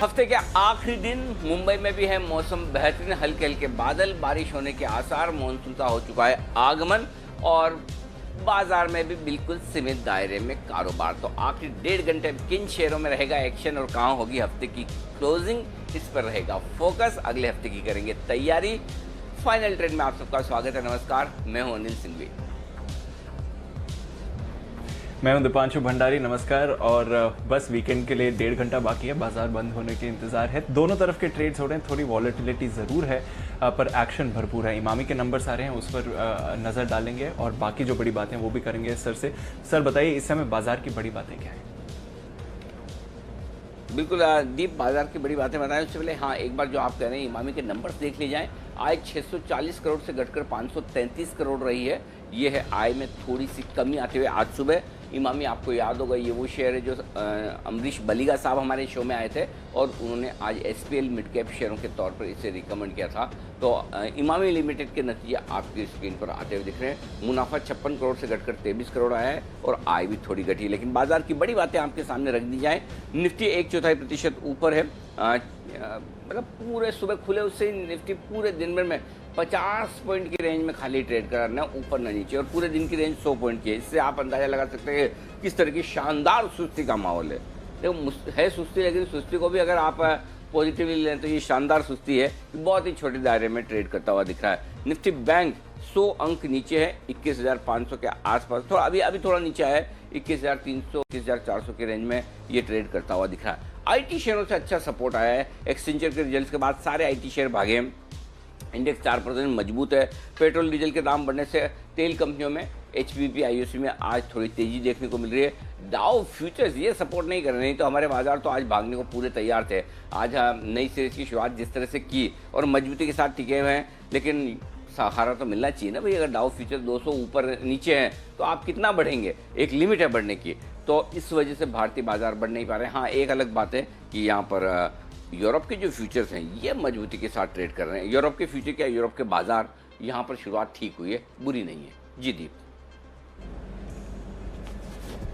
हफ्ते के आखिरी दिन मुंबई में भी है मौसम बेहतरीन, हल्के हल्के बादल, बारिश होने के आसार, मानसून का हो चुका है आगमन और बाजार में भी बिल्कुल सीमित दायरे में कारोबार। तो आखिरी 1.5 घंटे किन शेयरों में रहेगा एक्शन और कहां होगी हफ्ते की क्लोजिंग, इस पर रहेगा फोकस। अगले हफ्ते की करेंगे तैयारी। फाइनल ट्रेड में आप सबका स्वागत है। नमस्कार, मैं हूं अनिल सिंघवी। मैं हूं दीपांशु भंडारी, नमस्कार। और बस वीकेंड के लिए 1.5 घंटा बाकी है, बाजार बंद होने के इंतजार है। दोनों तरफ के ट्रेड्स हो रहे हैं, थोड़ी वॉलेटिलिटी ज़रूर है पर एक्शन भरपूर है। इमामी के नंबर्स आ रहे हैं, उस पर नज़र डालेंगे और बाकी जो बड़ी बातें वो भी करेंगे सर से। सर बताइए, इस समय बाजार की बड़ी बातें क्या है? बिल्कुल दीप, बाजार की बड़ी बातें बताएं उससे पहले हाँ, एक बार जो आप कह रहे हैं इमामी के नंबर्स देख लिए जाएं। आय 640 करोड़ से घटकर 533 करोड़ रही है। ये है आय में थोड़ी सी कमी आते हुए आज सुबह। इमामी आपको याद होगा, ये वो शेयर है जो अमरीश बलिगा साहब हमारे शो में आए थे और उन्होंने आज SPL मिड कैप शेयरों के तौर पर इसे रिकमेंड किया था। तो इमामी लिमिटेड के नतीजे आपकी स्क्रीन पर आते हुए दिख रहे हैं। मुनाफा 56 करोड़ से घटकर 23 करोड़ आया है और आय भी थोड़ी घटी है। लेकिन बाजार की बड़ी बातें आपके सामने रख दी जाए। निफ्टी 1/4% ऊपर है। मतलब पूरे सुबह खुले उससे निफ्टी पूरे दिन भर में 50 पॉइंट की रेंज में खाली ट्रेड करना, ऊपर न नीचे, और पूरे दिन की रेंज 100 पॉइंट की है। इससे आप अंदाजा लगा सकते हैं किस तरह की शानदार सुस्ती का माहौल है। देखो है सुस्ती, लेकिन सुस्ती को भी अगर आप पॉजिटिवली लें तो ये शानदार सुस्ती है। बहुत ही छोटे दायरे में ट्रेड करता हुआ दिख रहा है। निफ्टी बैंक 100 अंक नीचे है, 21,500 के आसपास। थोड़ा अभी थोड़ा नीचे आया है, 21,300 21,400 के रेंज में ये ट्रेड करता हुआ दिख रहा है। IT शेयरों से अच्छा सपोर्ट आया है। एक्सचेंजर के रिजल्ट्स के बाद सारे IT शेयर भागे हैं। इंडेक्स 4% मजबूत है। पेट्रोल डीजल के दाम बढ़ने से तेल कंपनियों में HPP IOC में आज थोड़ी तेजी देखने को मिल रही है। डाउ फ्यूचर्स ये सपोर्ट नहीं कर रहे, नहीं तो हमारे बाजार तो आज भागने को पूरे तैयार थे। आज नई सीरीज की शुरुआत जिस तरह से की और मजबूती के साथ टिके हुए हैं, लेकिन सहारा तो मिलना चाहिए ना भाई। अगर डाउ फ्यूचर 200 ऊपर नीचे हैं तो आप कितना बढ़ेंगे, एक लिमिट है बढ़ने की। तो इस वजह से भारतीय बाजार बढ़ नहीं पा रहे हैं। हाँ, एक अलग बात है कि यहाँ पर यूरोप के जो फ्यूचर्स हैं ये मजबूती के साथ ट्रेड कर रहे हैं। यूरोप के फ्यूचर क्या, यूरोप के बाजार यहाँ पर शुरुआत ठीक हुई है, बुरी नहीं है। जी दीप।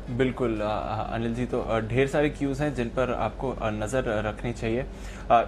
बिल्कुल अनिल जी, तो ढेर सारे क्यूज़ हैं जिन पर आपको नज़र रखनी चाहिए।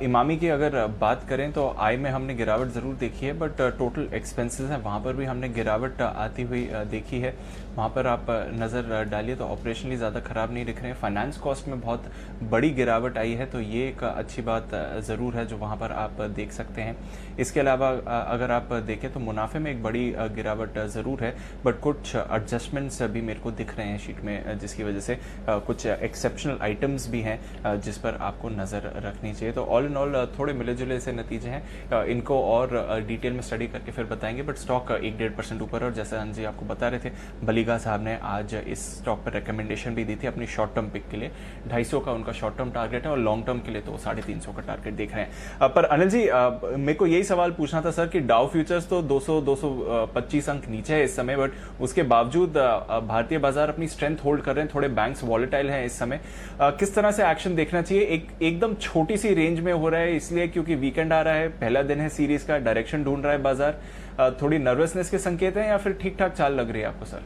इमामी की अगर बात करें तो आय में हमने गिरावट ज़रूर देखी है, बट टोटल एक्सपेंसेस हैं वहाँ पर भी हमने गिरावट आती हुई देखी है। वहाँ पर आप नज़र डालिए तो ऑपरेशनली ज़्यादा ख़राब नहीं दिख रहे हैं। फाइनेंस कॉस्ट में बहुत बड़ी गिरावट आई है, तो ये एक अच्छी बात ज़रूर है जो वहाँ पर आप देख सकते हैं। इसके अलावा अगर आप देखें तो मुनाफे में एक बड़ी गिरावट ज़रूर है, बट कुछ एडजस्टमेंट्स भी मेरे को दिख रहे हैं शीट में, जिसकी वजह से कुछ एक्सेप्शनल आइटम्स भी हैं जिस पर आपको नज़र रखनी चाहिए। तो ऑल इन ऑल थोड़े मिले जुले से नतीजे हैं। इनको और डिटेल में स्टडी करके फिर बताएंगे, बट स्टॉक 1-1.5% ऊपर है। और जैसा जी आपको बता रहे थे, बलिगा साहब ने आज इस स्टॉक पर रिकमेंडेशन भी दी थी अपनी शॉर्ट टर्म पिक के लिए। 250 का उनका शॉर्ट टर्म टारगेट है और लॉन्ग टर्म के लिए तो 350 का टारगेट देख रहे हैं। पर अनिल जी, मेरे को यही सवाल पूछना था सर कि डाउ फ्यूचर्स तो 200-225 अंक नीचे है इस समय, बट उसके बावजूद भारतीय बाजार अपनी स्ट्रेंथ होल्ड कर रहे हैं। थोड़े बैंक्स वॉलेटाइल हैं इस समय। किस तरह से एक्शन देखना चाहिए? एकदम छोटी सी रेंज में हो रहा है इसलिए क्योंकि वीकेंड आ रहा है, पहला दिन है सीरीज का, डायरेक्शन ढूंढ रहा है बाजार। थोड़ी नर्वसनेस के संकेत हैं या फिर ठीक ठाक चाल लग रही है आपको सर?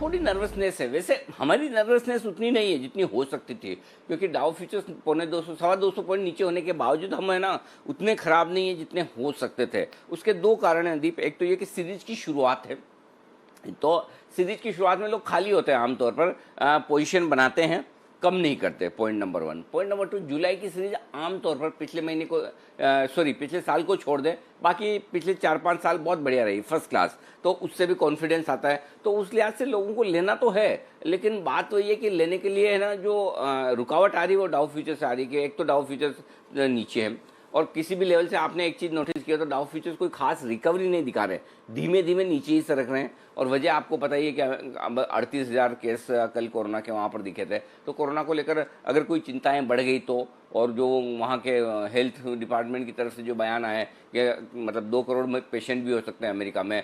थोड़ी नर्वसनेस है। वैसे हमारी नर्वसनेस उतनी नहीं है जितनी हो सकती थी, क्योंकि डाउ फ्यूचर्स 200 पॉइंट नीचे होने के बावजूद हम है ना उतने खराब नहीं है जितने हो सकते थे। उसके दो कारण हैं दीप। एक तो ये कि सीरीज की शुरुआत है, तो सीरीज की शुरुआत में लोग खाली होते हैं, आमतौर पर पोजीशन बनाते हैं, कम नहीं करते। Point number 1। पॉइंट नंबर 2, जुलाई की सीरीज आमतौर पर पिछले साल को छोड़ दें, बाकी पिछले 4-5 साल बहुत बढ़िया रही, फर्स्ट क्लास। तो उससे भी कॉन्फिडेंस आता है। तो उस लिहाज से लोगों को लेना तो है, लेकिन बात तो ये कि लेने के लिए है ना जो रुकावट आ रही है वो डाउ फ्यूचर से आ रही है। कि एक तो डाउ फ्यूचर्स नीचे है और किसी भी लेवल से आपने एक चीज़ नोटिस किया तो डाउ फ्यूचर्स कोई खास रिकवरी नहीं दिखा रहे, धीमे धीमे नीचे ही सरक रहे हैं। और वजह आपको पता ही है कि अब 38,000 केस कल कोरोना के वहाँ पर दिखे थे। तो कोरोना को लेकर अगर कोई चिंताएं बढ़ गई तो, और जो वहाँ के हेल्थ डिपार्टमेंट की तरफ से जो बयान आए कि मतलब 2 करोड़ में पेशेंट भी हो सकते हैं अमेरिका में,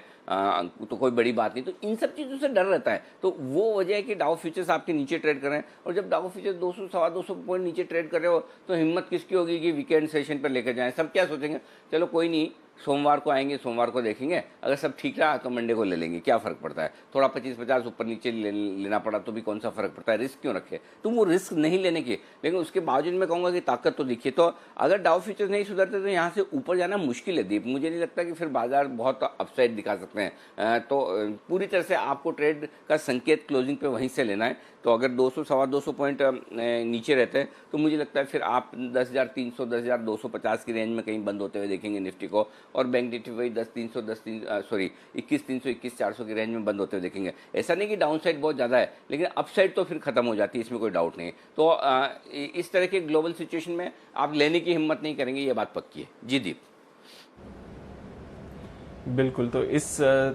तो कोई बड़ी बात नहीं। तो इन सब चीज़ों से डर रहता है। तो वो वजह है कि डाउ फ्यूचर्स आपके नीचे ट्रेड कर रहे हैं। और जब डाउ फ्यूचर्स 200-225 पॉइंट नीचे ट्रेड कर रहे हो तो हिम्मत किसकी होगी कि वीकेंड सेशन पर लेकर जाएं। सब क्या सोचेंगे, चलो कोई नहीं, सोमवार को आएंगे, सोमवार को देखेंगे, अगर सब ठीक रहा तो मंडे को ले लेंगे, क्या फ़र्क पड़ता है। थोड़ा 25-50 ऊपर नीचे लेना पड़ा तो भी कौन सा फ़र्क पड़ता है, रिस्क क्यों रखे। तो वो रिस्क नहीं लेने की, लेकिन उसके बावजूद मैं कहूँगा कि ताकत तो दिखिए। तो अगर डाउ फ्यूचर्स नहीं सुधरते तो यहाँ से ऊपर जाना मुश्किल है दीप। मुझे नहीं लगता कि फिर बाजार बहुत अपसाइड दिखा सकते हैं। तो पूरी तरह से आपको ट्रेड का संकेत क्लोजिंग पे वहीं से लेना है। तो अगर 200 सवा 200 पॉइंट नीचे रहते हैं तो मुझे लगता है फिर आप 10,300 10,250 की रेंज में कहीं बंद होते हुए देखेंगे निफ्टी को, और बैंक निफ्टी वही 21,300 21,400 की रेंज में बंद होते हुए देखेंगे। ऐसा नहीं कि डाउन साइड बहुत ज़्यादा है, लेकिन अपसाइड तो फिर खत्म हो जाती है, इसमें कोई डाउट नहीं है। तो इस तरह के ग्लोबल सिचुएशन में आप लेने की हिम्मत नहीं करेंगे, ये बात पक्की है। जी दीप। बिल्कुल, तो इस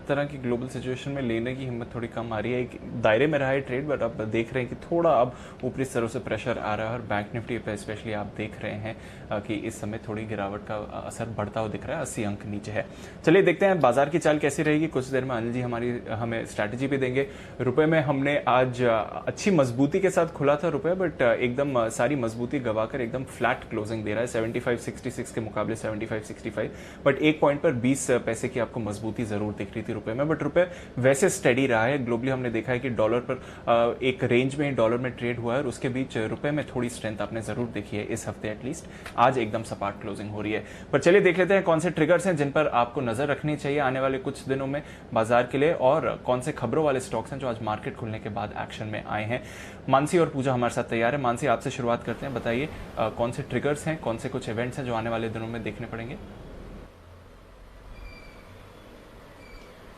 तरह की ग्लोबल सिचुएशन में लेने की हिम्मत थोड़ी कम आ रही है। एक दायरे में रहा है ट्रेड, बट अब देख रहे हैं कि थोड़ा अब ऊपरी स्तरों से प्रेशर आ रहा है, और बैंक निफ्टी पे स्पेशली आप देख रहे हैं कि इस समय थोड़ी गिरावट का असर बढ़ता हुआ दिख रहा है, 80 अंक नीचे है। चलिए देखते हैं बाजार की चाल कैसी रहेगी। कुछ देर में अनिल जी हमें स्ट्रैटेजी भी देंगे। रुपए में हमने आज अच्छी मजबूती के साथ खुला था रुपए, बट एकदम सारी मजबूती गवाकर एकदम फ्लैट क्लोजिंग दे रहा है 75.66 के मुकाबले 75.65, बट एक पॉइंट पर 20 पैसे की आपको मजबूती जरूर दिख रही थी रुपए में, बट रुपए वैसे स्टेडी रहा है। ग्लोबली हमने देखा है कि डॉलर पर एक रेंज में डॉलर में ट्रेड हुआ है, और उसके बीच रुपए में थोड़ी स्ट्रेंथ आपने जरूर देखी है इस हफ्ते एटलीस्ट। आज एकदम सपाट क्लोजिंग हो रही है। पर चलिए देख लेते हैं कौन से ट्रिगर्स हैं जिन पर आपको नजर रखनी चाहिए आने वाले कुछ दिनों में बाजार के लिए, और कौन से खबरों वाले स्टॉक्स हैं जो आज मार्केट खुलने के बाद एक्शन में आए हैं। मानसी और पूजा हमारे साथ तैयार है। मानसी, आपसे शुरुआत करते हैं, बताइए कौन से ट्रिगर्स हैं, कौन से कुछ इवेंट्स हैं जो आने वाले दिनों में देखने पड़ेंगे।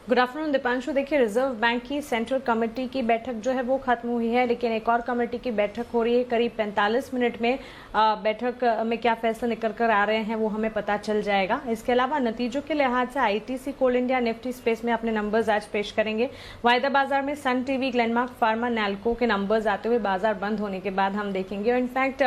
Good afternoon Deepanshu. देखिए, रिजर्व बैंक की सेंट्रल कमेटी की बैठक जो है वो खत्म हुई है, लेकिन एक और कमेटी की बैठक हो रही है। करीब 45 मिनट में बैठक में क्या फैसले निकल कर आ रहे हैं वो हमें पता चल जाएगा। इसके अलावा नतीजों के लिहाज से आईटीसी, कोल इंडिया, निफ्टी स्पेस में अपने नंबर्स आज पेश करेंगे। वायदा बाजार में Sun TV, Glenmark pharma, NALCO के नंबर्स आते हुए बाजार बंद होने के बाद हम देखेंगे। और इनफैक्ट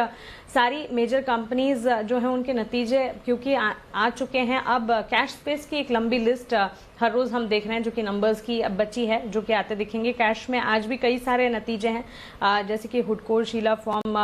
सारी मेजर कंपनीज जो है उनके नतीजे क्योंकि आ चुके हैं। अब कैश स्पेस की एक लंबी लिस्ट हर रोज हम देख रहे हैं जो कि नंबर्स की अब बची है, जो कि आते दिखेंगे। कैश में आज भी कई सारे नतीजे हैं, जैसे कि हुडको, शीला फॉर्म,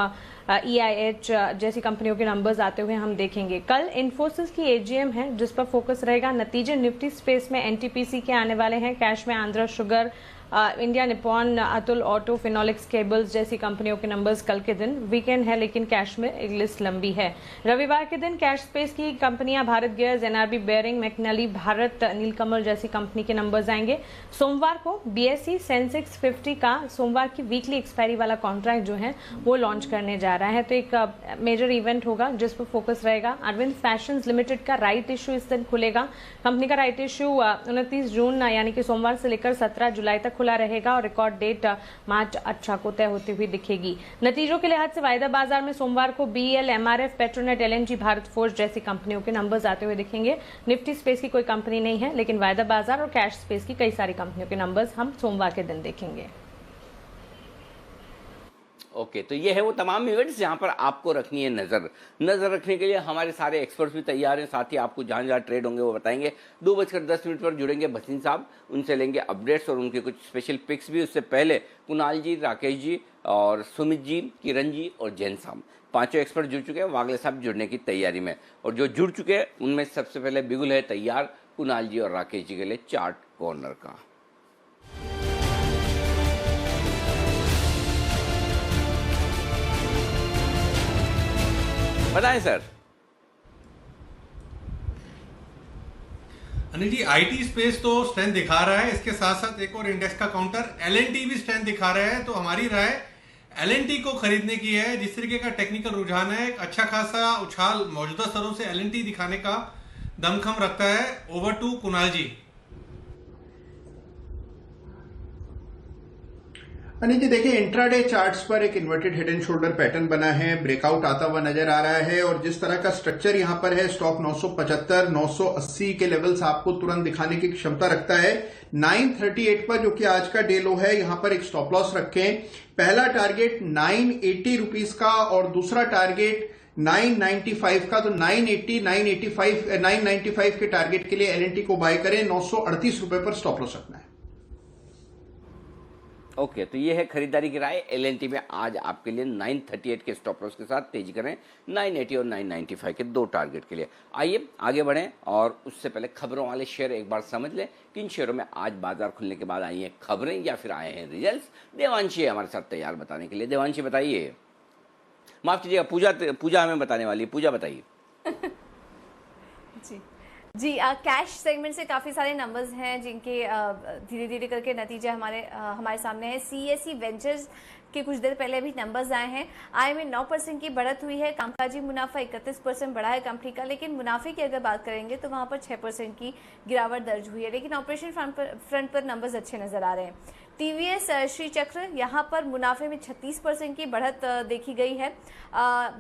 EIH जैसी कंपनियों के नंबर्स आते हुए हम देखेंगे। कल इन्फोसिस की AGM है जिस पर फोकस रहेगा। नतीजे निफ्टी स्पेस में NTPC के आने वाले हैं। कैश में Andhra sugar, India Nippon, Atul auto, phenolics cables जैसी कंपनियों के नंबर्स कल के दिन। वीकेंड है लेकिन कैश में एक लिस्ट लंबी है। रविवार के दिन कैश स्पेस की कंपनियां Bharat gas, NRB bearing, McNally Bharat, Nilkamal जैसी कंपनी के नंबर्स आएंगे। सोमवार को BSE सेंसेक्स 50 का सोमवार की वीकली एक्सपायरी वाला कॉन्ट्रैक्ट जो है वो लॉन्च करने जा रहा है, तो एक मेजर इवेंट होगा जिस पर फोकस रहेगा। अरविंद फैशंस लिमिटेड का राइट इश्यू इस दिन खुलेगा। कंपनी का राइट इश्यू 29 जून यानी कि सोमवार से लेकर 17 जुलाई तक खुला रहेगा, और रिकॉर्ड डेट मार्च 18 को तय होती हुई दिखेगी। नतीजों के लिहाज से वायदा बाजार में सोमवार को BEL, MRF, Petronet, LNG, Bharat forge जैसी कंपनियों के नंबर्स आते हुए दिखेंगे। निफ्टी स्पेस की कोई कंपनी नहीं है, लेकिन वायदा बाजार और कैश स्पेस की कई सारी कंपनियों के नंबर्स हम सोमवार के दिन देखेंगे। ओके, तो ये है वो तमाम इवेंट्स जहाँ पर आपको रखनी है नज़र रखने के लिए हमारे सारे एक्सपर्ट्स भी तैयार हैं। साथ ही आपको जहाँ जहाँ ट्रेड होंगे वो बताएंगे। 2:10 पर जुड़ेंगे भसीन साहब, उनसे लेंगे अपडेट्स और उनके कुछ स्पेशल पिक्स भी। उससे पहले कुणाल जी, राकेश जी और सुमित जी, किरण जी और जैन साहब, पांचों एक्सपर्ट जुड़ चुके हैं। वागले साहब जुड़ने की तैयारी में, और जो जुड़ चुके हैं उनमें सबसे पहले बिगुल है तैयार कुणाल जी और राकेश जी के लिए चार्ट कॉर्नर का। बताएं sir. Anil ji, IT space तो स्ट्रेंथ दिखा रहा है, इसके साथ साथ एक और इंडेक्स का काउंटर LNT भी स्ट्रेंथ दिखा रहा है। तो हमारी राय LNT को खरीदने की है। जिस तरीके का टेक्निकल रुझान है, एक अच्छा खासा उछाल मौजूदा स्तरों से LNT दिखाने का दमखम रखता है। ओवर टू कुणाल जी। अनिल जी देखिए, इंट्राडे चार्ट्स पर एक inverted head and shoulder pattern बना है, ब्रेकआउट आता हुआ नजर आ रहा है, और जिस तरह का स्ट्रक्चर यहां पर है, स्टॉक 975, 980 के लेवल्स आपको तुरंत दिखाने की क्षमता रखता है। 938 पर जो कि आज का डे लो है, यहां पर एक स्टॉप लॉस रखें। पहला टारगेट 980 रुपीज का और दूसरा टारगेट 995 का। तो 980, 985, 995 के टारगेट के लिए LNT को बाय करें। 938 रुपए पर स्टॉप लॉस रखना है। ओके, तो ये है खरीदारी की राय। एलएनटी में आज आपके लिए 938 के स्टॉप लॉस के साथ तेजी करें, 980 और 995 के दो टारगेट के लिए। आइए आगे बढ़ें, और उससे पहले खबरों वाले शेयर एक बार समझ लें किन शेयरों में आज बाजार खुलने के बाद आई हैं खबरें या फिर आए हैं रिजल्ट्स। देवांशी है हमारे साथ तैयार बताने के लिए। देवांशी बताइए, माफ कीजिएगा, पूजा हमें बताने वाली है। पूजा बताइए। जी कैश सेगमेंट से काफ़ी सारे नंबर्स हैं जिनके धीरे धीरे करके नतीजे हमारे सामने हैं। सीएससी वेंचर्स के कुछ देर पहले भी नंबर्स आए हैं। आय में 9% की बढ़त हुई है। कामकाजी मुनाफा 31% बढ़ा है कंपनी का, लेकिन मुनाफे की अगर बात करेंगे तो वहां पर 6% की गिरावट दर्ज हुई है। लेकिन ऑपरेशन फ्रंट पर नंबर्स अच्छे नजर आ रहे हैं। टीवीएस श्री चक्र यहाँ पर मुनाफे में 36% की बढ़त देखी गई है।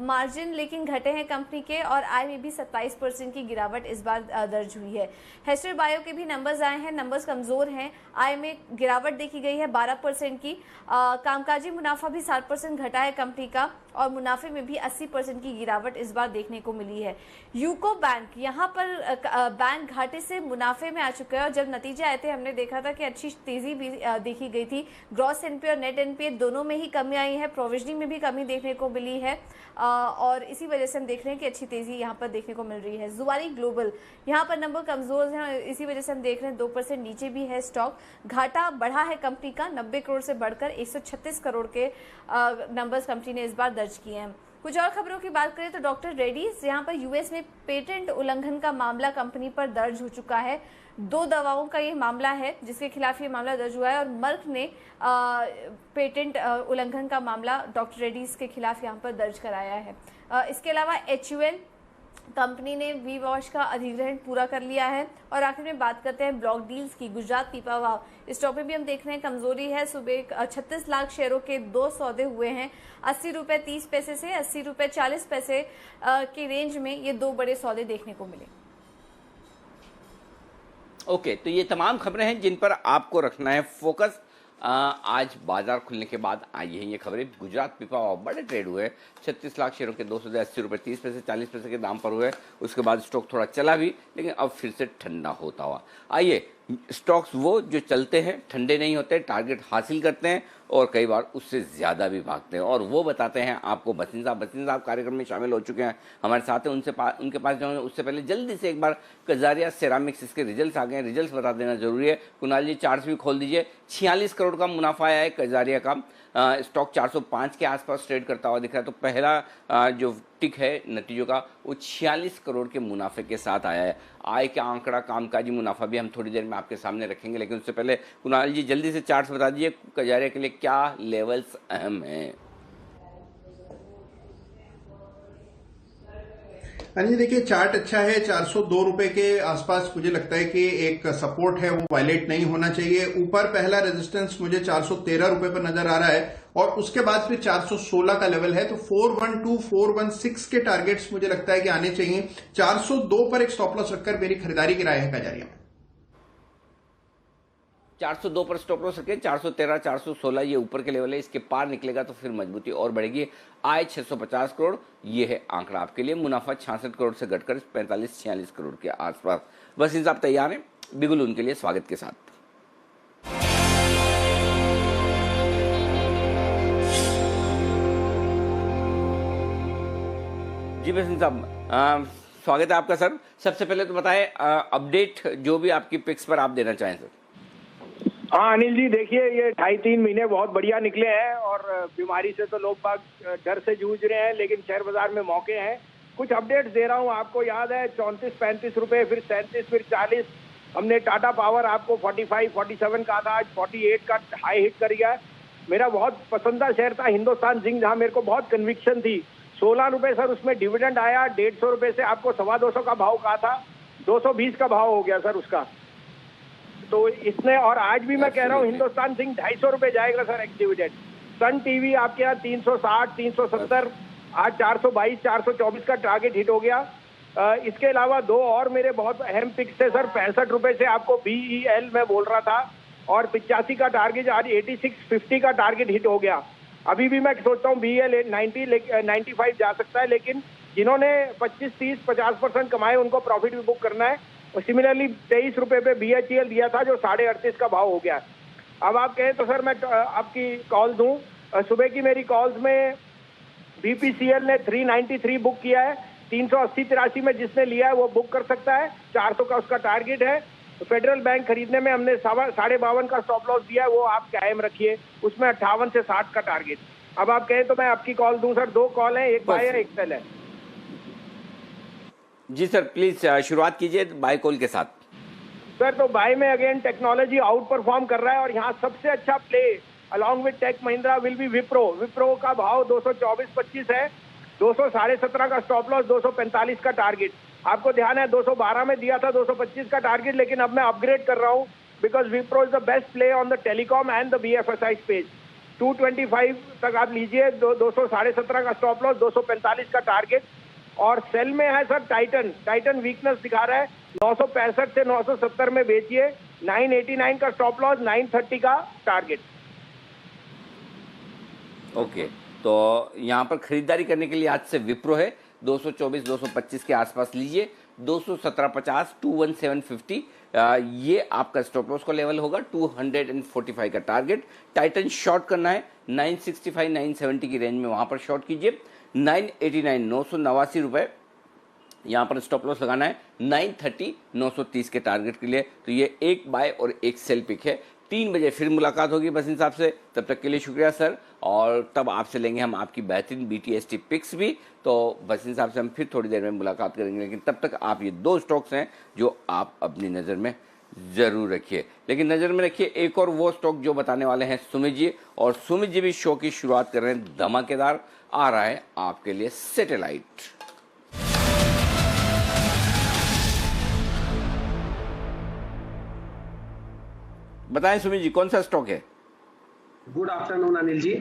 मार्जिन लेकिन घटे हैं कंपनी के, और आय में भी 27% की गिरावट इस बार दर्ज हुई है। हेस्टर बायो के भी नंबर्स आए हैं, नंबर्स कमजोर हैं। आय में गिरावट देखी गई है 12% की। कामकाजी मुनाफा भी 7% घटा है कंपनी का, और मुनाफे में भी 80% की गिरावट इस बार देखने को मिली है। यूको बैंक, यहाँ पर बैंक घाटे से मुनाफे में आ चुका है, और जब नतीजे आए थे हमने देखा था कि अच्छी तेजी भी देखी गई थी। ग्रॉस एनपीए और नेट एनपीए दोनों में ही कमी आई है, प्रोविजनिंग में भी कमी देखने को मिली है, और इसी वजह से हम देख रहे हैं कि अच्छी तेजी यहाँ पर देखने को मिल रही है। जुआरी ग्लोबल, यहाँ पर नंबर कमजोर हैं, इसी वजह से हम देख रहे हैं 2% नीचे भी है स्टॉक। घाटा बढ़ा है कंपनी का, 90 करोड़ से बढ़कर 136 करोड़ के नंबर्स कंपनी ने इस बार दर्ज किए हैं। कुछ और खबरों की बात करें तो डॉक्टर रेड्डीज, यहाँ पर यूएस में पेटेंट उल्लंघन का मामला कंपनी पर दर्ज हो चुका है। 2 दवाओं का ये मामला है जिसके खिलाफ ये मामला दर्ज हुआ है, और मर्क ने पेटेंट उल्लंघन का मामला डॉक्टर रेड्डीज के खिलाफ यहाँ पर दर्ज कराया है। इसके अलावा HUL कंपनी ने वी वॉश का अधिग्रहण पूरा कर लिया है। और आखिर में बात करते हैं ब्लॉक डील्स की। गुजरात पीपावाव, इस स्टॉक में भी हम देख रहे हैं कमजोरी है। सुबह 36 लाख शेयरों के 2 सौदे हुए हैं। 80 रुपये 30 पैसे से 80 रुपये 40 पैसे के रेंज में ये 2 बड़े सौदे देखने को मिले। ओके, तो ये तमाम खबरें हैं जिन पर आपको रखना है फोकस। आज बाजार खुलने के बाद आई हैं ये खबरें। गुजरात पीपावाव बड़े ट्रेड हुए, 36 लाख शेयरों के 280 रुपये 30 पैसे 40 पैसे के दाम पर हुए। उसके बाद स्टॉक थोड़ा चला भी, लेकिन अब फिर से ठंडा होता हुआ। आइए, स्टॉक्स वो जो चलते हैं, ठंडे नहीं होते, टारगेट हासिल करते हैं और कई बार उससे ज़्यादा भी भागते हैं, और वो बताते हैं आपको बसिन साहब कार्यक्रम में शामिल हो चुके हैं, हमारे साथ हैं। उनके पास जाऊँगे उससे पहले जल्दी से एक बार कजारिया सेरामिक्स, इसके रिजल्ट्स आ गए हैं, रिजल्ट्स बता देना जरूरी है। कुणाल जी चार्ट्स भी खोल दीजिए। 46 करोड़ का मुनाफा आया है कजारिया का। स्टॉक 405 के आसपास ट्रेड करता हुआ दिख रहा है। तो पहला जो टिक है नतीजों का वो 46 करोड़ के मुनाफे के साथ आया है। आय का आंकड़ा, कामकाजी मुनाफा भी हम थोड़ी देर में आपके सामने रखेंगे, लेकिन उससे पहले कुणाल जी जल्दी से चार्ट्स बता दीजिए कजारिया के लिए क्या लेवल्स अहम हैं। अनिल देखिए, चार्ट अच्छा है। 402 रुपए के आसपास मुझे लगता है कि एक सपोर्ट है, वो वायलेट नहीं होना चाहिए। ऊपर पहला रेजिस्टेंस मुझे 413 रुपए पर नजर आ रहा है, और उसके बाद फिर 416 का लेवल है। तो 412 416 के टारगेट्स मुझे लगता है कि आने चाहिए। 402 पर एक स्टॉप लॉस रखकर मेरी खरीदारी की राय है कजारिया में। 402 पर स्टॉप लॉस रखें। 413 416 ये ऊपर के लेवल है, इसके पार निकलेगा तो फिर मजबूती और बढ़ेगी। आय 650 करोड़ ये है आंकड़ा आपके लिए। मुनाफा 66 करोड़ से घटकर 45-46 करोड़ के आसपास। बस इन साहब तैयार हैं बिगुल उनके लिए स्वागत के साथ। जी बस साहब, स्वागत है आपका सर। सबसे पहले तो बताएं अपडेट जो भी आपकी पिक्स पर आप देना चाहें सर। हाँ अनिल जी, देखिए ये 2.5-3 महीने बहुत बढ़िया निकले हैं, और बीमारी से तो लोग बाग डर से जूझ रहे हैं, लेकिन शेयर बाजार में मौके हैं। कुछ अपडेट्स दे रहा हूँ आपको। याद है 34-35 रुपए, फिर 37, फिर 40। हमने टाटा पावर आपको 45-47 का था, आज 48 का हाई हिट कर गया। मेरा बहुत पसंदीदा शेयर था हिंदुस्तान जिंक, जहाँ मेरे को बहुत कन्विक्शन थी। 16 रुपए सर उसमें डिविडेंड आया। 150 रुपए से आपको 225 का भाव कहा था, 220 का भाव हो गया सर उसका। तो इसने, और आज भी मैं कह रहा हूँ हिंदुस्तान जिंक 250 रुपए जाएगा sir x dividend. Sun TV आपके यहाँ 360 370, आज 422 424 का टारगेट हिट हो गया। इसके अलावा 2 और मेरे बहुत अहम पिक्स थे सर। 65 रुपए से आपको BEL मैं बोल रहा था, और 85 का टारगेट, आज 8650 का टारगेट हिट हो गया। अभी भी मैं सोचता हूँ BEL 95 जा सकता है, लेकिन जिन्होंने 25, 30, 50% कमाए उनको प्रॉफिट भी बुक करना है। और सिमिलरली 23 रुपए पे BHEL दिया था, जो 38.5 का भाव हो गया। अब आप कहें तो सर मैं आपकी कॉल दूं। सुबह की मेरी कॉल्स में बीपीसीएल ने 393 बुक किया है, 380-83 में जिसने लिया है वो बुक कर सकता है, 400 का उसका टारगेट है। तो फेडरल बैंक खरीदने में हमने 52.5 का स्टॉप लॉस दिया है, वो आप कायम रखिए, उसमें 58 से 60 का टारगेट। अब आप कहें तो मैं आपकी कॉल दूं सर, 2 कॉल है, एक बाय है एक सेल है। जी सर प्लीज शुरुआत कीजिए बाय कॉल के साथ। सर तो बाय में अगेन टेक्नोलॉजी आउट परफॉर्म कर रहा है और यहाँ सबसे अच्छा play along with Tech Mahindra will be Wipro का भाव 224.25 है, 217.5 का स्टॉप लॉस, 245 का टारगेट। आपको ध्यान है 212 में दिया था 225 का टारगेट, लेकिन अब मैं अपग्रेड कर रहा हूँ because Wipro is the best play on the telecom and the BFSI space. 225 तक आप लीजिए, 217.5 का स्टॉप लॉस, 245 का टारगेट। और सेल में है सर टाइटन वीकनेस दिखा रहा है, 965 से 970 में बेचिए, 989 का स्टॉप लॉस, 930 का टारगेट। ओके तो यहाँ पर खरीदारी करने के लिए आज से विप्रो है 224-225 के आसपास लीजिए, 217.50 21750 ये आपका स्टॉप लॉस का लेवल होगा, 245 का टारगेट। टाइटन शॉर्ट करना है 965 970 की रेंज में, वहां पर शॉर्ट कीजिए। 989 989 रुपए यहाँ पर स्टॉप लॉस लगाना है, 930 930 के टारगेट के लिए। तो ये एक बाय और एक सेल पिक है। 3 बजे फिर मुलाकात होगी बस साहब से, तब तक के लिए शुक्रिया सर। और तब आपसे लेंगे हम आपकी बेहतरीन BTST पिक्स भी। तो बस साहब से हम फिर थोड़ी देर में मुलाकात करेंगे, लेकिन तब तक आप ये 2 स्टॉक्स हैं जो आप अपनी नज़र में ज़रूर रखिए। लेकिन नज़र में रखिए एक और वो स्टॉक जो बताने वाले हैं सुमित जी, और सुमित जी भी शो की शुरुआत कर रहे हैं धमाकेदार। आ रहा है आपके लिए सैटेलाइट। बताएं सुमित जी कौन सा स्टॉक है? Good afternoon Anil ji.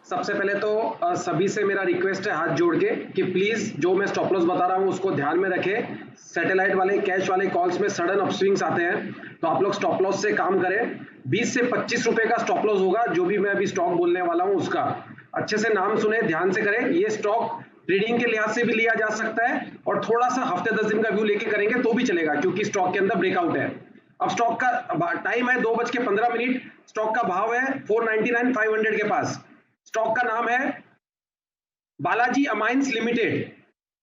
सबसे पहले तो सभी से मेरा रिक्वेस्ट है हाथ जोड़ के कि प्लीज जो मैं स्टॉप लॉस बता रहा हूं उसको ध्यान में रखें। सैटेलाइट वाले कैश वाले कॉल्स में सडन अपस्विंग्स आते हैं, तो आप लोग स्टॉप लॉस से काम करें। 20 से 25 रुपए का स्टॉप लॉस होगा, जो भी मैं अभी स्टॉक बोलने वाला हूं उसका अच्छे से नाम सुने, ध्यान से करें। ये स्टॉक ट्रेडिंग के लिहाज से भी लिया जा सकता है और थोड़ा सा हफ्ते 10 दिन का व्यू लेके करेंगे तो भी चलेगा, क्योंकि स्टॉक के अंदर ब्रेकआउट है। अब स्टॉक का टाइम है 2:15, स्टॉक का भाव है 499 500 के पास। स्टॉक का नाम है Balaji amines limited.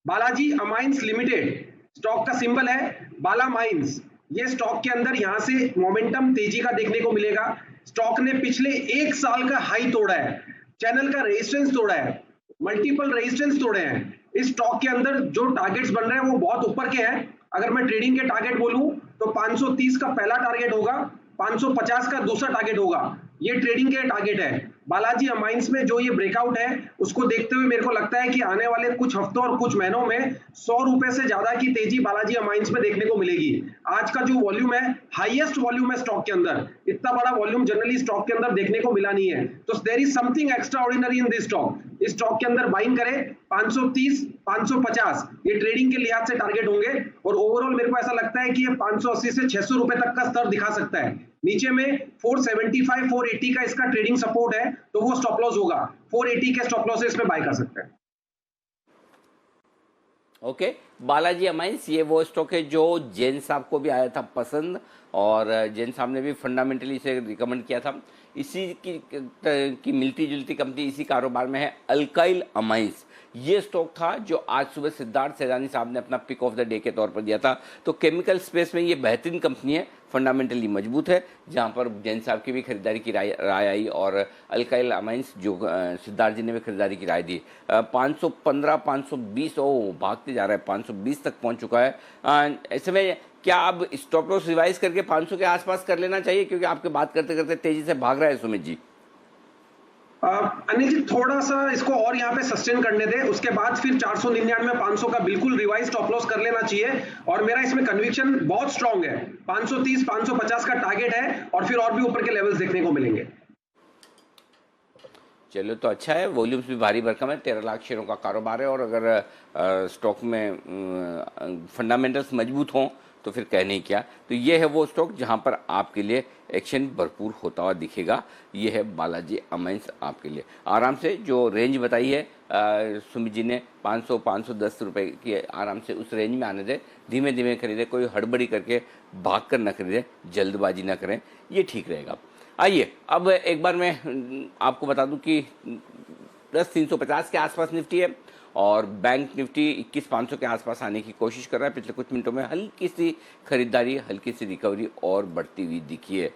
Balaji amines limited stock का सिंबल है बाला माइंस। ये स्टॉक के अंदर यहां से मोमेंटम तेजी का देखने को मिलेगा। स्टॉक ने पिछले 1 साल का हाई तोड़ा है, चैनल का रेजिस्टेंस तोड़ा है, मल्टीपल रेजिस्टेंस तोड़े हैं। इस स्टॉक के अंदर जो टारगेट्स बन रहे हैं वो बहुत ऊपर के हैं। अगर मैं ट्रेडिंग के टारगेट बोलूं तो 530 का पहला टारगेट होगा, 550 का दूसरा टारगेट होगा। ये ट्रेडिंग के टारगेट है। बालाजी अमाइंस में जो ये ब्रेकआउट है उसको देखते हुए मेरे को लगता है कि आने वाले कुछ हफ्तों और कुछ महीनों में 100 रुपए से ज्यादा की तेजी बालाजी अमाइंस में देखने को मिलेगी। आज का जो वॉल्यूम है, हाईएस्ट वॉल्यूम है स्टॉक के अंदर, इतना बड़ा वॉल्यूम जनरली स्टॉक के अंदर देखने को मिला नहीं है। तो there is something extraordinary in this stock. इस स्टॉक के अंदर बाइंग करें। 530 550 ये ट्रेडिंग के लिहाज से टारगेट होंगे और ओवरऑल मेरे को ऐसा लगता है कि ये 580 से 600 रुपए तक का स्तर दिखा सकता है। नीचे में 475 480 का इसका ट्रेडिंग सपोर्ट है, तो वो स्टॉप लॉस होगा। 480 के स्टॉप लॉस इसमें बाय कर सकते हैं। ओके बालाजी अमाइंस ये वो स्टॉक है जो जैन साहब को भी आया था पसंद, और जैन साहब ने भी फंडामेंटली इसे रिकमेंड किया था। इसी की मिलती जुलती कंपनी इसी कारोबार में है अल्काइल अमाइंस। ये स्टॉक था जो आज सुबह सिद्धार्थ सैजानी साहब ने अपना पिक ऑफ द डे के तौर पर दिया था। तो केमिकल स्पेस में ये बेहतरीन कंपनी है, फंडामेंटली मजबूत है, जहां पर जैन साहब की भी खरीदारी की राय आई और अल्काइल अमाइंस जो सिद्धार्थ जी ने भी खरीदारी की राय दी। 515 520 भागते जा रहा है, 520 तक पहुंच चुका है। ऐसे में क्या अब स्टॉप लॉस रिवाइज करके 500 के आसपास कर लेना चाहिए, क्योंकि आपके बात करते करते तेजी से भाग रहा है सुमित जी? अनिल जी थोड़ा सा इसको और यहाँ पे सस्टेन करने दे, उसके बाद फिर 499 500 का बिल्कुल रिवाइज स्टॉप लॉस कर लेना चाहिए। और मेरा इसमें कन्विक्शन बहुत स्ट्रांग है। 530 550 का टारगेट है और फिर और भी ऊपर के लेवल्स देखने को मिलेंगे। चलो तो अच्छा है, वॉल्यूम्स भी भारी भरकम है, 13 लाख शेयरों का कारोबार है, और अगर स्टॉक में फंडामेंटल्स मजबूत हों तो फिर कहने ही क्या। तो ये है वो स्टॉक जहां पर आपके लिए एक्शन भरपूर होता हुआ दिखेगा। ये है बालाजी अमाइंस आपके लिए। आराम से जो रेंज बताई है सुमित जी ने 500 510 रुपए की, आराम से उस रेंज में आने दें, धीमे धीमे खरीदें, कोई हड़बड़ी करके भाग कर न खरीदें, जल्दबाजी ना करें, ये ठीक रहेगा। आइए अब एक बार मैं आपको बता दूं कि 10,350 के आसपास निफ्टी है और बैंक निफ्टी 21,500 के आसपास आने की कोशिश कर रहा है। पिछले कुछ मिनटों में हल्की सी खरीदारी, हल्की सी रिकवरी और बढ़ती हुई दिखी है।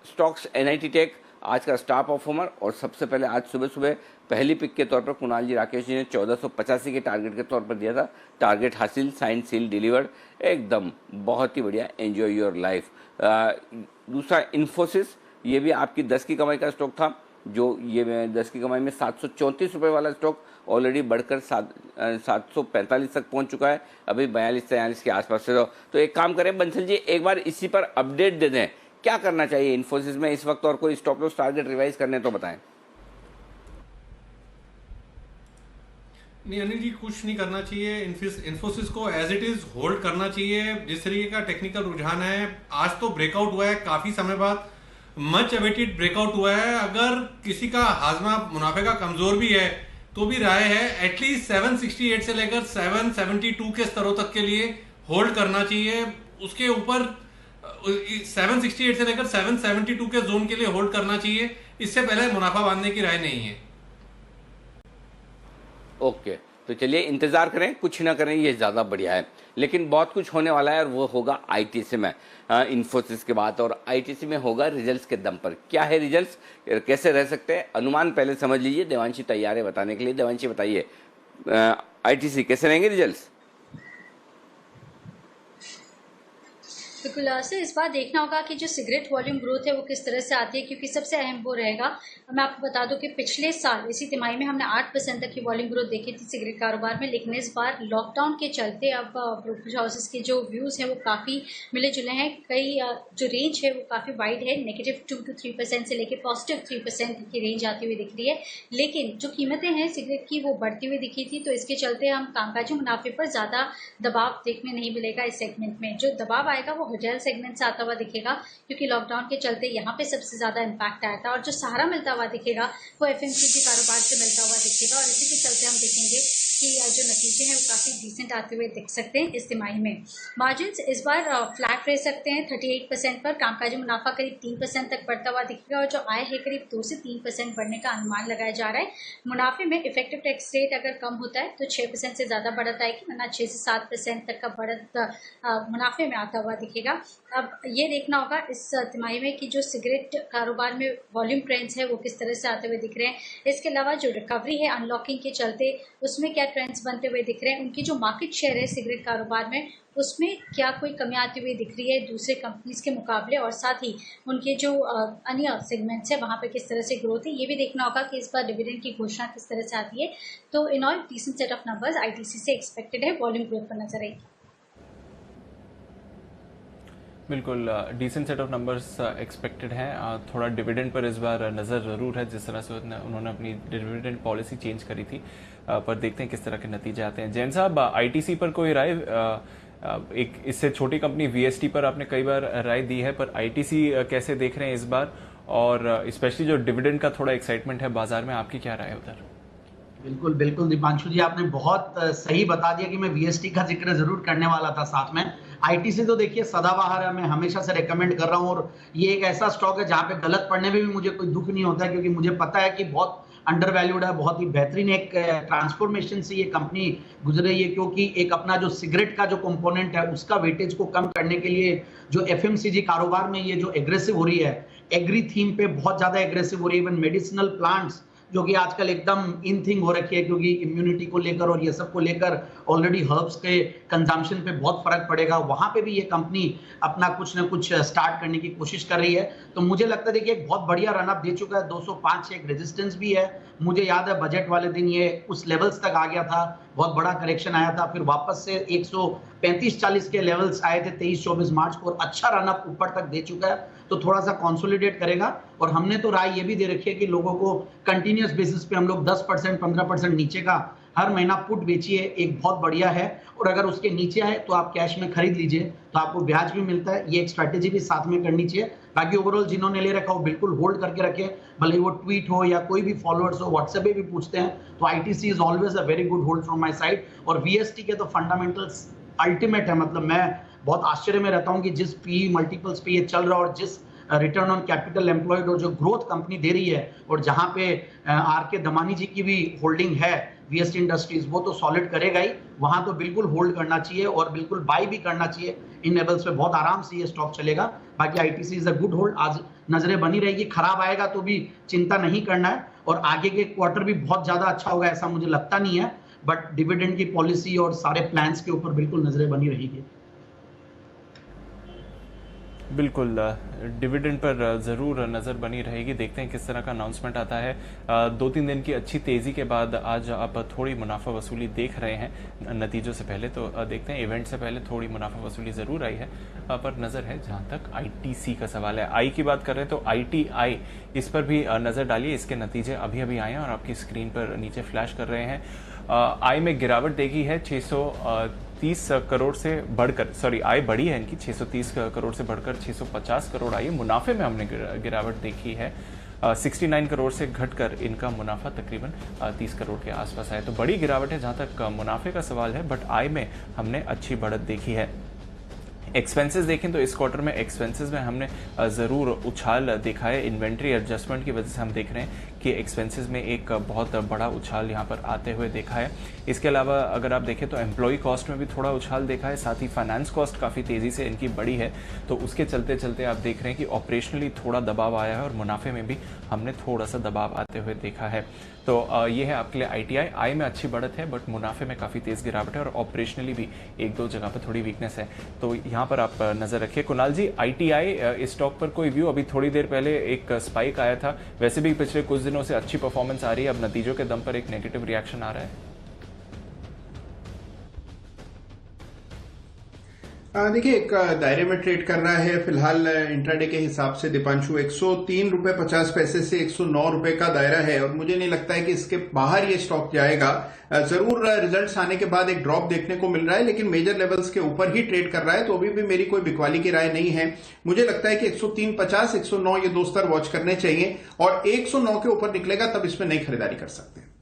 स्टॉक्स NIT टेक आज का स्टार परफॉर्मर और सबसे पहले आज सुबह सुबह पहली पिक के तौर पर कुणाल जी राकेश जी ने 1485 के टारगेट के तौर पर दिया था। टारगेट हासिल, साइन सील डिलीवर्ड, एकदम बहुत ही बढ़िया, एंजॉय योर लाइफ। दूसरा इन्फोसिस, ये भी आपकी 10 की कमाई का स्टॉक था, जो ये 10 की कमाई में 734 रुपये वाला स्टॉक ऑलरेडी बढ़कर 745 तक पहुंच चुका है। अभी 42-43 के आसपास से। तो एक काम करें बंसल जी, एक बार इसी पर अपडेट दे दें, क्या करना चाहिए इन्फोसिस में इस वक्त और कोई स्टॉप लॉस टारगेट रिवाइज करने तो बताएं। नहीं अनिल जी, कुछ नहीं करना चाहिए। इन्फोसिस को एज इट इज होल्ड करना चाहिए। जिस तरीके का टेक्निकल रुझान है, आज तो ब्रेकआउट हुआ है काफी समय बाद, मच अवेटेड ब्रेकआउट हुआ है। अगर किसी का हाजमा मुनाफे का कमजोर भी है तो भी राय है एटलीस्ट 768 से लेकर 772 के स्तरों तक के लिए होल्ड करना चाहिए। उसके ऊपर 768 से लेकर 772 के जोन के लिए होल्ड करना चाहिए। इससे पहले मुनाफा बांधने की राय नहीं है। ओके, तो चलिए इंतजार करें, कुछ ना करें, ये ज़्यादा बढ़िया है। लेकिन बहुत कुछ होने वाला है और वो होगा ITC में, इन्फोसिस के बाद, और ITC में होगा रिजल्ट्स के दम पर। क्या है रिजल्ट्स, कैसे रह सकते हैं, अनुमान पहले समझ लीजिए। देवांशी तैयार है बताने के लिए। देवांशी बताइए, ITC कैसे रहेंगे रिजल्ट्स? बिल्कुल सर, इस बार देखना होगा कि जो सिगरेट वॉल्यूम ग्रोथ है वो किस तरह से आती है, क्योंकि सबसे अहम वो रहेगा। मैं आपको बता दूं कि पिछले साल इसी तिमाही में हमने 8% तक की वॉल्यूम ग्रोथ देखी थी सिगरेट कारोबार में, लेकिन इस बार लॉकडाउन के चलते अब ब्रोकरेज हाउसेस के जो व्यूज़ हैं वो काफ़ी मिले जुले हैं। कई जो रेंज है वो काफ़ी वाइड है, -2 to 3% से लेकर +3% की रेंज आती हुई दिख रही है। लेकिन जो कीमतें हैं सिगरेट की वो बढ़ती हुई दिखी थी, तो इसके चलते हम कामकाजी मुनाफे पर ज़्यादा दबाव देखने नहीं मिलेगा। इस सेगमेंट में जो दबाव आएगा वो होटल सेगमेंट से आता हुआ दिखेगा, क्योंकि लॉकडाउन के चलते यहाँ पे सबसे ज्यादा इम्पैक्ट आया था, और जो सहारा मिलता हुआ दिखेगा वो FMCG कारोबार से मिलता हुआ दिखेगा। और इसी के चलते हम देखेंगे कि जो नतीजे हैं वो काफ़ी डिसेंट आते हुए दिख सकते हैं इस तिमाही में। मार्जिन्स इस बार फ्लैट रह सकते हैं 38% पर। कामकाजी मुनाफा करीब 3% तक बढ़ता हुआ दिखेगा, और जो आय है करीब 2 से 3% बढ़ने का अनुमान लगाया जा रहा है। मुनाफे में इफेक्टिव टैक्स रेट अगर कम होता है तो 6% से ज़्यादा बढ़त आएगी, वरना 6 से 7% तक का बढ़त मुनाफे में आता हुआ दिखेगा। अब ये देखना होगा इस तिमाही में कि जो सिगरेट कारोबार में वॉल्यूम ट्रेंड्स है वो किस तरह से आते हुए दिख रहे हैं। इसके अलावा जो रिकवरी है अनलॉकिंग के चलते, उसमें क्या ट्रेंड्स बनते हुए दिख रहे हैं। उनकी जो मार्केट शेयर है सिगरेट कारोबार में, उसमें क्या कोई कमी आती हुई दिख रही है दूसरे कंपनीज के मुकाबले, और साथ ही उनके जो अन्य सेगमेंट्स है वहाँ पे किस तरह से ग्रोथ है। ये भी देखना होगा कि इस बार डिविडेंड की घोषणा किस तरह से आती है। तो in all decent set of numbers ITC से एक्सपेक्टेड है, वॉल्यूम ग्रोथ पर नजर आएगी। बिल्कुल decent set of numbers expected हैं। थोड़ा डिविडेंड पर इस बार नज़र ज़रूर है, जिस तरह से उन्होंने अपनी डिविडेंड पॉलिसी चेंज करी थी, पर देखते हैं किस तरह के नतीजे आते हैं। जैन साहब, ITC पर कोई राय, एक इससे छोटी कंपनी VST पर आपने कई बार राय दी है, पर ITC कैसे देख रहे हैं इस बार, और स्पेशली जो डिविडेंड का थोड़ा एक्साइटमेंट है बाजार में, आपकी क्या राय है उधर? बिल्कुल बिल्कुल दीपांशु जी, आपने बहुत सही बता दिया कि मैं VST का जिक्र जरूर करने वाला था साथ में। ITC तो देखिए सदाबहार है, मैं हमेशा से रेकमेंड कर रहा हूँ, और ये एक ऐसा स्टॉक है जहाँ पे गलत पड़ने में भी मुझे कोई दुख नहीं होता है, क्योंकि मुझे पता है कि बहुत अंडर वैल्यूड है। बहुत ही बेहतरीन एक ट्रांसफॉर्मेशन से ये कंपनी गुजर रही है, क्योंकि एक अपना जो सिगरेट का जो कंपोनेंट है उसका वेटेज को कम करने के लिए जो FMCG कारोबार में ये जो एग्रेसिव हो रही है, एग्री थीम पे बहुत ज्यादा एग्रेसिव हो रही है। इवन मेडिसिनल प्लांट्स जो कि आजकल एकदम इन थिंग हो रखी है, क्योंकि इम्यूनिटी को लेकर और ये सब को लेकर ऑलरेडी हर्ब्स के कंजम्पशन पे बहुत फर्क पड़ेगा, वहां पे भी ये कंपनी अपना कुछ ना कुछ स्टार्ट करने की कोशिश कर रही है। तो मुझे लगता है देखिए एक बहुत बढ़िया रनअप दे चुका है, 205 से एक रेजिस्टेंस भी है। मुझे याद है बजट वाले दिन ये उस लेवल्स तक आ गया था, बहुत बड़ा करेक्शन आया था, फिर वापस से 135-40 के लेवल्स आए थे 23-24 मार्च को, और अच्छा रनअप ऊपर तक दे चुका है। तो थोड़ा सा कंसोलिडेट करेगा, और हमने तो राय ये भी दे रखी है कि लोगों को कंटिन्यूअस बेसिस पे हम लोग 10% 15% नीचे का हर महीना पुट बेचिए, एक बहुत बढ़िया है। और अगर उसके नीचे आए तो आप कैश में खरीद लीजिए, तो आपको ब्याज भी मिलता है। ये एक स्ट्रैटेजी भी साथ में करनी चाहिए। बाकी ओवरऑल जिन्होंने ले रखा हो बिल्कुल होल्ड करके रखे, भले वो ट्वीट हो या कोई भी फॉलोअर्स हो, व्हाट्सएप पे भी पूछते हैं, तो ITC is always a very good hold from my side. और VST के तो फंडामेंटल्स अल्टीमेट है, मतलब मैं बहुत आश्चर्य में रहता हूँ कि जिस PE मल्टीपल्स पे ये चल रहा है और जिस रिटर्न ऑन कैपिटल एम्प्लॉयड और जो ग्रोथ कंपनी दे रही है, और जहां पे आर के दमानी जी की भी होल्डिंग है वीएसटी इंडस्ट्रीज, वो तो सॉलिड करेगा ही, वहां तो बिल्कुल होल्ड करना चाहिए और बिल्कुल बाय भी करना चाहिए। इन लेवल्स पे बहुत आराम से ये स्टॉक चलेगा। बाकी ITC is a good hold, आज नजरें बनी रहेगी, खराब आएगा तो भी चिंता नहीं करना है, और आगे के क्वार्टर भी बहुत ज्यादा अच्छा होगा ऐसा मुझे लगता नहीं है, बट डिविडेंड की पॉलिसी और सारे प्लान्स के ऊपर बिल्कुल नजरें बनी रहेगी। बिल्कुल, डिविडेंड पर ज़रूर नज़र बनी रहेगी। देखते हैं किस तरह का अनाउंसमेंट आता है। 2-3 दिन की अच्छी तेज़ी के बाद आज आप थोड़ी मुनाफा वसूली देख रहे हैं नतीजों से पहले, तो देखते हैं। इवेंट से पहले थोड़ी मुनाफा वसूली ज़रूर आई है, पर नज़र है जहाँ तक आईटीसी का सवाल है। आई की बात कर रहे हैं तो आईटीआई, इस पर भी नज़र डालिए। इसके नतीजे अभी अभी आए हैं और आपकी स्क्रीन पर नीचे फ्लैश कर रहे हैं। आई में गिरावट देखी है 630 करोड़ से बढ़कर, सॉरी आय बढ़ी है इनकी 630 करोड़ से बढ़कर 650 करोड़ आई है। मुनाफे में हमने गिरावट देखी है 69 करोड़ से घटकर इनका मुनाफा तकरीबन 30 करोड़ के आसपास आया। तो बड़ी गिरावट है जहां तक मुनाफे का सवाल है, बट आय में हमने अच्छी बढ़त देखी है। एक्सपेंसेस देखें तो इस क्वार्टर में एक्सपेंसेस में हमने ज़रूर उछाल देखा है। इन्वेंट्री एडजस्टमेंट की वजह से हम देख रहे हैं कि एक्सपेंसेस में एक बहुत बड़ा उछाल यहाँ पर आते हुए देखा है। इसके अलावा अगर आप देखें तो एम्प्लॉय कॉस्ट में भी थोड़ा उछाल देखा है, साथ ही फाइनेंस कॉस्ट काफ़ी तेज़ी से इनकी बढ़ी है। तो उसके चलते चलते आप देख रहे हैं कि ऑपरेशनली थोड़ा दबाव आया है और मुनाफे में भी हमने थोड़ा सा दबाव आते हुए देखा है। तो ये है आपके लिए आईटीआई। आई में अच्छी बढ़त है, बट मुनाफे में काफ़ी तेज़ गिरावट है और ऑपरेशनली भी 1-2 जगह पर थोड़ी वीकनेस है। तो यहाँ पर आप नज़र रखिए। कुणाल जी, आईटीआई इस स्टॉक पर कोई व्यू? अभी थोड़ी देर पहले एक स्पाइक आया था, वैसे भी पिछले कुछ दिनों से अच्छी परफॉर्मेंस आ रही है, अब नतीजों के दम पर एक नेगेटिव रिएक्शन आ रहा है। देखिए, एक दायरे में ट्रेड कर रहा है फिलहाल इंट्राडे के हिसाब से दीपांशु। 103 रुपए 50 पैसे से 109 रुपए का दायरा है और मुझे नहीं लगता है कि इसके बाहर ये स्टॉक जाएगा। जरूर रिजल्ट्स आने के बाद एक ड्रॉप देखने को मिल रहा है, लेकिन मेजर लेवल्स के ऊपर ही ट्रेड कर रहा है, तो अभी भी मेरी कोई बिकवाली की राय नहीं है। मुझे लगता है कि 103.50 109 ये दो स्तर वॉच करने चाहिए, और 109 के ऊपर निकलेगा तब इसमें नई खरीदारी कर सकते हैं।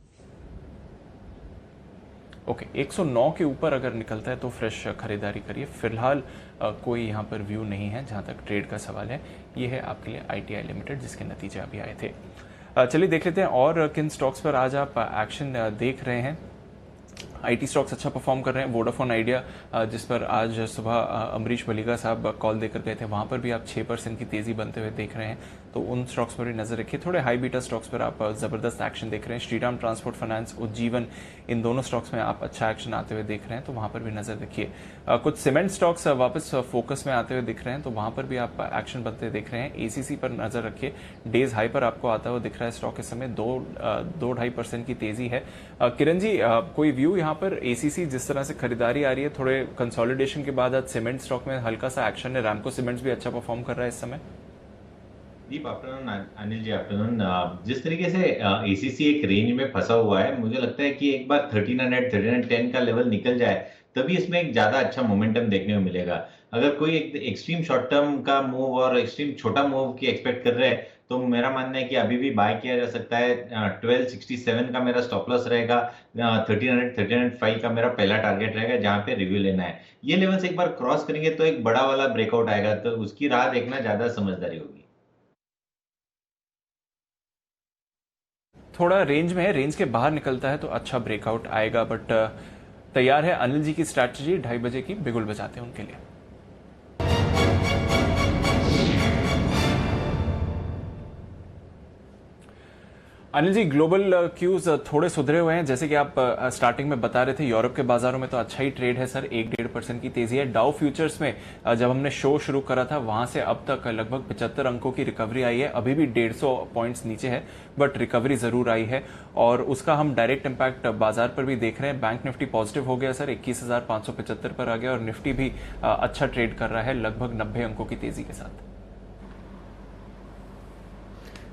ओके, 109 के ऊपर अगर निकलता है तो फ्रेश खरीदारी करिए। फिलहाल कोई यहाँ पर व्यू नहीं है जहाँ तक ट्रेड का सवाल है। ये है आपके लिए आईटीआई लिमिटेड, जिसके नतीजे अभी आए थे। चलिए देख लेते हैं और किन स्टॉक्स पर आज आप एक्शन देख रहे हैं। आईटी स्टॉक्स अच्छा परफॉर्म कर रहे हैं। वोडाफोन आइडिया, जिस पर आज सुबह अमरीश बलिगा साहब कॉल देकर गए थे, वहां पर भी आप 6% की तेजी बनते हुए देख रहे हैं, तो उन स्टॉक्स पर भी नजर रखिए। थोड़े हाई बीटा स्टॉक्स पर आप जबरदस्त एक्शन देख रहे हैं। श्रीराम ट्रांसपोर्ट फाइनेंस, उज्जीवन, इन दोनों स्टॉक्स में आप अच्छा एक्शन आते हुए देख रहे हैं, तो वहां पर भी नजर रखिए। कुछ सीमेंट स्टॉक्स वापस फोकस में आते हुए दिख रहे हैं, तो वहां पर भी आप एक्शन बनते देख रहे हैं। एसीसी पर नजर रखिए, डेज हाई पर आपको आता हुआ दिख रहा है स्टॉक। इस समय 2-2.5% की तेजी है। किरण जी, कोई व्यू यहाँ पर? एसीसी जिस तरह से खरीदारी आ रही है, थोड़े कंसोलिडेशन के बाद आज सीमेंट स्टॉक में हल्का सा एक्शन है। रैमको सीमेंट्स भी अच्छा परफॉर्म कर रहा है इस समय। दीप, आफ्टरनून। अनिल जी, आफ्टरनून। जिस तरीके से एसीसी एक रेंज में फंसा हुआ है, मुझे लगता है कि एक बार 1300 1310 का लेवल निकल जाए तभी इसमें एक ज्यादा अच्छा मोमेंटम देखने को मिलेगा। अगर कोई एक एक्सट्रीम शॉर्ट टर्म का मूव और एक्सट्रीम छोटा मूव की एक्सपेक्ट कर रहे हैं, तो मेरा मानना है कि अभी भी बाय किया जा सकता है। 1267 का मेरा स्टॉप लॉस रहेगा। 1300 1305 का मेरा पहला टारगेट रहेगा, जहां पे रिव्यू लेना है। ये लेवल्स एक बार क्रॉस करेंगे तो एक बड़ा वाला ब्रेकआउट आएगा, तो उसकी राह देखना ज्यादा समझदारी होगी। थोड़ा रेंज में है, रेंज के बाहर निकलता है तो अच्छा ब्रेकआउट आएगा। बट तैयार है अनिल जी की स्ट्रैटेजी 2:30 बजे की, बिगुल बजाते हैं उनके लिए। अनिल जी, ग्लोबल क्यूज थोड़े सुधरे हुए हैं, जैसे कि आप स्टार्टिंग में बता रहे थे। यूरोप के बाजारों में तो अच्छा ही ट्रेड है सर, 1-1.5% की तेजी है। डाउ फ्यूचर्स में जब हमने शो शुरू करा था, वहां से अब तक लगभग 75 अंकों की रिकवरी आई है। अभी भी 150 पॉइंट्स नीचे है, बट रिकवरी जरूर आई है, और उसका हम डायरेक्ट इम्पैक्ट बाजार पर भी देख रहे हैं। बैंक निफ्टी पॉजिटिव हो गया सर, 21,575 पर आ गया, और निफ्टी भी अच्छा ट्रेड कर रहा है लगभग 90 अंकों की तेजी के साथ।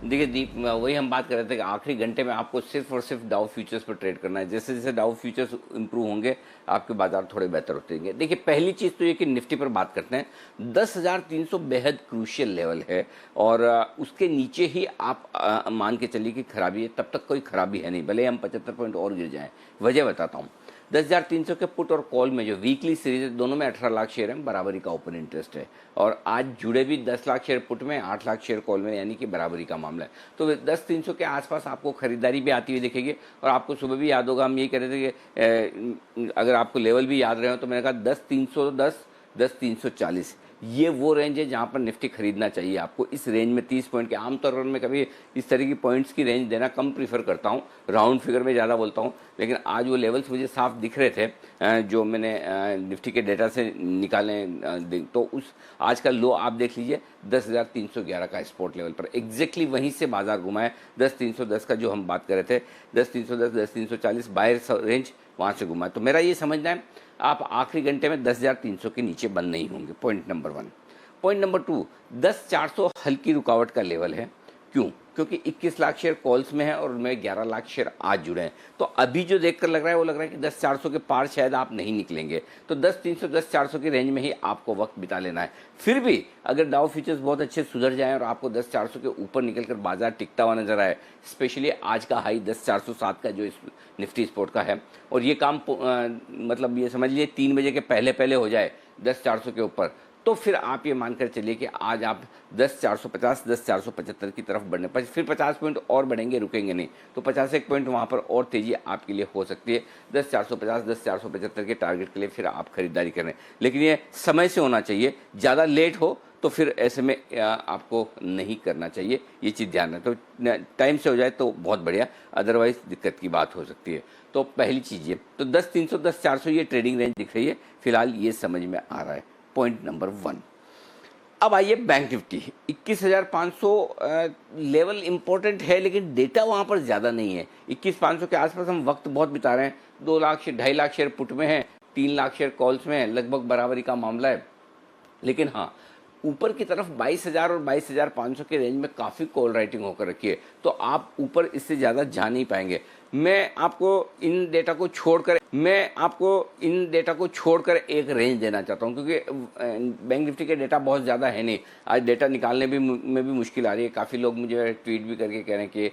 देखिए दीप, वही हम बात कर रहे थे कि आखिरी घंटे में आपको सिर्फ और सिर्फ डाउ फ्यूचर्स पर ट्रेड करना है। जैसे जैसे डाउ फ्यूचर्स इंप्रूव होंगे, आपके बाजार थोड़े बेहतर होते रहेंगे। देखिए, पहली चीज़ तो ये कि निफ्टी पर बात करते हैं। 10,300 बेहद क्रूशियल लेवल है, और उसके नीचे ही आप मान के चलिए कि खराबी है। तब तक कोई खराबी है नहीं, भले हम 75 पॉइंट और गिर जाएं। वजह बताता हूँ। 10,300 के पुट और कॉल में जो वीकली सीरीज है दोनों में 18 लाख शेयर हैं, बराबरी का ओपन इंटरेस्ट है और आज जुड़े भी 10 लाख शेयर पुट में, 8 लाख शेयर कॉल में, यानी कि बराबरी का मामला है। तो 10,300 के आसपास आपको खरीदारी भी आती हुई दिखेगी और आपको सुबह भी याद होगा, हम यही कह रहे थे कि अगर आपको लेवल भी याद रहे हो तो मैंने कहा 10,310, 10,340 ये वो रेंज है जहां पर निफ्टी खरीदना चाहिए आपको। इस रेंज में 30 पॉइंट के, आमतौर पर मैं कभी इस तरह की पॉइंट्स की रेंज देना कम प्रीफर करता हूं, राउंड फिगर में ज़्यादा बोलता हूं, लेकिन आज वो लेवल्स मुझे साफ दिख रहे थे जो मैंने निफ्टी के डेटा से निकाले। तो उस आज का लो आप देख लीजिए 10,311 का स्पॉट लेवल पर, एग्जैक्टली वहीं से बाजार घुमा है। 10,310 का जो हम बात कर रहे थे, 10,310, 10,340 बायर रेंज वहाँ से घुमा है। तो मेरा ये समझना है आप आखिरी घंटे में 10,300 के नीचे बंद नहीं होंगे, पॉइंट नंबर 1। पॉइंट नंबर 2, 10,400 हल्की रुकावट का लेवल है। क्यों? क्योंकि 21 लाख शेयर कॉल्स में है और उनमें 11 लाख शेयर आज जुड़े हैं। तो अभी जो देखकर लग रहा है वो लग रहा है कि 10,400 के पार शायद आप नहीं निकलेंगे। तो 10,300, 10,400 की रेंज में ही आपको वक्त बिता लेना है। फिर भी अगर डाउ फ्यूचर्स बहुत अच्छे सुधर जाएं और आपको 10,400 के ऊपर निकलकर बाजार टिकता हुआ नजर आए, स्पेशली आज का हाई 10,407 का जो इस निफ्टी स्पोर्ट का है, और ये काम मतलब ये समझ लीजिए 3 बजे के पहले पहले हो जाए 10,400 के ऊपर, तो फिर आप ये मानकर चलिए कि आज आप 10,450, 10,475 की तरफ बढ़ने पर फिर 50 पॉइंट और बढ़ेंगे, रुकेंगे नहीं। तो 51 पॉइंट वहाँ पर और तेजी आपके लिए हो सकती है। 10,450, 10,475 के टारगेट के लिए फिर आप खरीदारी करें, लेकिन ये समय से होना चाहिए। ज़्यादा लेट हो तो फिर ऐसे में आपको नहीं करना चाहिए, ये चीज़ ध्यान रखें। तो टाइम से हो जाए तो बहुत बढ़िया, अदरवाइज दिक्कत की बात हो सकती है। तो पहली चीज़ ये, तो 10,300, 10,400 ये ट्रेडिंग रेंज दिख रही है, फिलहाल ये समझ में आ रहा है। Point number 1। अब आइए बैंक निफ्टी, 21,500 लेवल इंपॉर्टेंट है, लेकिन डेटा वहाँ पर ज़्यादा नहीं है। 21,500 के आसपास हम वक्त बहुत बिता रहे हैं। 2 lakh share, 2.5 lakh share put में है, 3 लाख शेयर कॉल्स में है, लगभग बराबरी का मामला है। लेकिन हाँ, ऊपर की तरफ 22,000 और 22,500 के रेंज में काफ़ी कॉल राइटिंग होकर रखी है, तो आप ऊपर इससे ज़्यादा जा नहीं पाएंगे। मैं आपको इन डेटा को छोड़कर एक रेंज देना चाहता हूं, क्योंकि बैंक निफ्टी के डेटा बहुत ज़्यादा है नहीं। आज डेटा निकालने में भी मुश्किल आ रही है। काफ़ी लोग मुझे ट्वीट भी करके कह रहे हैं कि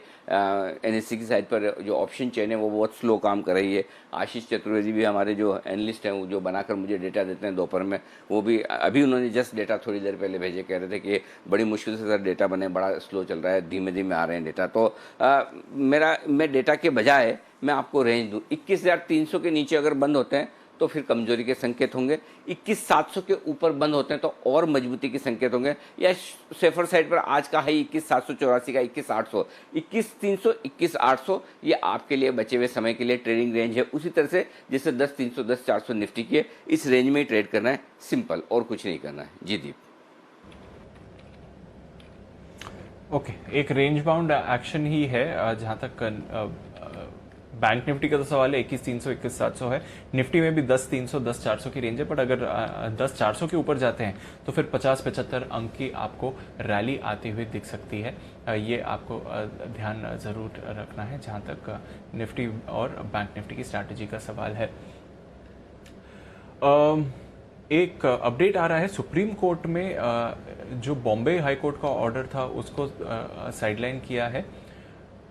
NSE की साइड पर जो ऑप्शन चेन है वो बहुत स्लो काम कर रही है। आशीष चतुर्वेदी भी हमारे जो एनालिस्ट हैं, वो जो बनाकर मुझे डेटा देते हैं दोपहर में, वो भी अभी उन्होंने जस्ट डेटा थोड़ी देर पहले भेजे, कह रहे थे कि बड़ी मुश्किल से सर डेटा बने, बड़ा स्लो चल रहा है, धीमे धीमे आ रहे हैं डेटा। तो मैं डेटा के बजाय मैं आपको रेंज दूँ, 21,300 के नीचे अगर बंद होते हैं तो फिर कमजोरी के संकेत होंगे, 21,700 के ऊपर बंद होते हैं तो और मजबूती के संकेत होंगे, या सेफर साइड पर आज का हाई 21,784 का 21,800, 21,300, 21,800 ये आपके लिए बचे हुए समय के लिए ट्रेडिंग रेंज है। उसी तरह से जैसे 10,300, 10,400 निफ्टी के इस रेंज में ही ट्रेड करना है, सिंपल, और कुछ नहीं करना है। जी दीप। ओके, एक रेंज बाउंड एक्शन ही है जहां तक बैंक निफ्टी का तो सवाल है। 21,300, 21,700 है। निफ्टी में भी 10,300, 10,400 की रेंज है, बट अगर 10,400 के ऊपर जाते हैं तो फिर 50-75 अंक की आपको रैली आती हुई दिख सकती है। ये आपको ध्यान जरूर रखना है जहां तक निफ्टी और बैंक निफ्टी की स्ट्रैटेजी का सवाल है। एक अपडेट आ रहा है, सुप्रीम कोर्ट में जो बॉम्बे हाई कोर्ट का ऑर्डर था उसको साइडलाइन किया है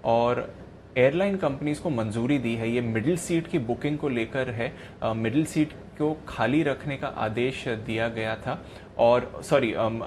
और एयरलाइन कंपनीज को मंजूरी दी है। ये मिडिल सीट की बुकिंग को लेकर है। मिडिल सीट को खाली रखने का आदेश दिया गया था और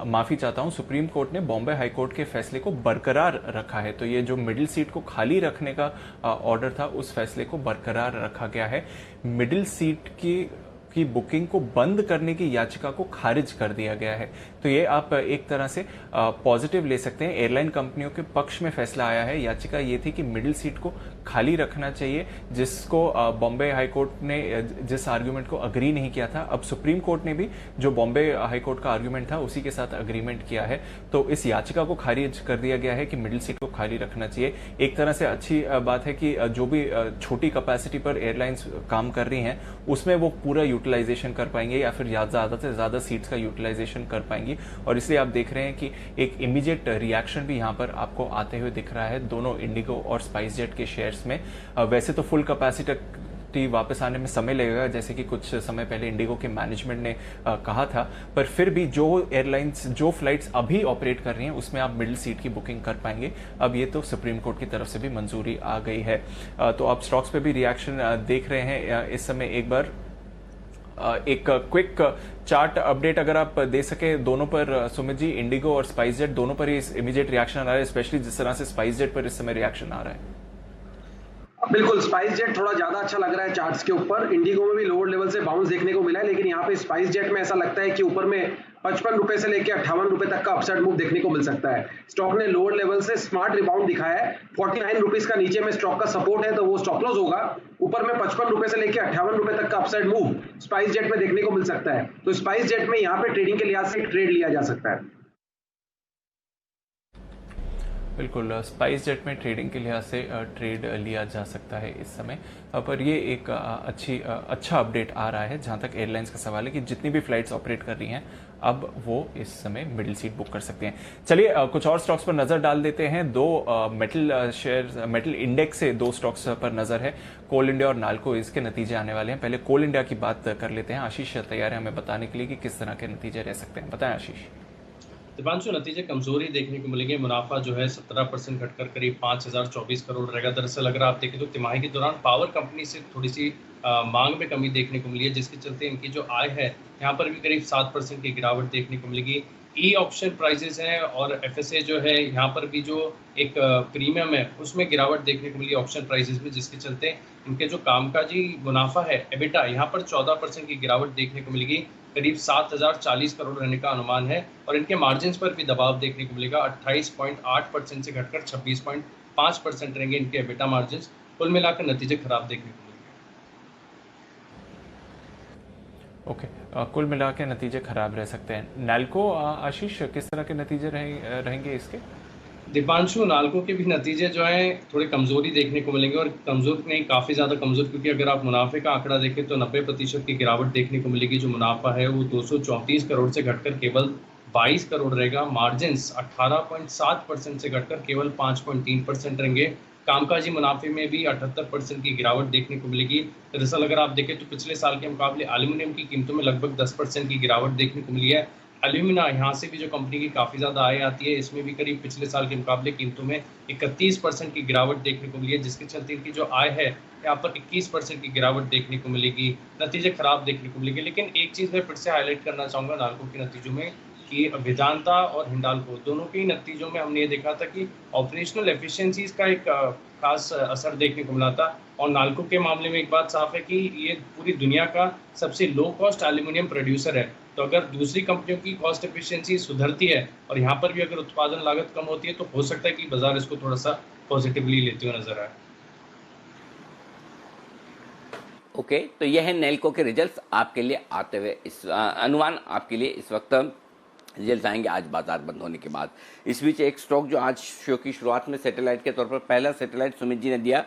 माफी चाहता हूं, सुप्रीम कोर्ट ने बॉम्बे हाई कोर्ट के फैसले को बरकरार रखा है। तो ये जो मिडिल सीट को खाली रखने का ऑर्डर था उस फैसले को बरकरार रखा गया है। मिडिल सीट की बुकिंग को बंद करने की याचिका को खारिज कर दिया गया है। तो ये आप एक तरह से पॉजिटिव ले सकते हैं। एयरलाइन कंपनियों के पक्ष में फैसला आया है। याचिका ये थी कि मिडिल सीट को खाली रखना चाहिए, जिसको बॉम्बे हाई कोर्ट ने जिस आर्ग्यूमेंट को अग्री नहीं किया था, अब सुप्रीम कोर्ट ने भी जो बॉम्बे हाई कोर्ट का आर्ग्यूमेंट था उसी के साथ अग्रीमेंट किया है। तो इस याचिका को खारिज कर दिया गया है कि मिडिल सीट को खाली रखना चाहिए। एक तरह से अच्छी बात है कि जो भी छोटी कैपेसिटी पर एयरलाइंस काम कर रही हैं उसमें वो पूरा यूटिलाइजेशन कर पाएंगे या फिर ज्यादा से ज्यादा सीट्स का यूटिलाइजेशन कर पाएंगी। और इसलिए आप देख रहे हैं कि एक इमीडिएट रिएक्शन भी यहां पर आपको आते हुए दिख रहा है दोनों इंडिगो और स्पाइस जेट के शेयर्स में। वैसे तो फुल पॉजिटिविटी वापस आने में समय लगेगा, जैसे कि कुछ समय पहले इंडिगो के मैनेजमेंट ने कहा था। पर फिर भी जो एयरलाइंस, जो फ्लाइट्स अभी ऑपरेट कर रही हैं उसमें आप मिडिल सीट की बुकिंग कर पाएंगे। अब ये तो सुप्रीम कोर्ट की तरफ से भी मंजूरी आ गई है। तो आप स्टॉक्स पे भी रिएक्शन देख रहे हैं इस समय। एक बार एक क्विक चार्ट अपडेट अगर आप दे सके दोनों पर सुमित जी, इंडिगो और स्पाइस जेट दोनों पर ही इमीडिएट रिएक्शन आ रहा है, स्पेशली जिस तरह से स्पाइस जेट पर इस समय रिएक्शन आ रहा है। बिल्कुल, स्पाइस जेट थोड़ा ज्यादा अच्छा लग रहा है चार्ट्स के ऊपर। इंडिगो में भी लोअर लेवल से बाउंस देखने को मिला है, लेकिन यहाँ पे स्पाइस जेट में ऐसा लगता है कि ऊपर में 55 रुपए से लेकर 58 रुपए तक का अपसाइड मूव देखने को मिल सकता है। स्टॉक ने लोअर लेवल से स्मार्ट रिबाउंड दिखाया है। 49 रुपीज का नीचे में स्टॉक का सपोर्ट है, तो वो स्टॉप लॉस होगा। ऊपर में 55 रुपए से लेकर 58 रुपए तक का अपसाइड मूव स्पाइस जेट में देखने को मिल सकता है। तो स्पाइस जेट में यहाँ पे ट्रेडिंग के लिहाज से ट्रेड लिया जा सकता है। बिल्कुल, स्पाइस जेट में ट्रेडिंग के लिहाज से ट्रेड लिया जा सकता है इस समय। पर ये एक अच्छा अपडेट आ रहा है जहां तक एयरलाइंस का सवाल है कि जितनी भी फ्लाइट्स ऑपरेट कर रही हैं अब वो इस समय मिडिल सीट बुक कर सकते हैं। चलिए कुछ और स्टॉक्स पर नजर डाल देते हैं। दो मेटल इंडेक्स से दो स्टॉक्स पर नजर है, कोल इंडिया और नाल्को। इसके नतीजे आने वाले हैं। पहले कोल इंडिया की बात कर लेते हैं। आशीष तैयार है हमें बताने के लिए कि किस तरह के नतीजे रह सकते हैं। बताएं आशीष। दीपांशु, नतीजे कमजोरी देखने को मिलेंगे। मुनाफा जो है 17% घटकर करीब 5024 करोड़ रहेगा। दरअसल अगर आप देखें तो तिमाही के दौरान पावर कंपनी से थोड़ी सी मांग में कमी देखने को मिली है, जिसके चलते इनकी जो आय है यहाँ पर भी करीब 7% की गिरावट देखने को मिलेगी। ई ऑप्शन प्राइजेस हैं और FSA जो है यहाँ पर भी जो एक प्रीमियम है उसमें गिरावट देखने को मिली ऑप्शन प्राइजेस में, जिसके चलते इनके जो कामकाजी मुनाफा है एबिटा यहाँ पर 14% की गिरावट देखने को मिलेगी। करीब 7040 करोड़ रहने का अनुमान है और इनके मार्जिन्स पर भी दबाव देखने को मिलेगा। 28.8% से घटकर 26.5% रहेंगे इनके एबिटा मार्जिन्स। कुल मिलाकर नतीजे खराब देखने को मिलेंगे। ओके, कुल मिला के नतीजे खराब रह सकते हैं। नाल्को, आशीष किस तरह के नतीजे रहेंगे इसके? दीपांशु, नाल्को के भी नतीजे जो हैं थोड़ी कमजोरी देखने को मिलेंगे और कमजोर नहीं, काफ़ी ज़्यादा कमजोर, क्योंकि अगर आप मुनाफे का आंकड़ा देखें तो 90% की गिरावट देखने को मिलेगी। जो मुनाफा है वो 234 करोड़ से घटकर केवल 22 करोड़ रहेगा। मार्जिन्स 18.7% से घटकर केवल 5.3% रहेंगे। कामकाजी मुनाफे में भी 78% की गिरावट देखने को मिलेगी। दरअसल अगर आप देखें तो पिछले साल के मुकाबले एल्यूमिनियम की कीमतों में लगभग 10% की गिरावट देखने को मिली है। एल्यूमिना यहाँ से भी जो कंपनी की काफ़ी ज़्यादा आय आती है, इसमें भी करीब पिछले साल के मुकाबले कीमतों में 31% की गिरावट देखने को मिली है, जिसके चलते इनकी जो आय है यहाँ पर 21% की गिरावट देखने को मिलेगी। नतीजे खराब देखने को मिलेंगे। लेकिन एक चीज़ मैं फिर से हाईलाइट करना चाहूँगा नाल्को के नतीजों में कि वेदांता और हिंडाल्को दोनों के ही नतीजों में हमने ये देखा था कि ऑपरेशनल एफिशिएंसीज का एक खास असर देखने को मिला था। और नाल्को के मामले में एक बात साफ है कि ये पूरी दुनिया का सबसे लो कॉस्ट एल्यूमिनियम प्रोड्यूसर है। तो अगर दूसरी कंपनियों की कॉस्ट एफिशिएंसी सुधरती है और यहाँ पर भी अगर उत्पादन लागत कम होती है तो हो सकता है कि बाजार इसको थोड़ा सा पॉजिटिवली लेते हुए नजर आए। ओके, तो यह है नेल्को के रिजल्ट्स आपके लिए आते हुए, इस अनुमान आपके लिए इस वक्त रिजल्ट आएंगे आज बाजार बंद होने के बाद। इस बीच एक स्टॉक जो आज शो की शुरुआत में सैटेलाइट के तौर पर पहला सैटेलाइट सुमित जी ने दिया,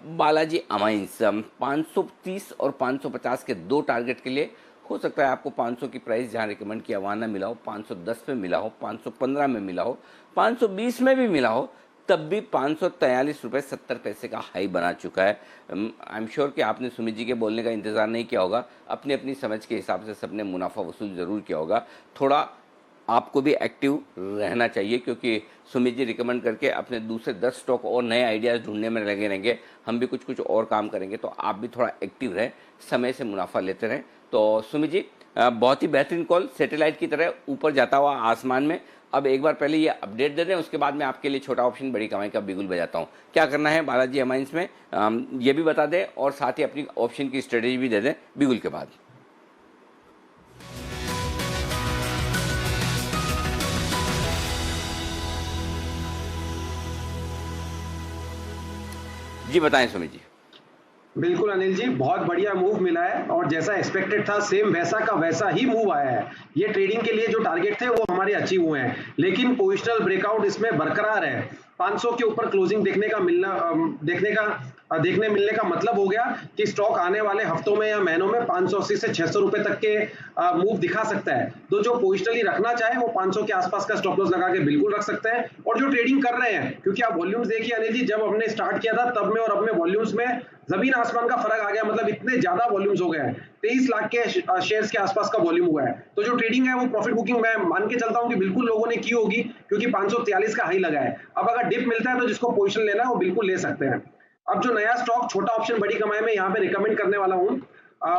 बालाजी अमाइंस। 530 और 550 के दो टारगेट के लिए हो सकता है आपको 500 की प्राइस जहां रिकमेंड किया वहां ना मिला हो, 510 में मिला हो, 515 में मिला हो, 520 में भी मिला हो, तब भी 543 रुपये 70 पैसे का हाई बना चुका है। आई एम श्योर कि आपने सुमित जी के बोलने का इंतज़ार नहीं किया होगा, अपनी अपनी समझ के हिसाब से सबने मुनाफा वसूल ज़रूर किया होगा। थोड़ा आपको भी एक्टिव रहना चाहिए, क्योंकि सुमित जी रिकमेंड करके अपने दूसरे 10 स्टॉक और नए आइडियाज़ ढूंढने में लगे रहेंगे, हम भी कुछ और काम करेंगे, तो आप भी थोड़ा एक्टिव रहें, समय से मुनाफा लेते रहें। तो सुमित जी, बहुत ही बेहतरीन कॉल, सैटेलाइट की तरह ऊपर जाता हुआ आसमान में। अब एक बार पहले ये अपडेट दे दें, उसके बाद मैं आपके लिए छोटा ऑप्शन बड़ी कमाई का बिगुल बजाता हूँ। क्या करना है बालाजी अमाइंस में ये भी बता दें और साथ ही अपनी ऑप्शन की स्ट्रेटेजी भी दे दें बिगुल के बाद। जी बताएं सुमित जी। बिल्कुल अनिल जी, बहुत बढ़िया मूव मिला है और जैसा एक्सपेक्टेड था सेम वैसा का वैसा ही मूव आया है। ये ट्रेडिंग के लिए जो टारगेट थे वो हमारे अचीव हुए हैं, लेकिन पोजिशनल ब्रेकआउट इसमें बरकरार है। 500 के ऊपर क्लोजिंग देखने का देखने मिलने का मतलब हो गया कि स्टॉक आने वाले हफ्तों में या महीनों में 580 से 600 रुपए तक के मूव दिखा सकता है। तो जो पोजिशनली रखना चाहे वो 500 के आसपास का स्टॉप लॉस लगा के बिल्कुल रख सकते हैं। और जो ट्रेडिंग कर रहे हैं, क्योंकि आप वॉल्यूम्स देखिए अनिल जी, जब हमने स्टार्ट किया था तब में और अब में वॉल्यूम्स में जमीन आसमान का फर्क आ गया। मतलब इतने ज्यादा वॉल्यूम्स हो गए हैं, 23 लाख के शेयर्स के आसपास का वॉल्यूम हुआ है। तो जो ट्रेडिंग है वो प्रॉफिट बुकिंग मैं मान के चलता हूं कि बिल्कुल लोगों ने की होगी, क्योंकि 543 का हाई लगा है। अब अगर डिप मिलता है तो जिसको पोजीशन लेना है वो बिल्कुल ले सकते हैं। अब जो नया स्टॉक छोटा ऑप्शन बड़ी कमाई में यहाँ पे रिकमेंड करने वाला हूँ,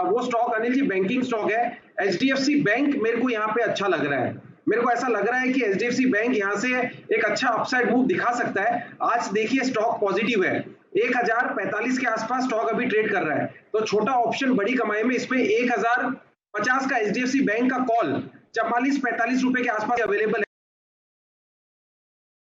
वो stock Anil ji banking stock है। HDFC बैंक मेरे को यहाँ पे अच्छा लग रहा है। मेरे को ऐसा लग रहा है कि HDFC बैंक यहाँ से एक अच्छा अपसाइड मूव दिखा सकता है। आज देखिए स्टॉक पॉजिटिव है, 1045 के आसपास स्टॉक अभी ट्रेड कर रहा है। तो छोटा ऑप्शन बड़ी कमाई में इसमें 1050 का HDFC बैंक का कॉल 44-45 रुपए के आसपास अवेलेबल है।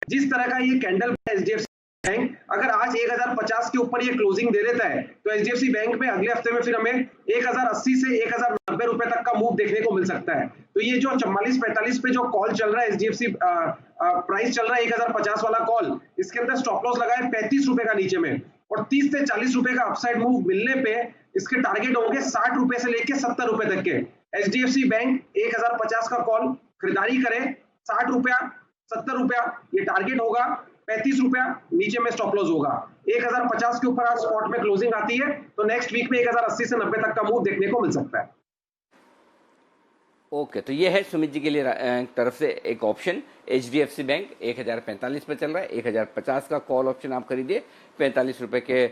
जिस तरह का ये कैंडल HDFC बैंक अगर आज 1050 के ऊपर ये क्लोजिंग दे देता है तो HDFC बैंक में अगले हफ्ते में फिर हमें 1080 से 1090 रुपए तक का मूव देखने को मिल सकता है। तो ये जो 44-45 पे जो कॉल चल रहा है HDFC प्राइस चल रहा है 1050 वाला कॉल, इसके अंदर स्टॉप लॉस लगा है 35 रुपए का नीचे में, और 30 से 40 रुपए का अपसाइड मूव मिलने पे इसके टारगेट होंगे 60 रुपए से लेके 70 रुपए तक के। HDFC बैंक 1050 का कॉल खरीदारी करे, 60 रुपया 70 रुपया ये टारगेट होगा, 35 रुपया नीचे में स्टॉप लॉस होगा। 1050 के ऊपर आज स्पॉट में क्लोजिंग आती है तो नेक्स्ट वीक में 1080 से 90 तक का मूव देखने को मिल सकता है। ओके, तो ये है सुमित जी के लिए तरफ से एक ऑप्शन। HDFC बैंक 1045 पे चल रहा है, 1050 का कॉल ऑप्शन आप खरीदिए, 45 रुपए के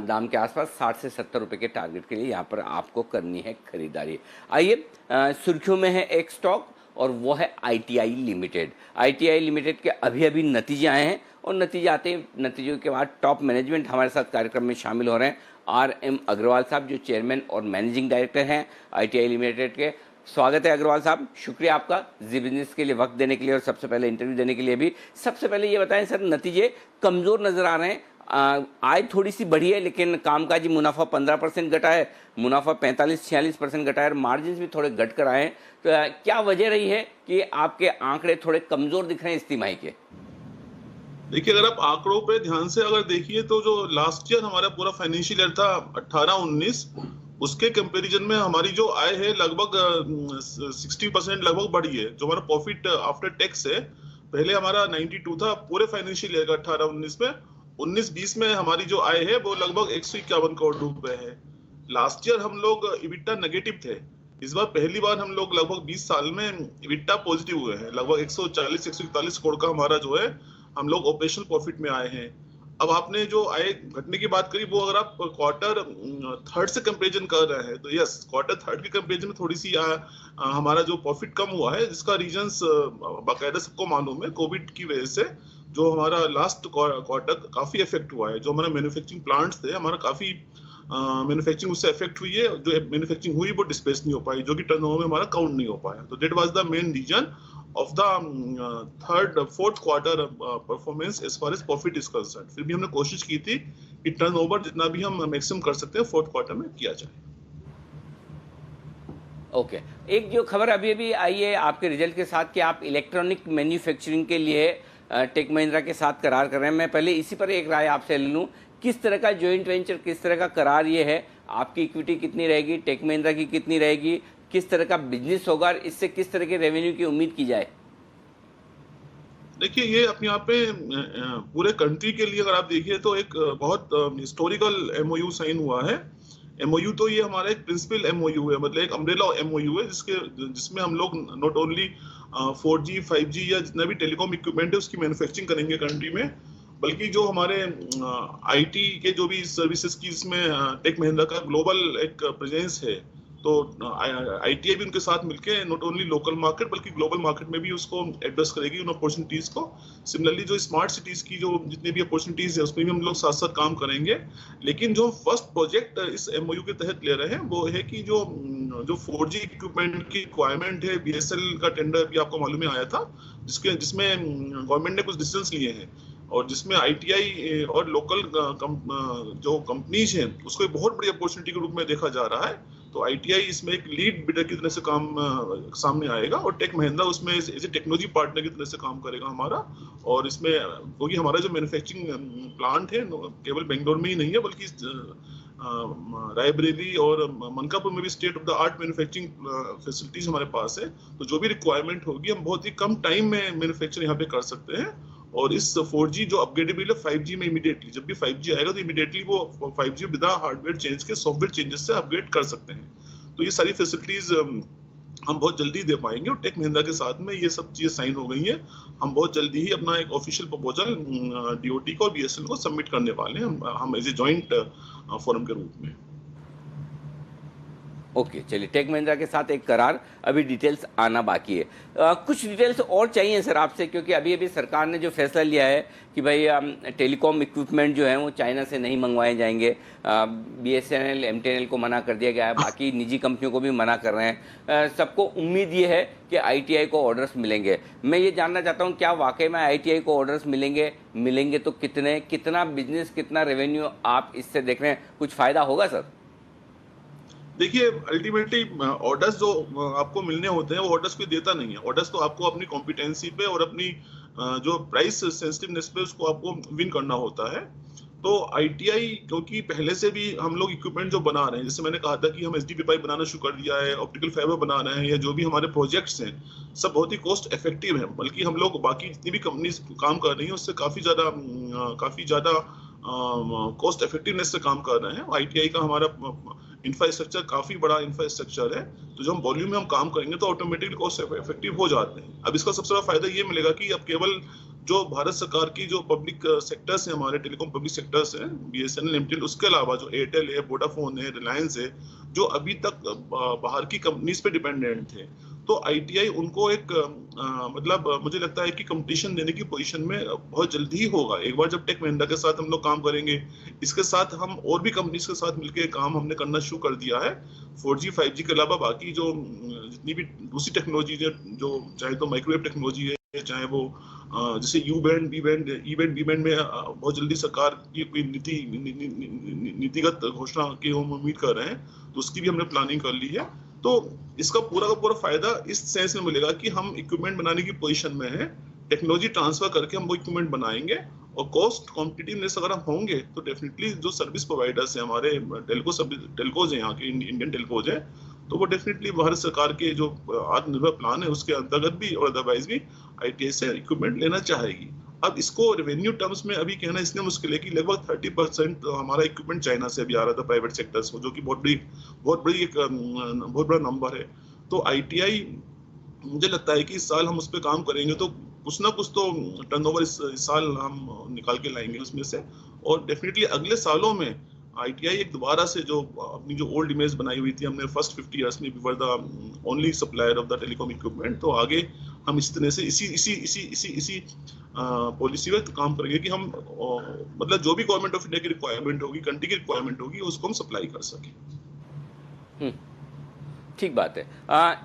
दाम के आसपास 60 से 70 रुपए के टारगेट के लिए यहाँ पर आपको करनी है खरीदारी। आइए सुर्खियों में है एक स्टॉक और वो है ITI लिमिटेड। ITI लिमिटेड के अभी अभी नतीजे आए हैं और नतीजे आते ही नतीजों के बाद टॉप मैनेजमेंट हमारे साथ कार्यक्रम में शामिल हो रहे हैं। RM अग्रवाल साहब जो चेयरमैन और मैनेजिंग डायरेक्टर हैं ITI लिमिटेड के। स्वागत है अग्रवाल साहब, शुक्रिया आपका जी बिजनेस के लिए वक्त देने के लिए और सबसे पहले इंटरव्यू देने के लिए भी। सबसे पहले ये बताएं सर, नतीजे कमज़ोर नज़र आ रहे हैं, आय थोड़ी सी बढ़ी है लेकिन कामकाजी मुनाफा 15% घटा है, मुनाफा 45-46% घटा है और मार्जिन भी थोड़े घट कर आए हैं। तो क्या वजह रही है कि आपके आंकड़े थोड़े कमज़ोर दिख रहे हैं इस तिमाही के? देखिए, अगर आप आंकड़ों पे ध्यान से अगर देखिए तो जो लास्ट ईयर हमारा पूरा फाइनेंशियल ईयर था 18-19, उसके कंपैरिजन में हमारी जो आय है लगभग 60% लगभग बढ़ी है। जो हमारा प्रॉफिट आफ्टर टैक्स है, पहले हमारा 92 था पूरे फाइनेंशियल ईयर का 18-19 में, 19-20 में हमारी जो आय है वो लगभग 151 करोड़ रुपए है। लास्ट ईयर हम लोग इबिटा नेगेटिव थे, इस बार पहली बार हम लोग लगभग 20 साल में इबिटा पॉजिटिव हुए हैं। लगभग 140-141 करोड़ का हमारा जो है हम लोग ऑपरेशनल प्रॉफिट में आए हैं। अब आपने जो आय घटने की बात करी, वो अगर आप क्वार्टर थर्ड से कंपैरिजन कर रहे हैं तो यस, क्वार्टर थर्ड के कंपैरिजन में थोड़ी सी हमारा जो प्रॉफिट कम हुआ है, जिसका रीजंस बाकायदा सबको मालूम है। कोविड की वजह से जो हमारा लास्ट क्वार्टर काफी इफेक्ट हुआ है। जो हमारा मैन्युफैक्चरिंग प्लांट्स थे, हमारा काफी मैन्युफैक्चरिंग उससे इफेक्ट हुई है। जो मैन्युफैक्चरिंग हुई वो डिस्पेस नहीं हो पाई, जो कि टर्नओवर में हमारा काउंट नहीं हो पाया। तो that was the main reason of the fourth quarter performance as far as profit is concerned. फिर भी हमने कोशिश की थी कि टर्नओवर जितना भी हम मैक्सिमम कर सकते हैं फोर्थ क्वार्टर में किया जाए। ओके, एक जो खबर अभी अभी आई है आपके रिजल्ट के साथ कि आप इलेक्ट्रॉनिक मैन्युफैक्चरिंग के लिए टेक महिंद्रा के साथ करार कर रहे हैं। मैं पहले इसी पर एक राय आपसे ले लूँ, किस तरह का जॉइंट वेंचर, किस तरह का करार ये है, आपकी इक्विटी कितनी रहेगी, टेक महिंद्रा की कितनी रहेगी, किस तरह का बिजनेस होगा, इससे किस तरह के रेवेन्यू की उम्मीद की जाए? देखिए, ये अपने आप पे पूरे कंट्री के लिए अगर आप देखिए तो एक बहुत हिस्टोरिकल MOU साइन हुआ है। MOU तो ये हमारा एक प्रिंसिपल MOU है, मतलब एक अम्ब्रेला MOU है जिसमें हम लोग नॉट ओनली 4G 5G या जितना भी टेलीकॉम इक्विपमेंट है उसकी मैन्युफैक्चरिंग करेंगे कंट्री में, बल्कि जो हमारे IT के जो भी सर्विसेज की इसमें टेक महिंद्रा का ग्लोबल एक प्रेजेंस है। तो ITI भी उनके साथ मिलके नॉट ओनली लोकल मार्केट बल्कि ग्लोबल मार्केट में भी उसको एड्रेस करेगी उन अपॉर्चुनिटीज को। सिमिलरली जो स्मार्ट सिटीज की जो जितनी भी अपॉर्चुनिटीज है उसमें भी हम लोग साथ साथ काम करेंगे। लेकिन जो फर्स्ट प्रोजेक्ट इस MOU के तहत ले रहे हैं वो है कि जो 4G इक्विपमेंट की रिक्वायरमेंट है, BSL का टेंडर भी आपको मालूम आया था, जिसमें गवर्नमेंट ने कुछ डिसीजंस लिए हैं और जिसमें ITI और लोकल जो कंपनीज हैं उसको एक बहुत बड़ी अपॉर्चुनिटी के रूप में देखा जा रहा है। तो ITI इसमें एक लीड बिडर की तरह से काम सामने आएगा और टेक महिंद्रा उसमें एज ए टेक्नोलॉजी पार्टनर की तरह से काम करेगा हमारा। और इसमें क्योंकि हमारा जो मैन्युफैक्चरिंग प्लांट है केवल बेंगलोर में ही नहीं है बल्कि रायबरेली और मनकापुर में भी state of the art manufacturing facilities हमारे पास है। तो जो भी रिक्वायरमेंट होगी हम बहुत ही कम टाइम में मैन्युफैक्चर यहाँ पे कर सकते हैं। और इस 4G जो अपग्रेडेबल है 5G में इमीडिएटली, जब भी 5G आएगा तो इमीडिएटली वो 5G बिना हार्डवेयर चेंज के सॉफ्टवेयर चेंजेस से अपग्रेड कर सकते हैं। तो ये सारी फैसिलिटीज हम बहुत जल्दी दे पाएंगे और टेक महिंद्रा के साथ में ये सब चीजें साइन हो गई हैं। हम बहुत जल्दी ही अपना एक ऑफिशियल प्रपोजल DOT को और BSNL को सबमिट करने वाले हैं हम एज ए जॉइंट फोरम के रूप में। ओके, चलिए, टेक महिंद्रा के साथ एक करार, अभी डिटेल्स आना बाकी है। कुछ डिटेल्स और चाहिए सर आपसे, क्योंकि अभी सरकार ने जो फैसला लिया है कि भाई टेलीकॉम इक्विपमेंट जो है वो चाइना से नहीं मंगवाए जाएंगे। BSNL MTNL को मना कर दिया गया है, बाकी निजी कंपनियों को भी मना कर रहे हैं। सबको उम्मीद ये है कि ITI को ऑर्डर्स मिलेंगे। मैं ये जानना चाहता हूँ क्या वाकई में ITI को ऑर्डर्स मिलेंगे तो कितना बिजनेस, कितना रेवेन्यू आप इससे देख रहे हैं? कुछ फ़ायदा होगा सर? देखिए, अल्टीमेटली ऑर्डर्स जो आपको मिलने होते हैं वो ऑर्डर्स कोई देता नहीं है। ऑर्डर्स तो आपको अपनी कॉम्पिटेंसी पे और अपनी जो प्राइस सेंसिटिवनेस पे उसको आपको विन करना होता है। तो ITI क्योंकि पहले से भी हम लोग इक्विपमेंट जो बना रहे हैं, जैसे मैंने कहा था कि हम HDPE पाइप बनाना शुरू कर दिया है, ऑप्टिकल फाइबर बना रहे हैं, या जो भी हमारे प्रोजेक्ट्स हैं सब बहुत ही कॉस्ट इफेक्टिव हैं। बल्कि हम लोग बाकी जितनी भी कंपनीज काम कर रही हैं उससे काफ़ी ज़्यादा कॉस्ट इफेक्टिवनेस से काम कर रहे हैं। ITI का हमारा इंफ्रास्ट्रक्चर काफी बड़ा इंफ्रास्ट्रक्चर है, तो जब हम वॉल्यूम में हम काम करेंगे तो ऑटोमेटिकली कॉस्ट इफेक्टिव हो जाते हैं। अब इसका सबसे बड़ा फायदा ये मिलेगा कि अब केवल जो भारत सरकार की जो पब्लिक सेक्टर्स हैं, हमारे टेलीकॉम पब्लिक सेक्टर्स हैं, BSNL MTNL, उसके अलावा जो एयरटेल है, वोडाफोन है, रिलायंस है, जो अभी तक बाहर की कंपनीज पे डिपेंडेंट थे, तो ITI उनको एक मुझे लगता है कि कंपटीशन देने की पोजीशन में बहुत जल्दी ही होगा। एक बार जब टेक महिंद्रा के साथ हम लोग काम करेंगे, इसके साथ हम और भी कंपनीज के साथ मिलकर काम हमने करना शुरू कर दिया है। 4G 5G के अलावा बाकी जो जितनी भी दूसरी टेक्नोलॉजी है, जो चाहे तो माइक्रोवेव टेक्नोलॉजी है, चाहे वो जैसे U band, B band, E band, B band में बहुत जल्दी सरकार की कोई नीतिगत घोषणा की हम उम्मीद कर रहे हैं, तो उसकी भी हमने प्लानिंग कर ली है। तो इसका पूरा का पूरा फायदा इस सेंस में मिलेगा कि हम इक्विपमेंट बनाने की पोजीशन में हैं, टेक्नोलॉजी ट्रांसफर करके हम वो इक्विपमेंट बनाएंगे और कॉस्ट कॉम्पिटिटिवनेस अगर हम होंगे तो डेफिनेटली जो सर्विस प्रोवाइडर्स हैं, हमारे टेलकोज हैं, यहाँ के इंडियन टेलकोज हैं, तो वो डेफिनेटली भारत सरकार के जो आत्मनिर्भर प्लान है उसके अंतर्गत भी और अदरवाइज भी ITI से इक्विपमेंट लेना चाहेगी। अब इसको रेवेन्यू टर्म्स में अभी कहना इसलिए मुश्किल है कि लगभग 30% हमारा इक्विपमेंट चाइना से अभी आ रहा था प्राइवेट सेक्टर्स को, जो कि बहुत बड़ा नंबर है। तो ITI मुझे लगता है कि इस साल हम उस पर काम करेंगे तो कुछ ना कुछ तो टर्नओवर इस साल हम निकाल के लाएंगे उसमें से। और डेफिनेटली अगले सालों में ITI एक दोबारा से जो अपनी जो ओल्ड इमेज बनाई हुई थी, हमने फर्स्ट 50 इयर्स में we were the only supplier of the telecom equipment, तो आगे हम इस तरह से इसी पॉलिसी में काम करेंगे कि हम जो भी गवर्नमेंट ऑफ इंडिया की रिक्वायरमेंट होगी, कंट्री की रिक्वायरमेंट होगी, उसको हम सप्लाई कर सकें। ठीक बात है।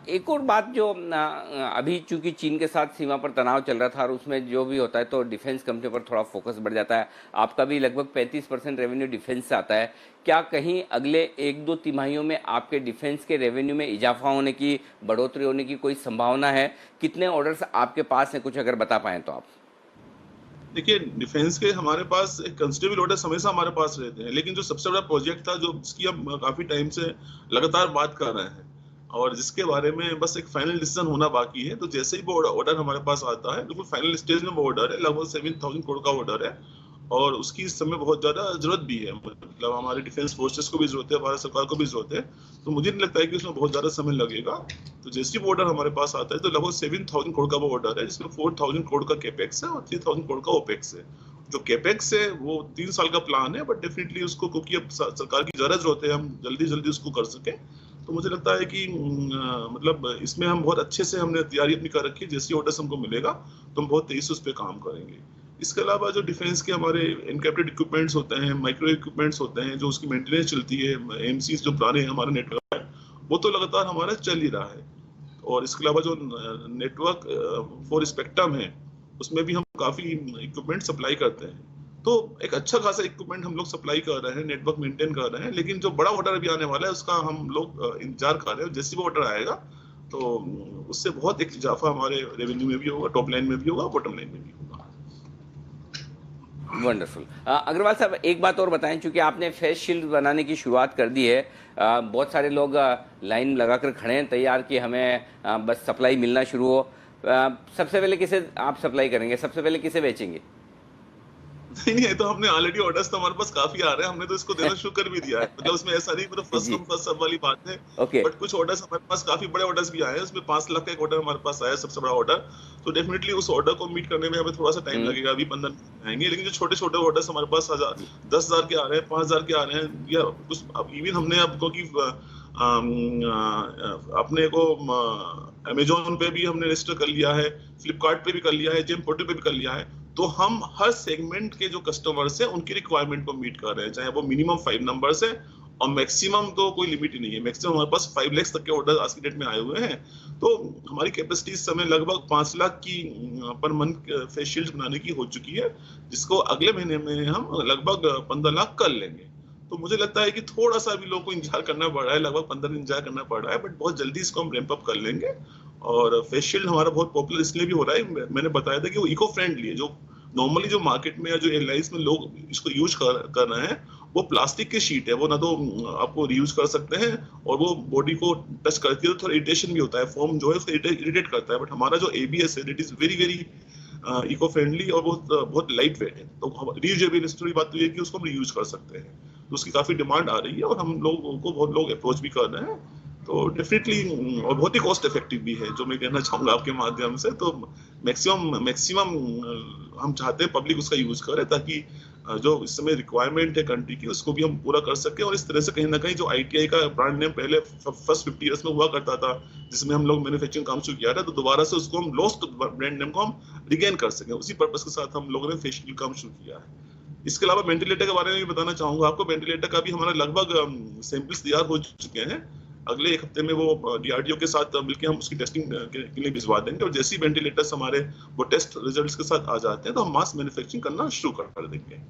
एक और बात जो अभी चूंकि चीन के साथ सीमा पर तनाव चल रहा था और उसमें जो भी होता है तो डिफेंस कंपनी पर थोड़ा फोकस बढ़ जाता है। आपका भी लगभग 35% रेवेन्यू डिफेंस से आता है। क्या कहीं अगले 1-2 तिमाहियों में आपके डिफेंस के रेवेन्यू में इजाफा होने की, बढ़ोतरी होने की कोई संभावना है? कितने ऑर्डर्स आपके पास हैं, कुछ अगर बता पाएँ तो आप। देखिए, डिफेंस के हमारे पास एक कंसिडरेबल ऑर्डर्स हमेशा हमारे पास रहते हैं, लेकिन जो सबसे बड़ा प्रोजेक्ट था जो जिसकी हम काफी टाइम से लगातार बात कर रहे हैं और जिसके बारे में बस एक फाइनल डिसीजन होना बाकी है, तो जैसे ही वो ऑर्डर हमारे पास आता है, बिल्कुल फाइनल स्टेज में वो ऑर्डर है, लगभग 7,000 करोड़ का ऑर्डर है और उसकी इस समय बहुत ज्यादा जरूरत भी है। मतलब हमारे डिफेंस फोर्सेस को भी जरूरत है, भारत सरकार को भी जरूरत है, तो मुझे नहीं लगता है कि उसमें बहुत ज्यादा समय लगेगा। तो जैसे ही ऑर्डर हमारे पास आता है तो लगभग 7,000 करोड़ का वो ऑर्डर है, जिसमें 4,000 करोड़ का कैपेक्स है और 3,000 करोड़ का ओपेक्स है। जो कैपेक्स है वो 3 साल का प्लान है, बट डेफिनेटली उसको क्योंकि अब सरकार की जरूरत है हम जल्दी उसको कर सके, तो मुझे लगता है कि इसमें हम बहुत अच्छे से हमने तैयारी अपनी कर रखी है। जैसे ऑर्डर्स हमको मिलेगा तो हम बहुत तेजी से उस पर काम करेंगे। इसके अलावा जो डिफेंस के हमारे इनकैप्टेड इक्विपमेंट्स होते हैं, माइक्रो इक्विपमेंट्स होते हैं, जो उसकी मेंटेनेंस चलती है, एमसीज जो पुराने हमारा नेटवर्क है, वो तो लगातार हमारा चल ही रहा है। और इसके अलावा जो नेटवर्क फॉर स्पेक्ट्रम है, उसमें भी हम काफ़ी इक्विपमेंट सप्लाई करते हैं। तो एक अच्छा खासा इक्विपमेंट हम लोग सप्लाई कर रहे हैं, नेटवर्क मेंटेन कर रहे हैं, लेकिन जो बड़ा ऑर्डर अभी आने वाला है उसका हम लोग इंतजार कर रहे हैं। जैसे भी ऑर्डर आएगा तो उससे बहुत एक इजाफा हमारे रेवेन्यू में भी होगा, टॉप लाइन में भी होगा, बॉटम लाइन में भी होगा। वंडरफुल। अग्रवाल साहब, एक बात और बताएं, चूंकि आपने फेस शील्ड बनाने की शुरुआत कर दी है, बहुत सारे लोग लाइन लगाकर खड़े हैं तैयार कि हमें बस सप्लाई मिलना शुरू हो। सबसे पहले किसे आप सप्लाई करेंगे, सबसे पहले किसे बेचेंगे? नहीं, तो हमने ऑलरेडी ऑर्डर्स तो हमारे पास काफी आ रहे हैं, हमने तो इसको देना शुरू कर भी दिया है। मतलब उसमें ऐसा नहीं पूरा फर्स्ट कम फर्स्ट सर्व वाली बात है। बट कुछ ऑर्डर्स हमारे पास काफी बड़े ऑर्डर्स भी आए हैं, उसमें 5 लाख का एक ऑर्डर हमारे पास आया, सबसे बड़ा ऑर्डर। तो डेफिनेटली उस ऑर्डर को मीट करने में हमें थोड़ा सा टाइम लगेगा, अभी 15 दिन आएंगे। लेकिन जो छोटे छोटे ऑर्डर्स हमारे पास 10,000 के आ रहे हैं, 5,000 के आ रहे हैं, या कुछ इवन हमने अब क्योंकि अपने को अमेजोन पे भी हमने रजिस्टर कर लिया है, फ्लिपकार्ट पे भी कर लिया है, जेम पोर्टल पे भी कर लिया है। तो हम हर सेगमेंट के जो कस्टमर्स हैं उनकी रिक्वायरमेंट को मीट कर रहे हैं, चाहे वो मिनिमम 5 नंबर्स है और मैक्सिमम तो कोई लिमिट ही नहीं है। मैक्सिमम हमारे पास 5 लाख तक के ऑर्डर आज की डेट में आए हुए हैं। तो हमारी कैपेसिटी इस समय लगभग 5 लाख की पर मंथ फेस शील्ड बनाने की हो चुकी है, जिसको अगले महीने में हम लगभग 15 लाख कर लेंगे। तो मुझे लगता है कि थोड़ा सा अभी लोगों को इंतजार करना पड़ रहा है, लगभग 15 दिन इंतजार करना पड़ रहा है, बट बहुत जल्दी इसको हम रैंप अप कर लेंगे। और फेस शील्ड हमारा बहुत पॉपुलर इसलिए भी हो रहा है, मैंने बताया था कि वो इको फ्रेंडली है। जो नॉर्मली जो मार्केट में या जो एयरलाइंस में लोग इसको यूज कर रहे हैं वो प्लास्टिक की शीट है, वो ना तो आपको रीयूज कर सकते हैं और वो बॉडी को टच करती है तो थोड़ा इरिटेशन भी होता है, फोम जो है उसको इरिटेट करता है। बट हमारा जो ABS है it is very very eco friendly और बहुत लाइट वेट है। तो रीयूजेबल थोड़ी बात तो ये कि उसको हम रीयूज कर सकते हैं, तो उसकी काफी डिमांड आ रही है और हम लोगों को बहुत लोग अप्रोच भी कर रहे हैं। तो डेफिनेटली और बहुत ही कॉस्ट इफेक्टिव भी है, जो मैं कहना चाहूंगा आपके माध्यम से। तो मैक्सिमम हम चाहते हैं पब्लिक उसका यूज करे, ताकि जो इस समय रिक्वायरमेंट है कंट्री की उसको भी हम पूरा कर सके। और इस तरह से कहीं ना कहीं जो ITI का ब्रांड नेम पहले फर्स्ट 50 ईयर्स में हुआ करता था, जिसमें हम लोग मैन्युफैक्चरिंग काम शुरू किया था, तो दोबारा से उसको हम लॉस्ट ब्रांड नेम को हम रिगेन कर सके, उसी पर्पस के साथ हम लोगों ने फेस शील्ड काम शुरू किया है। इसके अलावा वेंटिलेटर के बारे में भी बताना चाहूंगा आपको। वेंटिलेटर का भी हमारा लगभग सैंपल्स तैयार हो चुके हैं। अगले 1 हफ्ते में वो DRDO के साथ मिलकर हम उसकी टेस्टिंग के लिए भिजवा देंगे, और जैसे ही वेंटिलेटर्स हमारे वो टेस्ट रिजल्ट्स के साथ आ जाते हैं तो हम मास मैन्युफैक्चरिंग करना शुरू कर देंगे।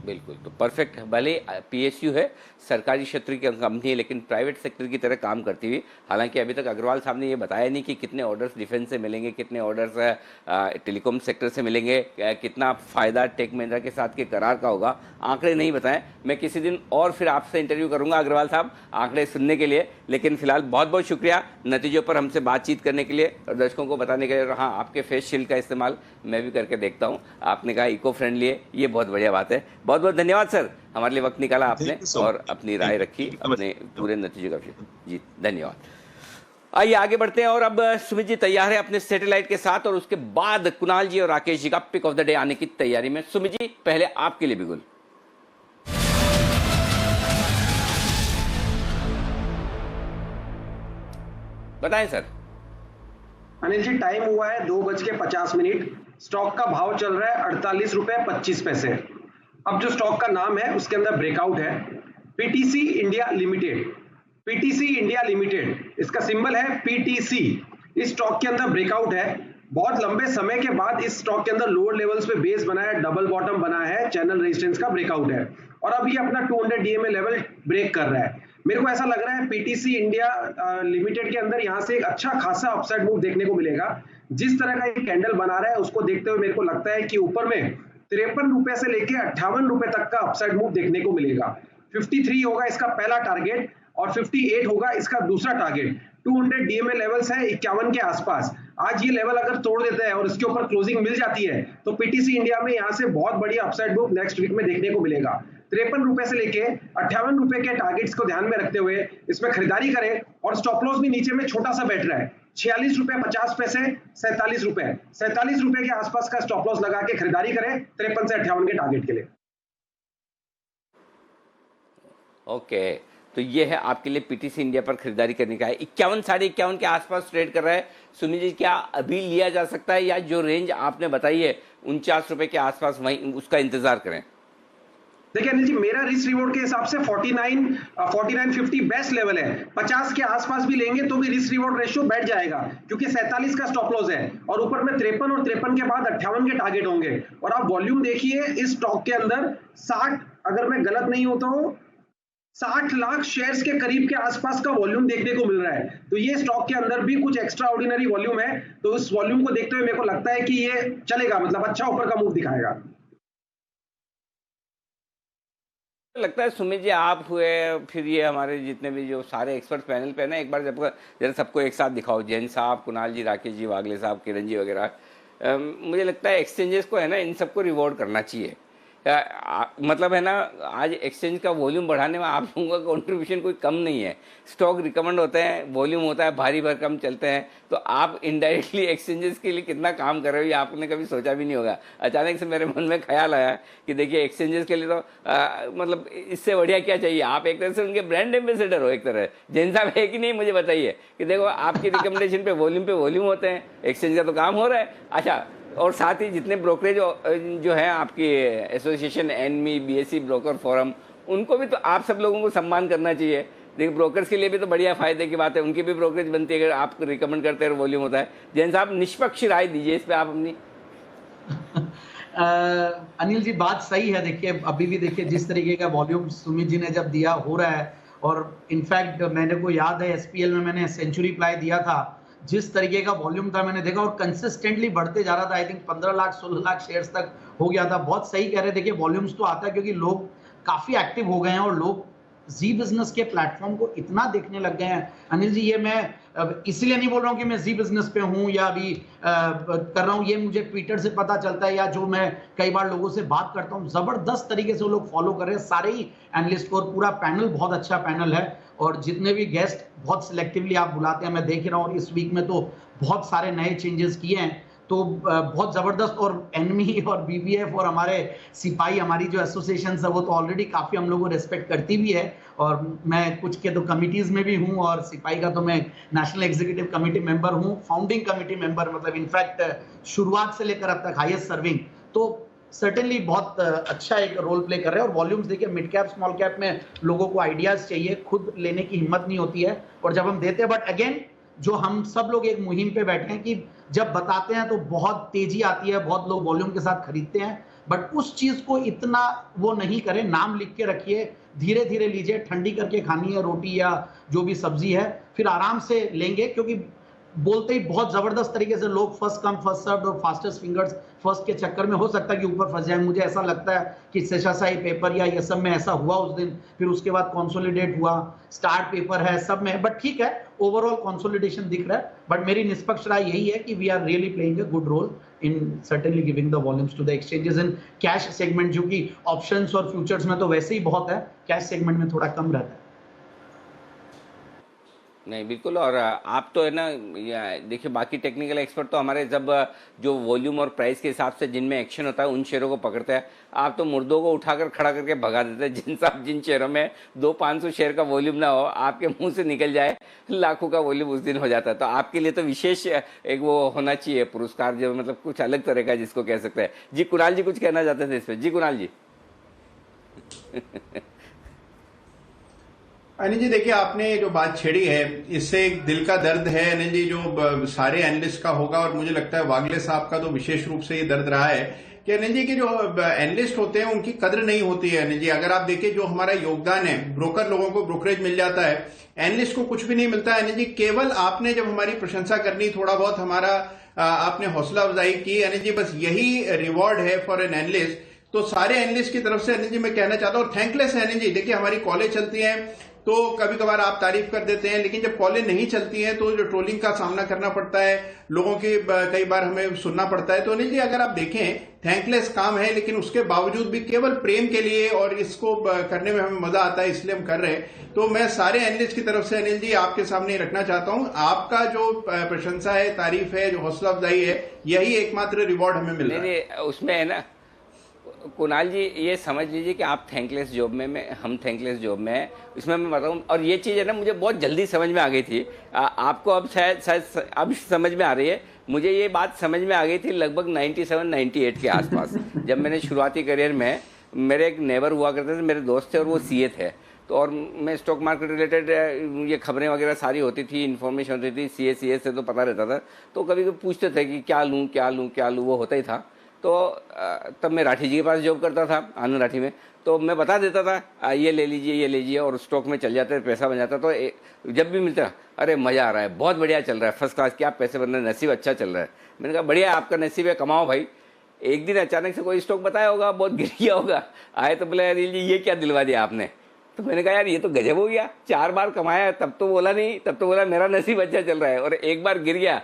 बिल्कुल, तो परफेक्ट। भले PSU है, सरकारी क्षेत्र की कंपनी है, लेकिन प्राइवेट सेक्टर की तरह काम करती हुई। हालांकि अभी तक अग्रवाल साहब ने ये बताया नहीं कि कितने ऑर्डर्स डिफेंस से मिलेंगे, कितने ऑर्डर्स टेलीकॉम सेक्टर से मिलेंगे, कितना फ़ायदा टेक महिंद्रा के साथ के करार का होगा, आंकड़े नहीं बताएं। मैं किसी दिन और फिर आपसे इंटरव्यू करूंगा अग्रवाल साहब, आंकड़े सुनने के लिए। लेकिन फिलहाल बहुत बहुत शुक्रिया नतीजों पर हमसे बातचीत करने के लिए और दर्शकों को बताने के लिए। हाँ, आपके फेस शील्ड का इस्तेमाल मैं भी करके देखता हूँ। आपने कहा इको फ्रेंडली है, ये बहुत बढ़िया बात है। बहुत बहुत धन्यवाद सर, हमारे लिए वक्त निकाला आपने और अपनी राय रखी, अपने पूरे नतीजे का। जी धन्यवाद। आइए आगे बढ़ते हैं और अब सुमित जी तैयार है अपने सैटेलाइट के साथ, और उसके बाद कुणाल जी और राकेश जी का पिक ऑफ द डे आने की तैयारी में। सुमित जी, पहले आपके लिए बिगुल। बताएं सर। अनिल जी, टाइम हुआ है 2:50। स्टॉक का भाव चल रहा है 48 रुपए 25 पैसे। अब जो स्टॉक का नाम है उसके अंदर ब्रेकआउट है PTC India limited. PTC India limited, इसका सिंबल है PTC। इस स्टॉक के अंदर ब्रेकआउट है। बहुत लंबे समय के बाद इस स्टॉक के अंदर लोअर लेवल्स पे बेस बना है, डबल बॉटम बना है, चैनल रेजिस्टेंस का ब्रेकआउट है और अब ये अपना 200 DMA लेवल ब्रेक कर रहा है। मेरे को ऐसा लग रहा है PTC इंडिया लिमिटेड के अंदर यहाँ से एक अच्छा खासा अपसाइड मूव देखने को मिलेगा। जिस तरह का ये कैंडल बना रहा है उसको देखते हुए मेरे को लगता है कि ऊपर में 53 रुपए से लेके 58 रुपए तक का अपसाइड मूव देखने को मिलेगा। 53 होगा इसका पहला टारगेट और 58 होगा इसका दूसरा टारगेट। 200 DMA लेवल्स है 51 के आसपास। आज ये लेवल अगर तोड़ देता है और इसके ऊपर क्लोजिंग मिल जाती है तो PTC इंडिया में यहाँ से बहुत बड़ी अपसाइड मूव नेक्स्ट वीक में देखने को मिलेगा। 53 रुपए से लेके 58 रुपए के टारगेट्स को ध्यान में रखते हुए इसमें खरीदारी करें और स्टॉप लॉस भी नीचे में छोटा सा बैठ रहा है 46 रुपए 50 पैसे, 47 रुपए। 47 रुपए के आसपास का स्टॉप लॉस लगा के खरीदारी करें 53 से 58 के टारगेट के लिए। ओके, तो ये है आपके लिए PTC इंडिया पर खरीदारी करने का है। 51 साढ़े 51 के आसपास ट्रेड कर रहा है। सुनील जी, क्या अभी लिया जा सकता है या जो रेंज आपने बताई है 49 रुपए के आसपास वहीं उसका इंतजार करें? देखिए अनिल जी, मेरा रिस्क रिवॉर्ड के हिसाब से 49 बेस्ट लेवल है। 50 के आसपास भी लेंगे तो भी रिस्क रिवॉर्ड रेशियो बैठ जाएगा, क्योंकि 47 का स्टॉप लॉस है और ऊपर में 53 और 53 के बाद 58 के टारगेट होंगे। और आप वॉल्यूम देखिए इस स्टॉक के अंदर 60, अगर मैं गलत नहीं होता हूं, 60 लाख शेयर्स के करीब के आसपास का वॉल्यूम देखने को मिल रहा है। तो ये स्टॉक के अंदर भी कुछ एक्स्ट्रा ऑर्डिनरी वॉल्यूम है। तो उस वॉल्यूम को देखते हुए मेरे को लगता है कि ये चलेगा, मतलब अच्छा ऊपर का मूव दिखाएगा। लगता है सुमित जी आप हुए, फिर ये हमारे जितने भी जो सारे एक्सपर्ट पैनल पे ना, एक बार जब जरा सबको एक साथ दिखाओ, जैन साहब, कुणाल जी, राकेश जी, वागले साहब, किरण जी वगैरह। मुझे लगता है एक्सचेंजेस को है ना, इन सबको रिवॉर्ड करना चाहिए। मतलब है ना, आज एक्सचेंज का वॉल्यूम बढ़ाने में आप लोगों का कंट्रीब्यूशन कोई कम नहीं है। स्टॉक रिकमेंड होते हैं, वॉल्यूम होता है, भारी भरकम चलते हैं, तो आप इनडायरेक्टली एक्सचेंजेस के लिए कितना काम कर रहे हो ये आपने कभी सोचा भी नहीं होगा। अचानक से मेरे मन में ख्याल आया कि देखिए एक्सचेंजेस के लिए तो मतलब इससे बढ़िया क्या चाहिए। आप एक तरह से उनके ब्रांड एम्बेसडर हो एक तरह। जैन साहब है कि नहीं, मुझे बताइए कि देखो आपकी रिकमेंडेशन पे वॉल्यूम होते हैं, एक्सचेंज का तो काम हो रहा है। अच्छा, और साथ ही जितने ब्रोकरेज जो है आपकी association, ANMI, BSC broker forum, उनको भी तो आप सब लोगों को सम्मान करना चाहिए। देखिए ब्रोकर्स के लिए भी तो बढ़िया फायदे की बात है, उनकी भी ब्रोकरेज बनती है अगर आप रिकमेंड करते हैं और वॉल्यूम होता है। जैन साहब निष्पक्ष राय दीजिए इस पे आप अपनी। अनिल जी बात सही है। देखिए अभी भी देखिए जिस तरीके का वॉल्यूम सुमित जी ने जब दिया हो रहा है, और इनफैक्ट मैंने को याद है एसपीएल में मैंने सेंचुरी प्लाई दिया था, जिस तरीके का वॉल्यूम था मैंने देखा और कंसिस्टेंटली बढ़ते जा रहा था। I think 15 lakh 16 lakh shares तक हो गया था। बहुत सही कह रहे। देखिए वॉल्यूम्स तो आता है क्योंकि लोग काफी एक्टिव हो गए हैं और लोग जी बिजनेस के प्लेटफॉर्म को इतना देखने लग गए हैं। अनिल जी ये मैं इसलिए नहीं बोल रहा हूँ कि मैं जी बिजनेस पे हूँ या अभी कर रहा हूँ, ये मुझे ट्विटर से पता चलता है या जो मैं कई बार लोगों से बात करता हूँ, जबरदस्त तरीके से वो लोग फॉलो कर रहे हैं सारे ही एनालिस्ट को। और पूरा पैनल बहुत अच्छा पैनल है और जितने भी गेस्ट बहुत सिलेक्टिवली आप बुलाते हैं, मैं देख रहा हूँ इस वीक में तो बहुत सारे नए चेंजेस किए हैं, तो बहुत जबरदस्त। और एनमी और बीबीएफ और हमारे सिपाही, हमारी जो एसोसिएशन है वो तो ऑलरेडी काफी हम लोग को रेस्पेक्ट करती भी है। और मैं कुछ के तो कमिटीज में भी हूँ और सिपाही का तो मैं नेशनल एग्जीक्यूटिव कमेटी मेंबर हूँ, फाउंडिंग कमेटी मेंबर, मतलब इनफैक्ट शुरुआत से लेकर अब तक हाईएस्ट सर्विंग। तो सर्टेनली बहुत अच्छा एक रोल प्ले कर रहे हैं। और वॉल्यूम्स देखिए मिड कैप स्मॉल कैप में लोगों को आइडियाज चाहिए, खुद लेने की हिम्मत नहीं होती है और जब हम देते हैं, बट अगेन जो हम सब लोग एक मुहिम पे बैठे हैं कि जब बताते हैं तो बहुत तेजी आती है, बहुत लोग वॉल्यूम के साथ खरीदते हैं, बट उस चीज को इतना वो नहीं करें। नाम लिख के रखिए, धीरे धीरे लीजिए, ठंडी करके खानी है रोटी या जो भी सब्जी है, फिर आराम से लेंगे, क्योंकि बोलते ही बहुत जबरदस्त तरीके से लोग फर्स्ट कम फर्स्ट सर्व्ड और फास्टेस्ट फिंगर्स फर्स्ट के चक्कर में हो सकता है कि ऊपर फंस जाए। मुझे ऐसा लगता है कि शेषाशाही पेपर या ये सब में ऐसा हुआ उस दिन, फिर उसके बाद कंसोलिडेट हुआ, स्टार्ट पेपर है, सब में, बट ठीक है ओवरऑल कंसोलिडेशन दिख रहा है। बट मेरी निष्पक्ष राय यही है कि we are really playing a good role in certainly giving the volumes to the exchanges in cash segment, जो कि ऑप्शंस और फ्यूचर्स में तो वैसे ही बहुत है, कैश सेगमेंट में थोड़ा कम रहता है। नहीं बिल्कुल। और आप तो है ना, देखिए बाकी टेक्निकल एक्सपर्ट तो हमारे जब जो वॉल्यूम और प्राइस के हिसाब से जिनमें एक्शन होता है उन शेयरों को पकड़ते हैं। आप तो मुर्दों को उठाकर खड़ा करके भगा देते हैं। जिन साहब जिन शेयरों में 200-500 शेयर का वॉल्यूम ना हो, आपके मुंह से निकल जाए लाखों का वॉल्यूम उस दिन हो जाता है। तो आपके लिए तो विशेष एक वो होना चाहिए पुरस्कार, जो मतलब कुछ अलग तरह का जिसको कह सकते हैं। जी कुणाल जी कुछ कहना चाहते थे इस पर। जी कुणाल जी। अनिल जी देखिए आपने जो बात छेड़ी है इससे एक दिल का दर्द है अनिल जी, जो सारे एनालिस्ट का होगा, और मुझे लगता है वागले साहब का तो विशेष रूप से ये दर्द रहा है कि अनिल जी के जो एनालिस्ट होते हैं उनकी कद्र नहीं होती है। अनिल जी अगर आप देखिए जो हमारा योगदान है, ब्रोकर लोगों को ब्रोकरेज मिल जाता है, एनालिस्ट को कुछ भी नहीं मिलता है। अनिल जी केवल आपने जब हमारी प्रशंसा करनी, थोड़ा बहुत हमारा आपने हौसला अफजाई की, अनिल जी बस यही रिवॉर्ड है फॉर एन एनालिस्ट। तो सारे एनालिस्ट की तरफ से अनिल जी मैं कहना चाहता हूँ थैंकलेस है अनिल जी। देखिए हमारी कॉलेज चलती है तो कभी कभार आप तारीफ कर देते हैं, लेकिन जब कॉलेज नहीं चलती हैं तो जो ट्रोलिंग का सामना करना पड़ता है, लोगों की कई बार हमें सुनना पड़ता है। तो अनिल जी अगर आप देखें थैंकलेस काम है, लेकिन उसके बावजूद भी केवल प्रेम के लिए और इसको करने में हमें मजा आता है इसलिए हम कर रहे हैं। तो मैं सारे एनालिस्ट की तरफ से अनिल जी आपके सामने रखना चाहता हूं, आपका जो प्रशंसा है, तारीफ है, जो हौसला अफजाई है, यही एकमात्र रिवॉर्ड हमें मिल रहा है। उसमें है ना कुणाल जी, ये समझ लीजिए कि आप थैंकलेस जॉब में, हम थैंकलेस जॉब में हैं, इसमें मैं बताऊँ। और ये चीज़ है ना मुझे बहुत जल्दी समझ में आ गई थी, आपको अब शायद अब समझ में आ रही है। मुझे ये बात समझ में आ गई थी लगभग 97-98 के आसपास, जब मैंने शुरुआती करियर में मेरे एक नेबर हुआ करते थे, मेरे दोस्त थे और वो सीए थे, तो और मैं स्टॉक मार्केट रिलेटेड ये खबरें वगैरह सारी होती थी, इन्फॉर्मेशन होती थी, सीए से तो पता रहता था। तो कभी कभी पूछते थे कि क्या लूँ क्या लूँ क्या लूँ, वो होता ही था। तो तब मैं राठी जी के पास जॉब करता था, आनंद राठी में, तो मैं बता देता था ये ले लीजिए और स्टॉक में चल जाते, पैसा बन जाता। तो जब भी मिलता, अरे मज़ा आ रहा है, बहुत बढ़िया चल रहा है, फर्स्ट क्लास, क्या पैसे बन रहे हैं, नसीब अच्छा चल रहा है। मैंने कहा बढ़िया, आपका नसीब है, कमाओ भाई। एक दिन अचानक से कोई स्टॉक बताया होगा, बहुत गिर गया होगा, आए तो बोले अनिल जी ये क्या दिलवा दिया आपने। तो मैंने कहा यार ये तो गजब हो गया, 4 बार कमाया, तब तो बोला नहीं, तब तो बोला मेरा नसीब अच्छा चल रहा है, और एक बार गिर गया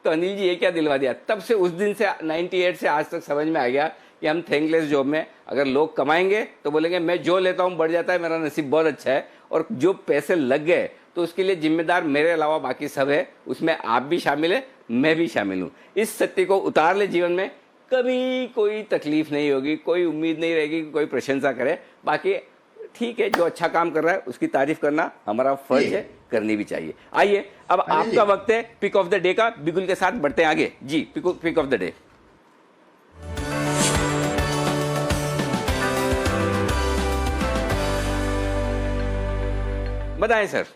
तो अनिल जी ये क्या दिलवा दिया। तब से उस दिन से 98 से आज तक समझ में आ गया कि हम थैंकलेस जॉब में अगर लोग कमाएंगे तो बोलेंगे मैं जो लेता हूँ बढ़ जाता है, मेरा नसीब बहुत अच्छा है, और जो पैसे लग गए तो उसके लिए जिम्मेदार मेरे अलावा बाकी सब है, उसमें आप भी शामिल है, मैं भी शामिल हूँ। इस सत्य को उतार ले जीवन में, कभी कोई तकलीफ नहीं होगी, कोई उम्मीद नहीं रहेगी कि कोई प्रशंसा करे। बाकी ठीक है, जो अच्छा काम कर रहा है उसकी तारीफ करना हमारा फर्ज है, करनी भी चाहिए। आइए अब आपका वक्त है पिक ऑफ द डे का, बिगुल के साथ बढ़ते हैं आगे जी। Pick of the day. बताएं सर।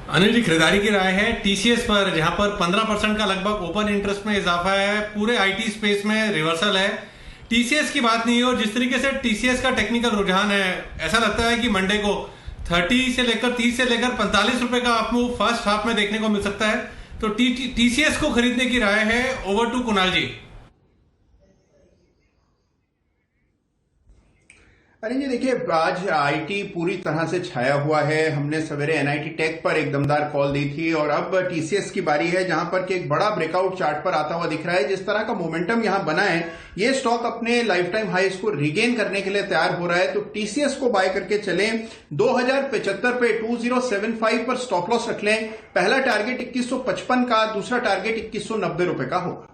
अनिल जी, खरीदारी की राय है टीसीएस पर, जहां पर 15% का लगभग ओपन इंटरेस्ट में इजाफा है, पूरे आईटी स्पेस में रिवर्सल है। टीसीएस की बात नहीं है, और जिस तरीके से टीसीएस का टेक्निकल रुझान है, ऐसा लगता है कि मंडे को 30 से लेकर 45 रुपए का आपको फर्स्ट हाफ में देखने को मिल सकता है। तो टीसीएस को खरीदने की राय है। ओवर टू कुणाल जी। अरे जी देखिए, आज आईटी पूरी तरह से छाया हुआ है। हमने सवेरे एनआईटी टेक पर एक दमदार कॉल दी थी, और अब टीसीएस की बारी है, जहां पर कि एक बड़ा ब्रेकआउट चार्ट पर आता हुआ दिख रहा है। जिस तरह का मोमेंटम यहां बना है, ये स्टॉक अपने लाइफ टाइम हाईस को रिगेन करने के लिए तैयार हो रहा है। तो टीसीएस को बाय करके चलें। 2075 पे 2075 पर स्टॉप लॉस रख लें। पहला टारगेट 2155 का, दूसरा टारगेट 2190 रुपए का होगा।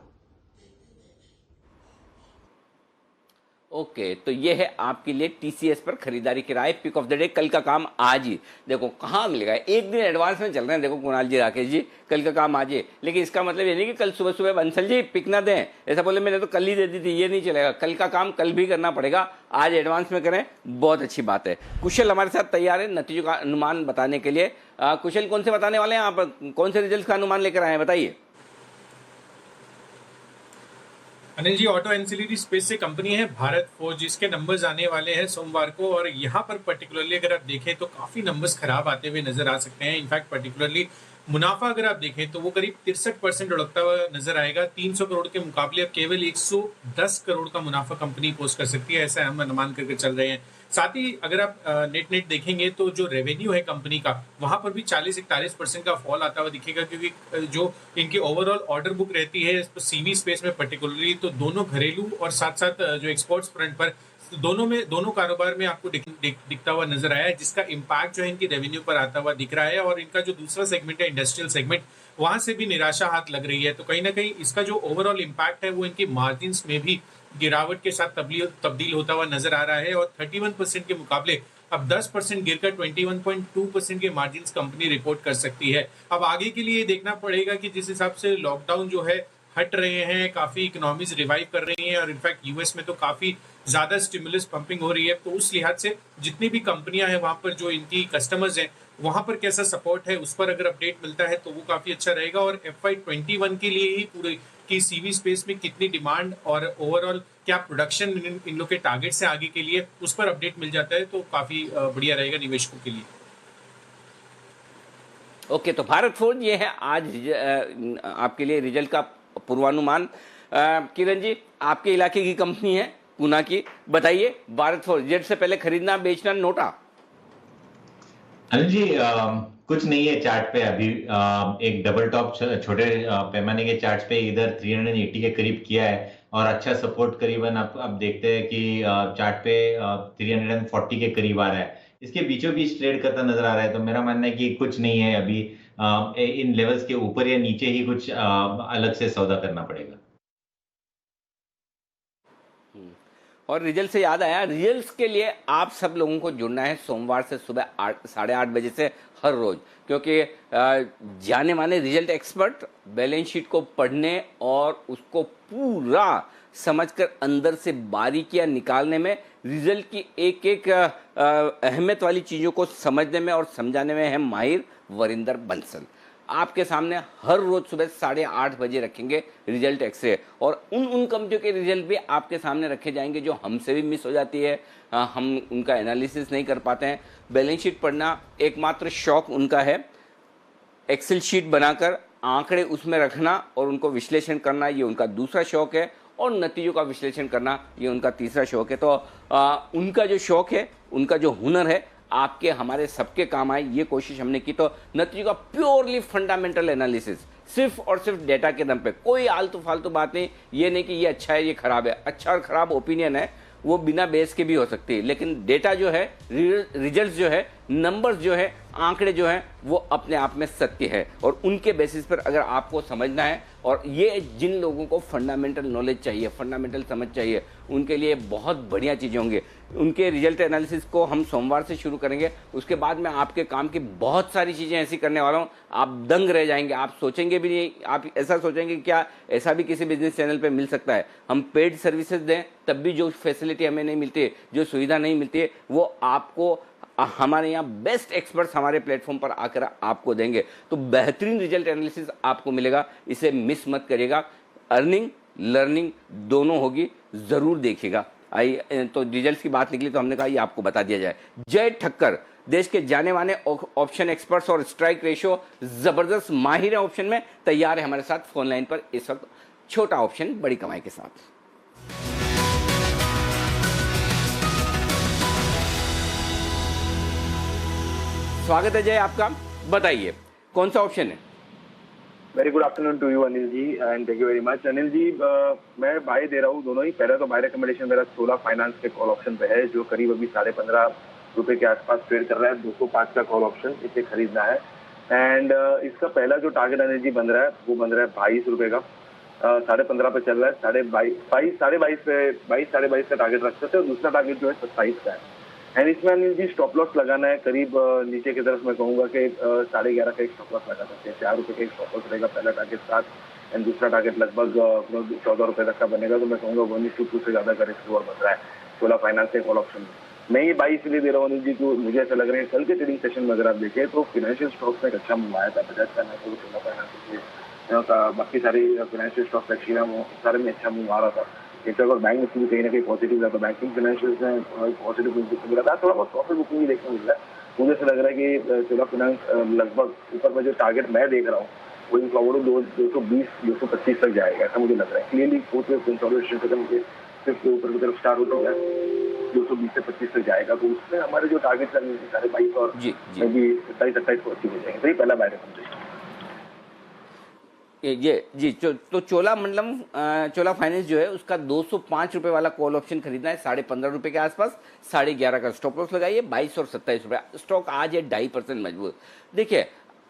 ओके, तो ये है आपके लिए टीसीएस पर खरीदारी की राय। पिक ऑफ द डे, कल का काम आज ही। देखो कहाँ मिलेगा, एक दिन एडवांस में चल रहे हैं। देखो कुणाल जी, राकेश जी, कल का काम आज ही, लेकिन इसका मतलब ये नहीं कि कल सुबह सुबह बंसल जी पिक ना दें, ऐसा बोले मैंने तो कल ही दे दी थी, ये नहीं चलेगा। कल का काम कल भी करना पड़ेगा, आज एडवांस में करें, बहुत अच्छी बात है। कुशल हमारे साथ तैयार है नतीजों का अनुमान बताने के लिए। कुशल, कौन से बताने वाले हैं आप, कौन से रिजल्ट का अनुमान लेकर आए हैं, बताइए। Anil ji, auto ancillary space से कंपनी है भारत फोर्ज, जिसके नंबर्स आने वाले हैं सोमवार को, और यहाँ पर पर्टिकुलरली अगर आप देखें तो काफी नंबर्स खराब आते हुए नजर आ सकते हैं। इनफैक्ट पर्टिकुलरली मुनाफा अगर आप देखें तो वो करीब 63% लुढ़कता हुआ नजर आएगा। 300 करोड़ के मुकाबले अब केवल 110 करोड़ का मुनाफा कंपनी पोस्ट कर सकती है, ऐसा हम अनुमान करके चल रहे हैं। साथ ही अगर आप नेट देखेंगे तो जो रेवेन्यू है कंपनी का, वहां पर भी 40-41% का फॉल आता हुआ दिखेगा, क्योंकि जो इनकी ओवरऑल ऑर्डर बुक रहती है सीवी स्पेस में पर्टिकुलरली, तो दोनों घरेलू और साथ साथ जो एक्सपोर्ट्स फ्रंट पर दोनों कारोबार में आपको दिखता हुआ नजर आया है, जिसका इम्पैक्ट जो है इनकी रेवेन्यू पर आता हुआ दिख रहा है। और इनका जो दूसरा सेगमेंट है इंडस्ट्रियल सेगमेंट, वहां से भी निराशा हाथ लग रही है। तो कहीं ना कहीं इसका जो ओवरऑल इम्पैक्ट है वो इनकी मार्जिन्स में भी गिरावट के साथ तब्दील होता हुआ नजर आ रहा है, और 31% के मुकाबले अब 10% गिरकर 21.2% के मार्जिन्स कंपनी रिपोर्ट कर सकती है। अब आगे के लिए देखना पड़ेगा कि जिस हिसाब से लॉकडाउन जो है हट रहे हैं, काफी इकोनॉमीज रिवाइव कर रही हैं, और इनफैक्ट यूएस में तो काफी ज्यादा स्टिमुलस पंपिंग हो रही है, तो उस लिहाज से जितनी भी कंपनियां हैं वहां पर जो इनकी कस्टमर्स हैं वहां पर कैसा सपोर्ट है उस पर अगर अपडेट मिलता है तो वो काफी अच्छा रहेगा। और FY21 के लिए ही पूरे की सीवी स्पेस में कितनी डिमांड और ओवरऑल क्या प्रोडक्शन इन लोग के टारगेट से आगे के लिए, उस पर अपडेट मिल जाता है तो काफी बढ़िया रहेगा निवेशकों के लिए। ओके, तो भारत फोर्ज ये है आज आपके लिए रिजल्ट का पूर्वानुमान। किरण जी, आपके इलाके की कंपनी है पूना की, बताइए भारत फोर्ज जेड से पहले खरीदना बेचना नोटा। अनिल जी, कुछ नहीं है चार्ट पे अभी। एक डबल टॉप छोटे पैमाने के चार्ट पे इधर 380 के करीब किया है, और अच्छा सपोर्ट करीबन अब देखते हैं कि चार्ट पे 340 के करीब आ रहा है। इसके बीचों बीच ट्रेड करता नजर आ रहा है, तो मेरा मानना है कि कुछ नहीं है अभी। इन लेवल्स के ऊपर या नीचे ही कुछ अलग से सौदा करना पड़ेगा। और रिजल्ट से याद आया, रिजल्ट्स के लिए आप सब लोगों को जुड़ना है सोमवार से सुबह 8-8:30 बजे से हर रोज, क्योंकि जाने माने रिजल्ट एक्सपर्ट बैलेंस शीट को पढ़ने और उसको पूरा समझकर अंदर से बारीकियां निकालने में, रिजल्ट की एक एक अहमियत वाली चीज़ों को समझने में और समझाने में है माहिर वरिंदर बंसल। आपके सामने हर रोज सुबह 8:30 बजे रखेंगे रिजल्ट एक्सरे, और उन कंपनियों के रिजल्ट भी आपके सामने रखे जाएंगे जो हमसे भी मिस हो जाती है, हम उनका एनालिसिस नहीं कर पाते हैं। बैलेंस शीट पढ़ना एकमात्र शौक उनका है, एक्सेल शीट बनाकर आंकड़े उसमें रखना और उनको विश्लेषण करना ये उनका दूसरा शौक है, और नतीजों का विश्लेषण करना ये उनका तीसरा शौक है। तो उनका जो शौक है, उनका जो हुनर है, आपके हमारे सबके काम आए, ये कोशिश हमने की। तो नतीजों का प्योरली फंडामेंटल एनालिसिस, सिर्फ और सिर्फ डेटा के दम पे, कोई आलतू फालतू बात नहीं। ये नहीं कि ये अच्छा है ये खराब है, अच्छा और खराब ओपिनियन है, वो बिना बेस के भी हो सकती है, लेकिन डेटा जो है, रिजल्ट्स जो है, नंबर्स जो है, आंकड़े जो हैं, वो अपने आप में सत्य है, और उनके बेसिस पर अगर आपको समझना है, और ये जिन लोगों को फंडामेंटल नॉलेज चाहिए, फंडामेंटल समझ चाहिए, उनके लिए बहुत बढ़िया चीज़ें होंगी। उनके रिजल्ट एनालिसिस को हम सोमवार से शुरू करेंगे, उसके बाद मैं आपके काम की बहुत सारी चीज़ें ऐसी करने वाला हूँ, आप दंग रह जाएंगे, आप सोचेंगे भी नहीं, आप ऐसा सोचेंगे कि क्या ऐसा भी किसी बिजनेस चैनल पे मिल सकता है। हम पेड सर्विसेज दें तब भी जो फैसिलिटी हमें नहीं मिलती है, जो सुविधा नहीं मिलती है, वो आपको हमारे यहाँ बेस्ट एक्सपर्ट्स हमारे प्लेटफॉर्म पर आकर आपको देंगे। तो बेहतरीन रिजल्ट एनालिसिस आपको मिलेगा, इसे मिस मत करिएगा। अर्निंग लर्निंग दोनों होगी, ज़रूर देखिएगा। आइए, तो रिजल्ट्स की बात निकली तो हमने कहा ये आपको बता दिया जाए। जय ठक्कर देश के जाने माने ऑप्शन एक्सपर्ट्स और स्ट्राइक रेशियो जबरदस्त माहिर है ऑप्शन में, तैयार है हमारे साथ फोन लाइन पर इस वक्त छोटा ऑप्शन बड़ी कमाई के साथ। स्वागत है जय आपका, बताइए कौन सा ऑप्शन है? Very good afternoon to you Anil ji and thank you very much. Anil ji, मैं बाय दे रहा हूँ दोनों ही। पहले तो बाय रिकमेंडेशन मेरा चोला फाइनेंस के कॉल ऑप्शन पे है, जो करीब अभी 15.5 रुपए के आसपास ट्रेड कर रहा है। 205 का कॉल ऑप्शन, इसे खरीदना है। एंड इसका पहला जो टारगेट अनिल जी बन रहा है वो बन रहा है 22 रुपए का, 15.5 पे चल रहा है। 22 का टारगेट रख सकते हैं, और दूसरा टारगेट जो है 27 का है। एंड इसमें अनिल जी स्टॉप लॉस लगाना है करीब नीचे की तरफ। मैं कहूंगा कि 11.5 का एक स्टॉप लॉस लगा सकते हैं। 4 रुपए का एक स्टॉप लॉस रहेगा पहला टारगेट साथ, एंड दूसरा टारगेट लगभग 14 रुपए तक का बनेगा। तो मैं कहूंगा 1:2 से ज्यादा का रिस्क बन रहा है चोला फाइनेंस के कॉल ऑप्शन में। मैं ये 22 इसलिए दे रहा हूँ अनिल जी, तो मुझे ऐसा लग रहा है कल के ट्रेडिंग सेशन में अगर आप देखें तो फाइनेंशियल स्टॉक्स में एक अच्छा मूव आया था। बजाज का तो चोला फाइनेंस, बाकी सारी फाइनेंशियल स्टॉक्स एक्चुअली सारे में अच्छा मूव आ रहा था। और बैंक निफ्टी भी कहीं ना कहीं पॉजिटिव रहा था। बैंकिंग फाइनेंशियल्स में पॉजिटिव मिला था, थोड़ा बहुत प्रॉफिट बुकिंग भी देखने मिल रहा है। मुझे ऐसा लग रहा है कि चोला फाइनेंस लगभग ऊपर में जो टारगेट मैं देख रहा हूँ वो इन फॉरवर्ड 220-225 तक जाएगा, ऐसा मुझे लग रहा है। क्लियरली फोर्थ वेव कंसोलिडेशन खत्म होकर फिफ्थ के ऊपर की तरफ स्टार्ट हो चुका है, 220 से 25 तक जाएगा। तो उसमें हमारे जो टारगेट है 22.5 और में भी 27-28 को अचीव हो जाएंगे। तो ये पहला बाय रिकमेंडेशन ये जी। तो चोला फाइनेंस जो है उसका 205 रुपए वाला कॉल ऑप्शन खरीदना है 15.5 रुपए के आसपास। 11.5 का स्टॉप लॉस लगाइए। 22 और 27 रुपए स्टॉक आज है 2.5% मजबूत। देखिए,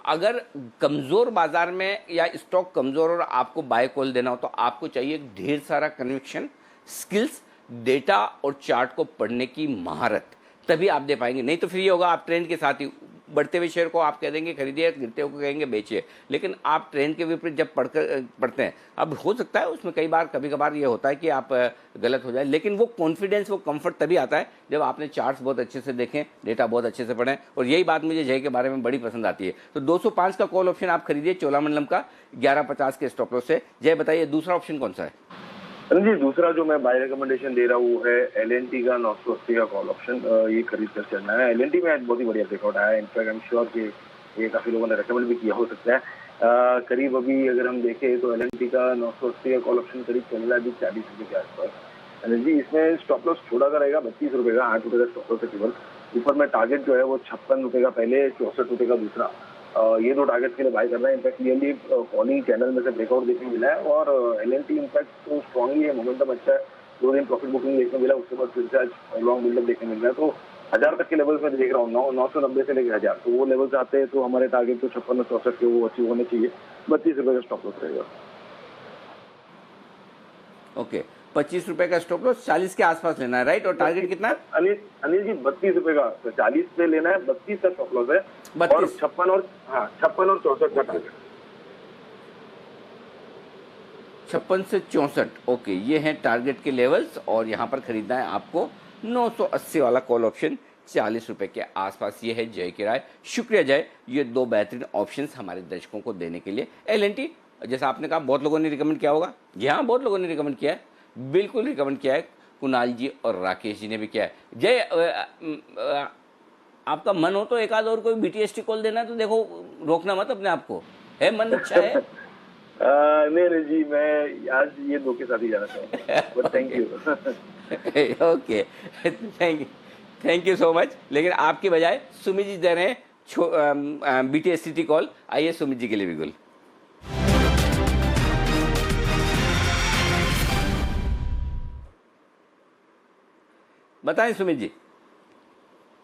अगर कमजोर बाजार में या स्टॉक कमजोर और आपको बाय कॉल देना हो तो आपको चाहिए ढेर सारा कन्विक्शन, स्किल्स, डेटा और चार्ट को पढ़ने की महारत, तभी आप दे पाएंगे। नहीं तो फिर ये होगा आप ट्रेंड के साथ ही बढ़ते हुए शेयर को आप कह देंगे खरीदिए, गिरते हुए कहेंगे बेचिए, लेकिन आप ट्रेंड के विपरीत जब पढ़ते हैं, अब हो सकता है उसमें कभी कभार ये होता है कि आप गलत हो जाए, लेकिन वो कॉन्फिडेंस, वो कंफर्ट तभी आता है जब आपने चार्ट्स बहुत अच्छे से देखें, डेटा बहुत अच्छे से पढ़ें। और यही बात मुझे जय के बारे में बड़ी पसंद आती है। तो 205 का कॉल ऑप्शन आप खरीदिए चोलामंडलम का 11.50 के स्टॉप लॉस से। जय बताइए दूसरा ऑप्शन कौन सा है? जी, दूसरा जो मैं बाय रिकमेंडेशन दे रहा हूँ वो है L&T का 980 का कॉल ऑप्शन। ये खरीद कर चलना है। L&T में आज बहुत ही बढ़िया ब्रेकआउट आया है। इनफैक्ट आई एम श्योर कि ये काफी लोगों ने रिकमेंड भी किया हो सकता है। करीब अभी अगर हम देखें तो L&T का 980 का कॉल ऑप्शन करीब चल रहा है अभी 40 रुपए के आसपास। जी, इसमें स्टॉप लॉस छोटा का रहेगा 32 रुपए का, 8 रुपए का स्टॉप लॉस है केवल। ऊपर में टारगेट जो है वो 56 रुपए का पहले, 64 रुपए का दूसरा। ये दो टारगेट के लिए बाय करना है। इनफैक्ट क्लियरली फॉलिंग चैनल में से ब्रेकआउट देखने मिला है, और L&T इनफैक्ट तो स्ट्रॉन्गली है, मोमेंटम अच्छा है। 2 दिन प्रॉफिट बुकिंग देखने मिला, उसके बाद फिर से आज लॉन्ग बिल्डअप देखने मिल रहा है। तो 1000 तक के लेवल्स में देख रहा हूँ, 990 से लेकर 1000, तो वो लेवल्स आते हैं तो हमारे टारगेट तो 56 और 64 के वो अचीव होने चाहिए। 32 रुपए का स्टॉप लॉस रहेगा। ओके, 25 रुपए का स्टॉप लॉस, 40 के आसपास लेना है, राइट? और टारगेट कितना है अनिल जी? 32 रुपए का, 40 पे लेना है, 32 का स्टॉप लॉस है, और 56 और 64 का टारगेट। 56 से 64, ओके, ये हैं टारगेट के लेवल्स और यहाँ पर खरीदना है आपको 980 वाला कॉल ऑप्शन 40 रुपए के आसपास। ये है जय की राय। शुक्रिया जय, ये दो बेहतरीन ऑप्शंस हमारे दर्शकों को देने के लिए। एल&टी जैसा आपने कहा बहुत लोगों ने रिकमेंड किया होगा, जी हाँ बहुत लोगों ने रिकमेंड किया है, बिल्कुल रिकमेंड किया है, कुणाल जी और राकेश जी ने भी किया है। जय आपका मन हो तो एक आध और कोई BTST कॉल देना है तो देखो, रोकना मत अपने आप को, है मन अच्छा है? नहीं जी, मैं आज ये दो के साथ ही जाना चाहूँगा, thank you. Okay, thank you so much. लेकिन आपकी बजाय सुमित जी दे रहे हैं BTST कॉल। आइए सुमित जी के लिए भी गुल। बताएं सुमित जी।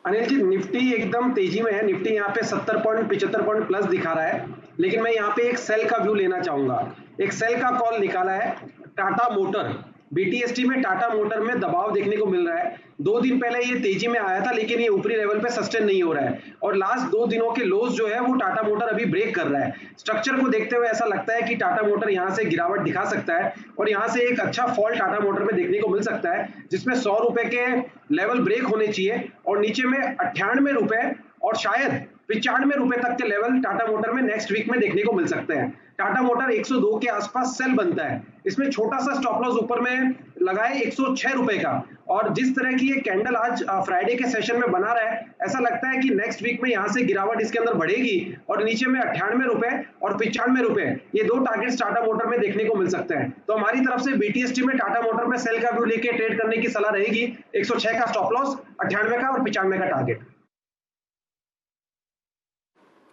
अनिल जी, निफ्टी एकदम तेजी में है। निफ्टी यहाँ पे 70 पॉइंट 75 पॉइंट प्लस दिखा रहा है, लेकिन मैं यहाँ पे एक सेल का व्यू लेना चाहूंगा। एक सेल का कॉल निकाला है टाटा मोटर। BTST में टाटा मोटर में दबाव देखने को मिल रहा है। 2 दिन पहले ये तेजी में आया था, लेकिन ये ऊपरी लेवल पे सस्टेन नहीं हो रहा है और लास्ट 2 दिनों के लोज जो है वो टाटा मोटर अभी ब्रेक कर रहा है। स्ट्रक्चर को देखते हुए ऐसा लगता है कि टाटा मोटर यहाँ से गिरावट दिखा सकता है और यहाँ से एक अच्छा फॉल टाटा मोटर में देखने को मिल सकता है, जिसमें 100 रुपए के लेवल ब्रेक होने चाहिए और नीचे में 98 रुपए और शायद 95 रुपए तक के लेवल टाटा मोटर में नेक्स्ट वीक में देखने को मिल सकते हैं। टाटा मोटर 102 के आसपास सेल बनता है। इसमें छोटा सा स्टॉप लॉस ऊपर में लगाए 106 रुपए का, और जिस तरह की ये कैंडल आज फ्राइडे के सेशन में बना रहा है, ऐसा लगता है कि नेक्स्ट वीक में यहाँ से गिरावट इसके अंदर बढ़ेगी और नीचे में 98 रुपए और 95 रुपए, ये 2 टारगेट्स टाटा मोटर में देखने को मिल सकते हैं। तो हमारी तरफ से BTST में टाटा मोटर में सेल का व्यू लेके ट्रेड करने की सलाह रहेगी। 106 का स्टॉप लॉस, 98 का और 95 का टारगेट।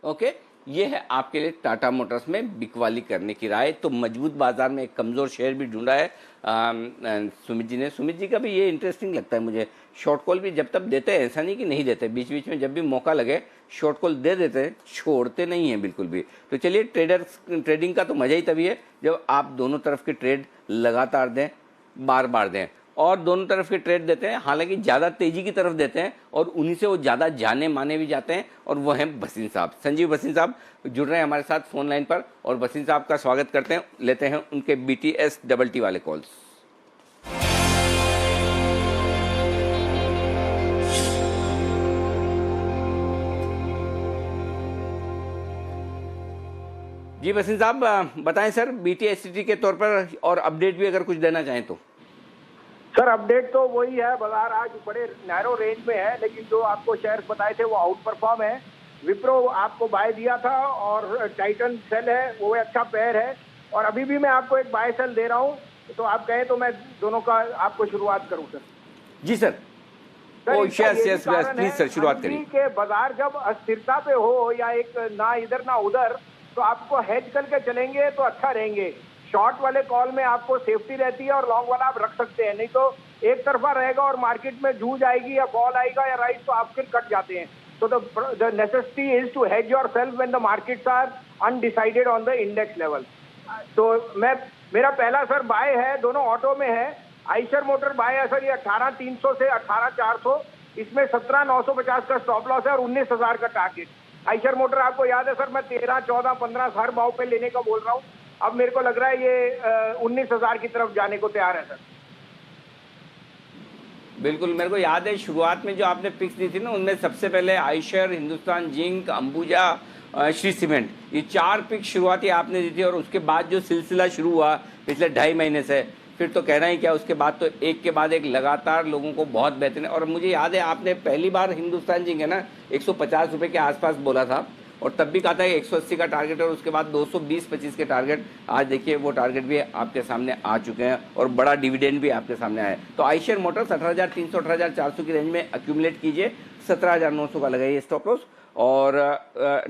ओके, ये है आपके लिए टाटा मोटर्स में बिकवाली करने की राय। तो मजबूत बाजार में एक कमज़ोर शेयर भी ढूंढा है सुमित जी ने। सुमित जी का भी ये इंटरेस्टिंग लगता है मुझे। शॉर्ट कॉल भी जब तक देते हैं, ऐसा नहीं कि नहीं देते, बीच बीच में जब भी मौका लगे शॉर्ट कॉल दे देते हैं, छोड़ते नहीं हैं बिल्कुल भी। तो चलिए, ट्रेडिंग का तो मज़ा ही तभी है जब आप दोनों तरफ के ट्रेड लगातार दें, बार बार दें, और दोनों तरफ के ट्रेड देते हैं। हालांकि ज़्यादा तेजी की तरफ देते हैं और उन्हीं से वो ज़्यादा जाने माने भी जाते हैं, और वो हैं भसीन साहब। संजीव भसीन साहब जुड़ रहे हैं हमारे साथ फोन लाइन पर, और भसीन साहब का स्वागत करते हैं, लेते हैं उनके BTST वाले कॉल्स। जी भसीन साहब बताएं सर, BTST के तौर पर और अपडेट भी अगर कुछ देना चाहें तो। सर अपडेट तो वही है, बाजार आज बड़े नैरो रेंज में है, लेकिन जो आपको शेयर्स बताए थे वो आउट परफॉर्म है। विप्रो आपको बाय दिया था और टाइटन सेल है, वो अच्छा पेयर है, और अभी भी मैं आपको एक बाय सेल दे रहा हूँ, तो आप कहें तो मैं दोनों का आपको शुरुआत करूँ सर। जी सर, यस प्लीज सर, शुरुआत करिए। के बाजार जब अस्थिरता पे हो या एक ना इधर ना उधर, तो आपको हेज करके चलेंगे तो अच्छा रहेंगे। शॉर्ट वाले कॉल में आपको सेफ्टी रहती है और लॉन्ग वाला आप रख सकते हैं, नहीं तो एक तरफा रहेगा और मार्केट में जूझ आएगी या फॉल आएगा या राइट, तो आप फिर कट जाते हैं। तो the necessity is to hedge yourself when the markets are undecided on the index level. तो मेरा पहला सर बाय है, दोनों ऑटो में है। आइशर मोटर बाय है सर, ये 18,300 से 18,400, इसमें 17,950 का स्टॉप लॉस है और 19,000 का टारगेट। आइशर मोटर आपको याद है सर, मैं 13, 14, 15 हर भाव पे लेने का बोल रहा हूँ। अब मेरे को लग रहा है ये 19,000 की तरफ जाने को तैयार है सर। बिल्कुल, मेरे को याद है शुरुआत में जो आपने पिक्स दी थी ना, उनमें सबसे पहले आइशर, हिंदुस्तान जिंक, अंबुजा, श्री सीमेंट, ये 4 पिक्स शुरुआती आपने दी थी, और उसके बाद जो सिलसिला शुरू हुआ पिछले 2.5 महीने से, फिर तो कहना ही क्या, उसके बाद तो एक के बाद एक लगातार लोगों को बहुत बेहतरीन। और मुझे याद है आपने पहली बार हिंदुस्तान जिंक है ना 150 रुपये के आसपास बोला था, और तब भी कहा था 180 का टारगेट, और उसके बाद 220-25 के टारगेट। आज देखिए वो टारगेट भी आपके सामने आ चुके हैं और बड़ा डिविडेंड भी आपके सामने आया है। तो आइशर मोटर्स 18,300 18,400 की रेंज में एक्यूमुलेट कीजिए, 17,900 का लगाइए स्टॉप लॉस। और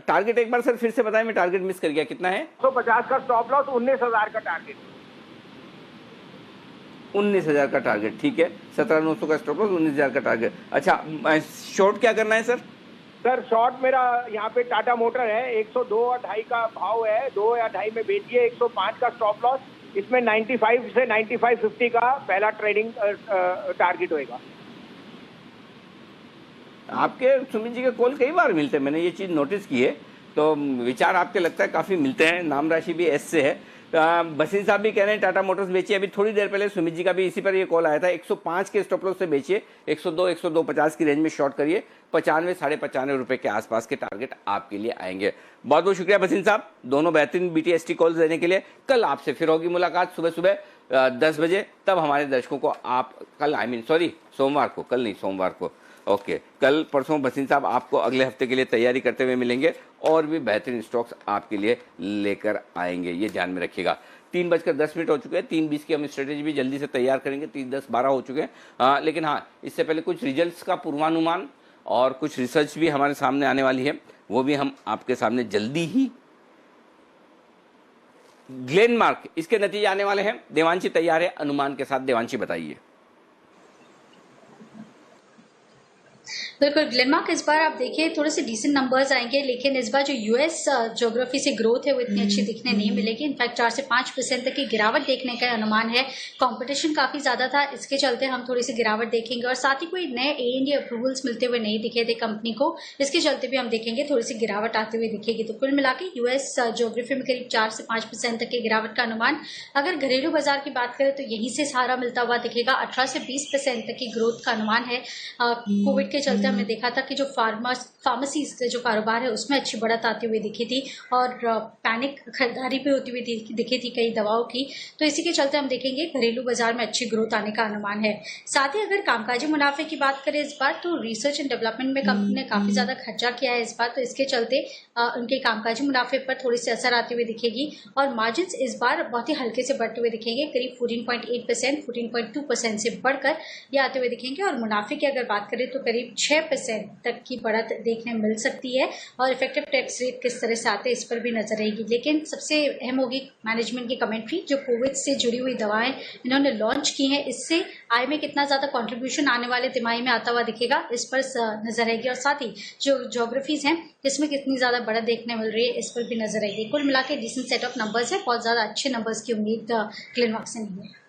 टारगेट एक बार सर फिर से बताएं, मैं टारगेट मिस कर गया, कितना है? 150 का स्टॉप लॉस, 19,000 का टारगेट। 19,000 का टारगेट, ठीक है। 17,900 का स्टॉप लॉस, 19,000 का टारगेट। अच्छा, शॉर्ट क्या करना है सर? सर शॉर्ट मेरा यहाँ पे टाटा मोटर है, 102 और 2.5 का भाव है, 2 या 2.5 में बेचिए, 105 का स्टॉप लॉस। इसमें 95 से 95.50 का पहला ट्रेडिंग टारगेट होएगा। आपके सुमित जी के कॉल कई बार मिलते हैं, मैंने ये चीज़ नोटिस की है तो विचार आपके लगता है काफ़ी मिलते हैं, नाम राशि भी एस से है। बसीन साहब भी कह रहे हैं टाटा मोटर्स बेचिए। अभी थोड़ी देर पहले सुमित जी का भी इसी पर ये कॉल आया था, 105 के स्टॉप लॉस से बेचिए, 102 102.50 की रेंज में शॉर्ट करिए, 95 95 रुपए के आसपास के टारगेट आपके लिए आएंगे। बहुत बहुत शुक्रिया बसीन साहब, दोनों बेहतरीन BTST कॉल्स देने के लिए। कल आपसे फिर होगी मुलाकात सुबह सुबह 10 बजे, तब हमारे दर्शकों को आप कल सोमवार को, कल नहीं सोमवार को, ओके कल परसों बसीन साहब आपको अगले हफ्ते के लिए तैयारी करते हुए मिलेंगे और भी बेहतरीन स्टॉक्स आपके लिए लेकर आएंगे, ये ध्यान में रखिएगा। 3:10 हो चुके हैं, 3:20 की हम स्ट्रेटेजी भी जल्दी से तैयार करेंगे, 3:10-12 हो चुके हैं। लेकिन हाँ, इससे पहले कुछ रिजल्ट्स का पूर्वानुमान और कुछ रिसर्च भी हमारे सामने आने वाली है, वो भी हम आपके सामने जल्दी ही। ग्लेनमार्क, इसके नतीजे आने वाले हैं। देवांशी तैयार है अनुमान के साथ, देवांशी बताइए। बिल्कुल, ग्लेनमार्क इस बार आप देखिए थोड़े से डिसेंट नंबर्स आएंगे, लेकिन इस बार जो यूएस ज्योग्राफी से ग्रोथ है वो इतनी अच्छी दिखने नहीं मिलेगी। इनफैक्ट 4 से 5% तक की गिरावट देखने का अनुमान है। कंपटीशन काफी ज्यादा था, इसके चलते हम थोड़ी सी गिरावट देखेंगे और साथ ही कोई नए A&D अप्रूवल्स मिलते हुए नहीं दिखे थे कंपनी को, इसके चलते भी हम देखेंगे थोड़ी सी गिरावट आते हुए दिखेगी। तो कुल मिला के यूएस ज्योग्राफी में करीब 4 से 5% तक की गिरावट का अनुमान। अगर घरेलू बाजार की बात करें तो यहीं से सहारा मिलता हुआ दिखेगा, 18 से 20% तक की ग्रोथ का अनुमान है। कोविड के चलते हमने देखा था कि जो फार्मेसीज का जो कारोबार है उसमें अच्छी बढ़त आती हुई दिखी थी और पैनिक खरीदारी भी होती हुई दिखी थी कई दवाओं की। तो इसी के चलते हम देखेंगे घरेलू बाजार में अच्छी ग्रोथ आने का अनुमान है। साथ ही अगर कामकाजी मुनाफे की बात करें इस बार, तो रिसर्च एंड डेवलपमेंट में कंपनी ने काफी ज्यादा खर्चा किया है इस बार, तो इसके चलते उनके कामकाजी मुनाफे पर थोड़ी सी असर आती हुई दिखेगी और मार्जिन इस बार बहुत ही हल्के से बढ़ते हुए दिखेंगे, करीब 14.8% 14.2% से बढ़कर ये आते हुए दिखेंगे। और मुनाफे की अगर बात करें तो करीब 6% तक की बढ़त देखने मिल सकती है और इफेक्टिव टैक्स रेट किस तरह से आते हैं इस पर भी नजर रहेगी। लेकिन सबसे अहम होगी मैनेजमेंट की कमेंट्री, जो कोविड से जुड़ी हुई दवाएं इन्होंने लॉन्च की हैं, इससे आय में कितना ज्यादा कंट्रीब्यूशन आने वाले तिमाही में आता हुआ दिखेगा, इस पर नजर रहेगी। और साथ ही जो ज्योग्राफीज हैं इसमें कितनी ज्यादा बढ़त देखने मिल रही है इस पर भी नजर रहेगी। कुल मिला के डिसेंट सेट ऑफ नंबर्स है, बहुत ज्यादा अच्छे नंबर्स की उम्मीद ग्लेनमार्क से नहीं है।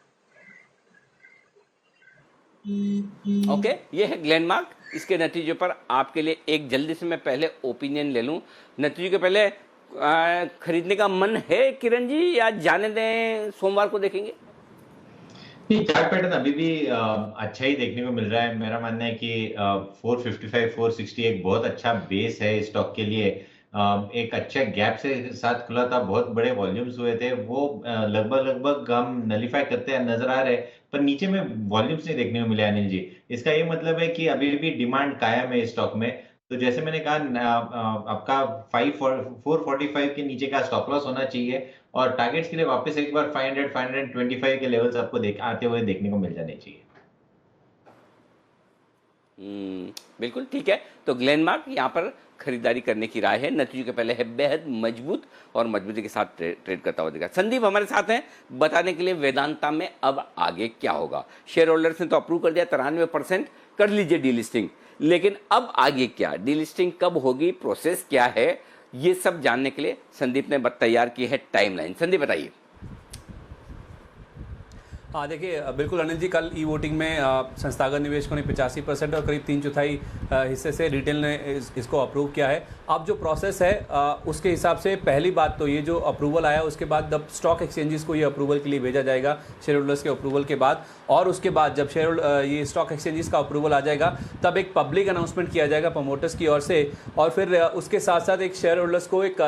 ओके, ये है ग्लेनमार्क। इसके नतीजों पर आपके लिए एक जल्दी से मैं पहले ओपिनियन ले लूं। नतीजों के पहले खरीदने का मन है किरण जी, या जाने दें, सोमवार को देखेंगे? नहीं, चार्ट पैटर्न अभी भी अच्छा ही देखने को मिल रहा है। मेरा मानना है कि 455 460 एक बहुत अच्छा बेस है स्टॉक के लिए। एक अच्छा गैप से साथ खुला था, बहुत बड़े वॉल्यूम्स हुए थे, वो लगभग हम नलीफाई करते नजर आ रहे, पर नीचे में वॉल्यूम्स नहीं देखने को मिले अनिल जी। इसका ये मतलब है कि अभी भी डिमांड कायम है स्टॉक में। तो जैसे मैंने कहा, आपका 445 के नीचे का स्टॉप लॉस होना चाहिए और टारगेट्स के लिए वापस एक बार 500 525 के लेवल्स आपको आते हुए देखने को मिल जाने चाहिए। बिल्कुल ठीक है। तो ग्लेनमार्क यहाँ पर खरीदारी करने की राय है। नतीजों के पहले है बेहद मजबूत और मजबूती के साथ ट्रेड करता हुआ दिखा। संदीप हमारे साथ हैं बताने के लिए वेदांता में अब आगे क्या होगा। शेयर होल्डर्स ने तो अप्रूव कर दिया, 93% कर लीजिए डीलिस्टिंग, लेकिन अब आगे क्या, डीलिस्टिंग कब होगी, प्रोसेस क्या है, ये सब जानने के लिए संदीप ने तैयार की है टाइमलाइन। संदीप बताइए। हाँ देखिए, बिल्कुल अनिल जी, कल ई वोटिंग में संस्थागत निवेशकों ने 85% और करीब 3/4 हिस्से से रिटेल ने इसको अप्रूव किया है। अब जो प्रोसेस है उसके हिसाब से पहली बात तो ये जो अप्रूवल आया उसके बाद अब स्टॉक एक्सचेंजेस को ये अप्रूवल के लिए भेजा जाएगा शेयर होल्डर्स के अप्रूवल के बाद, और उसके बाद जब ये स्टॉक एक्सचेंजेस का अप्रूवल आ जाएगा तब एक पब्लिक अनाउंसमेंट किया जाएगा प्रमोटर्स की ओर से, और फिर उसके साथ साथ एक शेयर होल्डर्स को एक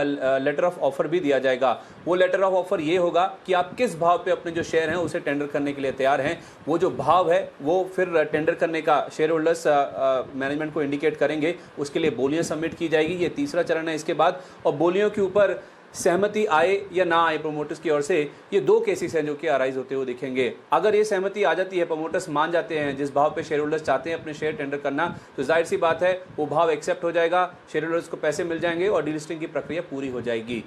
लेटर ऑफ ऑफर भी दिया जाएगा। वो लेटर ऑफ ऑफर ये होगा कि आप किस भाव पे अपने जो शेयर हैं उसे टेंडर करने के लिए तैयार हैं। वो जो भाव है वो फिर टेंडर करने का शेयर होल्डर्स मैनेजमेंट को इंडिकेट करेंगे, उसके लिए बोलियां सबमिट की जाएगी। ये तीसरा चरण है इसके बाद, और बोलियों के ऊपर सहमति आए या ना आए प्रमोटर्स की ओर से, ये 2 केसेस हैं जो कि अराइज होते हुए दिखेंगे। अगर ये सहमति आ जाती है, प्रमोटर्स मान जाते हैं जिस भाव पे शेयर होल्डर्स चाहते हैं अपने शेयर टेंडर करना, तो जाहिर सी बात है वो भाव एक्सेप्ट हो जाएगा, शेयर होल्डर्स को पैसे मिल जाएंगे और डीलिस्टिंग की प्रक्रिया पूरी हो जाएगी।